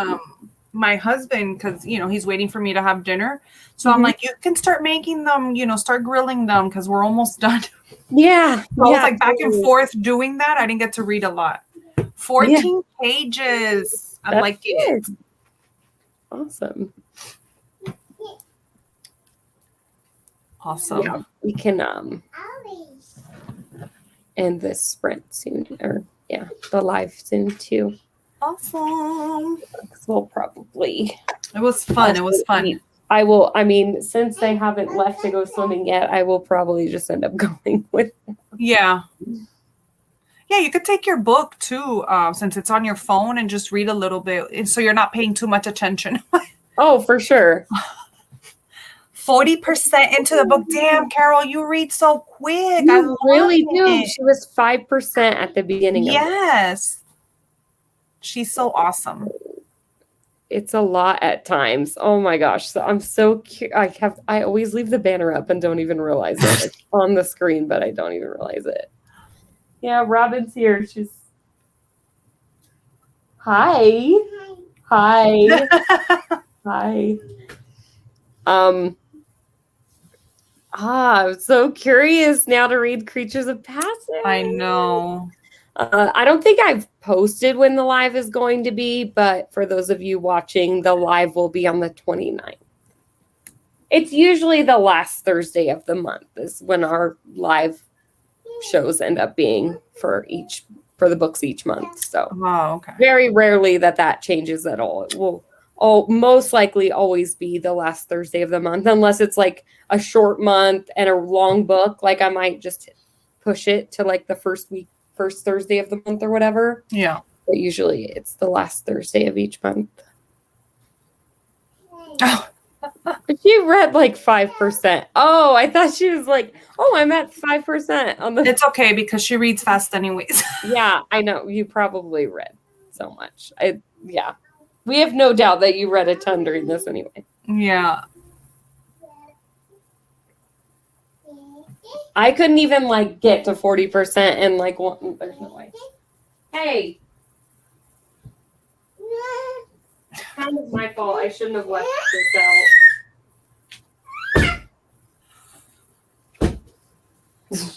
Speaker 2: my husband because, he's waiting for me to have dinner. So I'm like, you can start making them, start grilling them because we're almost done.
Speaker 1: Yeah.
Speaker 2: So I was like back and forth doing that. I didn't get to read a lot. 14 pages. I like it.
Speaker 1: Awesome.
Speaker 2: Awesome.
Speaker 1: Yeah, we can end this sprint soon, or the live soon too.
Speaker 2: Awesome.
Speaker 1: We'll probably.
Speaker 2: It was fun. It was fun.
Speaker 1: I mean, since they haven't left to go swimming yet, I will probably just end up going with them.
Speaker 2: Yeah. Yeah, you could take your book too, since it's on your phone, and just read a little bit, so you're not paying too much attention.
Speaker 1: Oh, for sure.
Speaker 2: 40% into the book. Damn, Carol, you read so quick.
Speaker 1: You really do. She was 5% at the beginning.
Speaker 2: Yes. She's so awesome.
Speaker 1: It's a lot at times. Oh my gosh. So I'm so curious. I always leave the banner up and don't even realize it. It's on the screen, but I don't even realize it. Yeah, Robin's here. She's Hi. Hi. Hi. I'm so curious now to read Creatures of Passage.
Speaker 2: I know.
Speaker 1: I don't think I've posted when the live is going to be, but for those of you watching, the live will be on the 29th. It's usually the last Thursday of the month is when our live shows end up being for the books each month. So
Speaker 2: okay.
Speaker 1: Very rarely that changes at all. It will most likely always be the last Thursday of the month, unless it's like a short month and a long book. Like I might just push it to like the first Thursday of the month or whatever.
Speaker 2: Yeah.
Speaker 1: But usually it's the last Thursday of each month.
Speaker 2: Oh.
Speaker 1: She read like 5%. Oh, I thought she was like, I'm at 5% on the.
Speaker 2: It's okay because she reads fast anyways.
Speaker 1: Yeah, I know. You probably read so much. We have no doubt that you read a ton during this anyway.
Speaker 2: Yeah.
Speaker 1: I couldn't even like get to 40% and like there's no way. Hey. That was my fault. I shouldn't have left this out.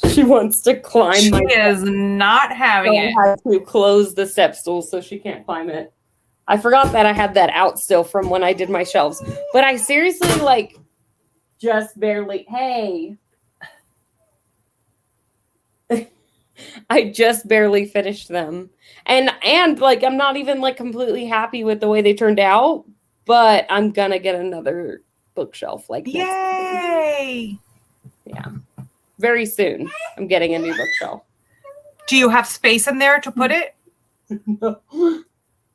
Speaker 1: She wants to climb.
Speaker 2: She is not having it.
Speaker 1: I have to close the step stool so she can't climb it. I forgot that I had that out still from when I did my shelves. But I seriously like just barely. Hey. I just barely finished them. And like I'm not even like completely happy with the way they turned out, but I'm gonna get another bookshelf like
Speaker 2: Yay!
Speaker 1: Yeah. Very soon. I'm getting a new bookshelf.
Speaker 2: Do you have space in there to put it?
Speaker 1: No.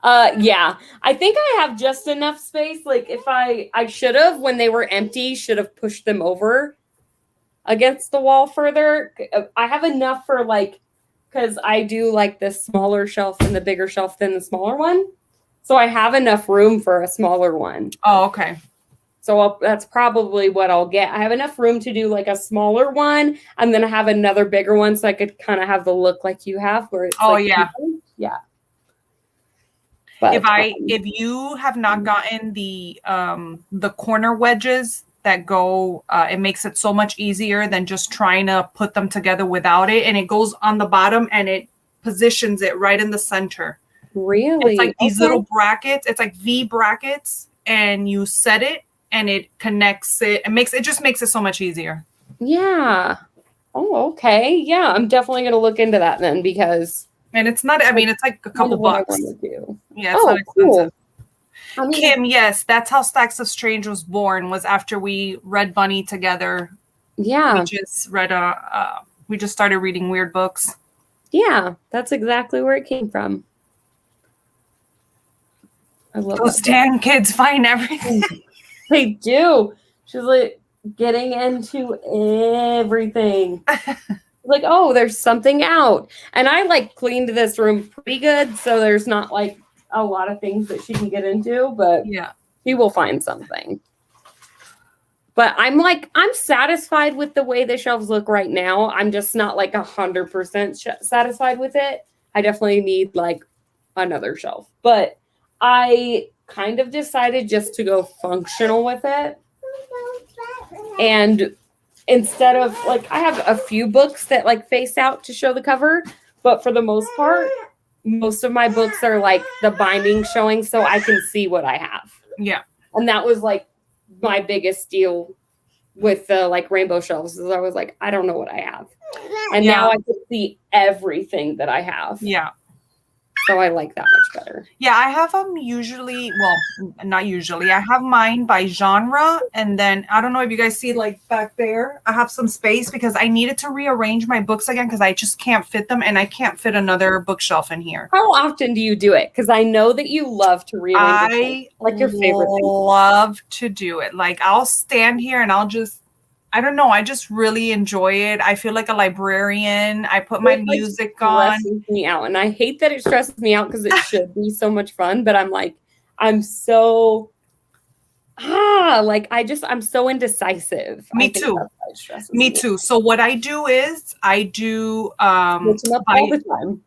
Speaker 1: Yeah. I think I have just enough space. Like if I should have, when they were empty, should have pushed them over against the wall further. I have enough for like, because I do like this smaller shelf and the bigger shelf than the smaller one. So I have enough room for a smaller one.
Speaker 2: Oh, okay.
Speaker 1: So that's probably what I'll get. I have enough room to do like a smaller one, and then I have another bigger one so I could kind of have the look like you have where it's
Speaker 2: yeah.
Speaker 1: Yeah. But
Speaker 2: if you have not gotten the corner wedges that go, it makes it so much easier than just trying to put them together without it. And it goes on the bottom and it positions it right in the center.
Speaker 1: Really?
Speaker 2: It's like these little brackets. It's like V brackets, and you set it and it connects it and just makes it so much easier.
Speaker 1: Yeah. Oh, okay. Yeah, I'm definitely going to look into that then because.
Speaker 2: And it's not, I mean, it's like a couple bucks. Yeah, it's not expensive.
Speaker 1: Cool. I mean,
Speaker 2: Kim, yes, that's how Stacks of Strange was born, was after we read Bunny together
Speaker 1: Yeah.
Speaker 2: We just started reading weird books.
Speaker 1: Yeah, that's exactly where it came from. I love
Speaker 2: Those
Speaker 1: that.
Speaker 2: damn kids find everything.
Speaker 1: They do. She's like getting into everything. Like, oh, there's something out. And I like cleaned this room pretty good, so there's not like a lot of things that she can get into, but
Speaker 2: Yeah.
Speaker 1: she will find something. But I'm satisfied with the way the shelves look right now. I'm just not like 100% satisfied with it. I definitely need like another shelf. But I kind of decided just to go functional with it. And instead of like, I have a few books that like face out to show the cover, but for the most part, most of my books are like the binding showing so I can see what I have.
Speaker 2: Yeah.
Speaker 1: And that was like my biggest deal with the like rainbow shelves is I was like, I don't know what I have. And now I can see everything that I have.
Speaker 2: Yeah.
Speaker 1: So I like that much better.
Speaker 2: Yeah, I have them usually, well, not usually. I have mine by genre. And then I don't know if you guys see like back there, I have some space because I needed to rearrange my books again because I just can't fit them and I can't fit another bookshelf in here.
Speaker 1: How often do you do it? Because I know that you love to rearrange.
Speaker 2: I
Speaker 1: like your favorite thing.
Speaker 2: love to do it. Like I'll stand here and I'll just, I don't know. I just really enjoy it. I feel like a librarian. I put my music on.
Speaker 1: It stresses me out. And I hate that it stresses me out because it should be so much fun. But I'm like, I'm so, I'm so indecisive.
Speaker 2: Me too. Me too. So what I do is I do
Speaker 1: all the time.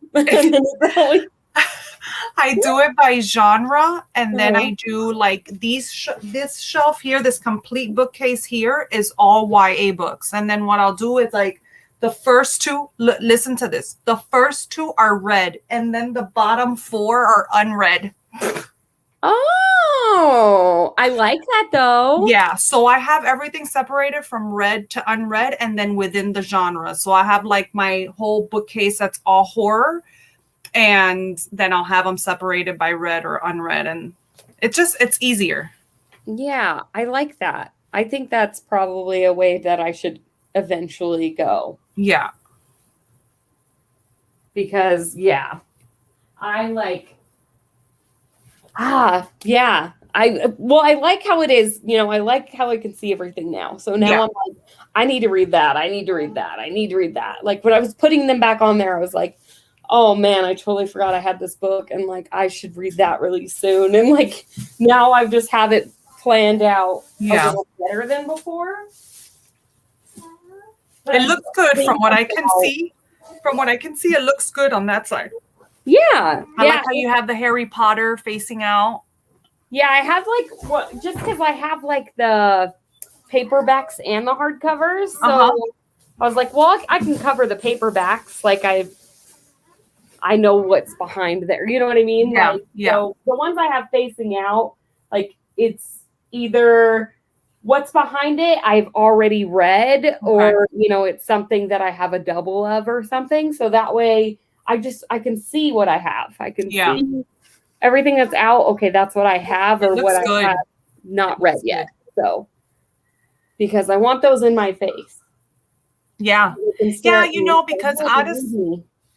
Speaker 2: I do it by genre, and then I do like this shelf here, this complete bookcase here is all YA books. And then what I'll do is like the first two, listen to this. The first two are read, and then the bottom four are unread.
Speaker 1: Oh, I like that though.
Speaker 2: Yeah, so I have everything separated from read to unread, and then within the genre. So I have like my whole bookcase that's all horror. And then I'll have them separated by read or unread. And it's easier.
Speaker 1: Yeah, I like that. I think that's probably a way that I should eventually go.
Speaker 2: Yeah.
Speaker 1: Because, yeah, I like, yeah. I like how it is, I like how I can see everything now. So now I'm like, I need to read that. I need to read that. I need to read that. Like when I was putting them back on there, I was like, oh man, I totally forgot I had this book and like I should read that really soon. And like now I just have it planned out a little better than before.
Speaker 2: It looks good from what I can see. From what I can see, it looks good on that side.
Speaker 1: Yeah.
Speaker 2: I like how you have the Harry Potter facing out.
Speaker 1: Yeah, I have like just because I have like the paperbacks and the hardcovers. So I was like, well, I can cover the paperbacks. Like I know what's behind there. You know what I mean?
Speaker 2: Yeah.
Speaker 1: Like, so the ones I have facing out, like it's either what's behind it I've already read or, it's something that I have a double of or something. So that way I can see what I have. I can see everything that's out. Okay, that's what I have or what I have not read yet. So because I want those in my face.
Speaker 2: Yeah. Yeah, because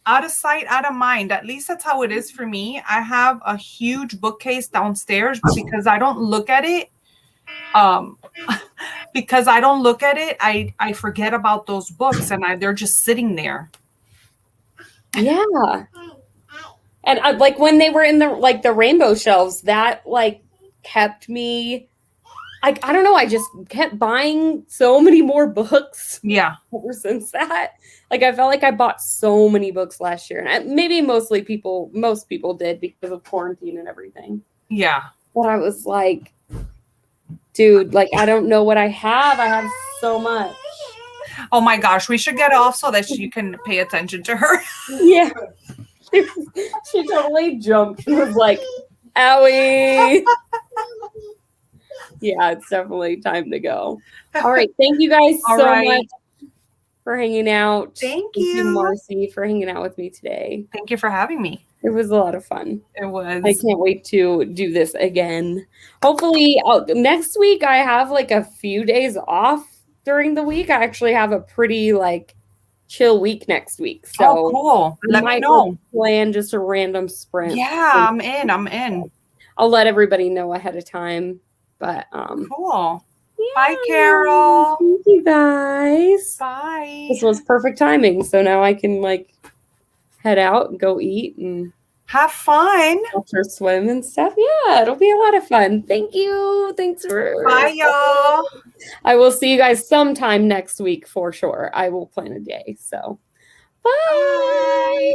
Speaker 2: out of sight, out of mind. At least that's how it is for me. I have a huge bookcase downstairs, but because I don't look at it, I forget about those books and they're just sitting there.
Speaker 1: Yeah. And like when they were in the rainbow shelves, that like kept me like, I don't know. I just kept buying so many more books.
Speaker 2: Yeah.
Speaker 1: Ever since that, like, I felt like I bought so many books last year, and maybe most people did because of quarantine and everything.
Speaker 2: Yeah.
Speaker 1: But I was like, dude, like, I don't know what I have. I have so much.
Speaker 2: Oh my gosh, we should get off so that you can pay attention to her.
Speaker 1: Yeah. She totally jumped. She was like, owie. Yeah, it's definitely time to go. All right. Thank you guys so much for hanging out.
Speaker 2: Thank you,
Speaker 1: Marcy, for hanging out with me today.
Speaker 2: Thank you for having me.
Speaker 1: It was a lot of fun.
Speaker 2: It was.
Speaker 1: I can't wait to do this again. Hopefully, next week I have like a few days off during the week. I actually have a pretty like chill week next week. So
Speaker 2: Oh, cool.
Speaker 1: I
Speaker 2: Let me
Speaker 1: might
Speaker 2: know.
Speaker 1: plan just a random sprint.
Speaker 2: Yeah, I'm in. I'm in.
Speaker 1: I'll let everybody know ahead of time. But
Speaker 2: Cool.
Speaker 1: yeah,
Speaker 2: Bye, Carol.
Speaker 1: thank you guys.
Speaker 2: Bye.
Speaker 1: This was perfect timing. So now I can like head out and go eat and
Speaker 2: Have fun.
Speaker 1: watch her swim and stuff. Yeah, it'll be a lot of fun. Thank you. Thanks for
Speaker 2: Bye, y'all.
Speaker 1: I will see you guys sometime next week for sure. I will plan a day. So bye.
Speaker 2: Bye.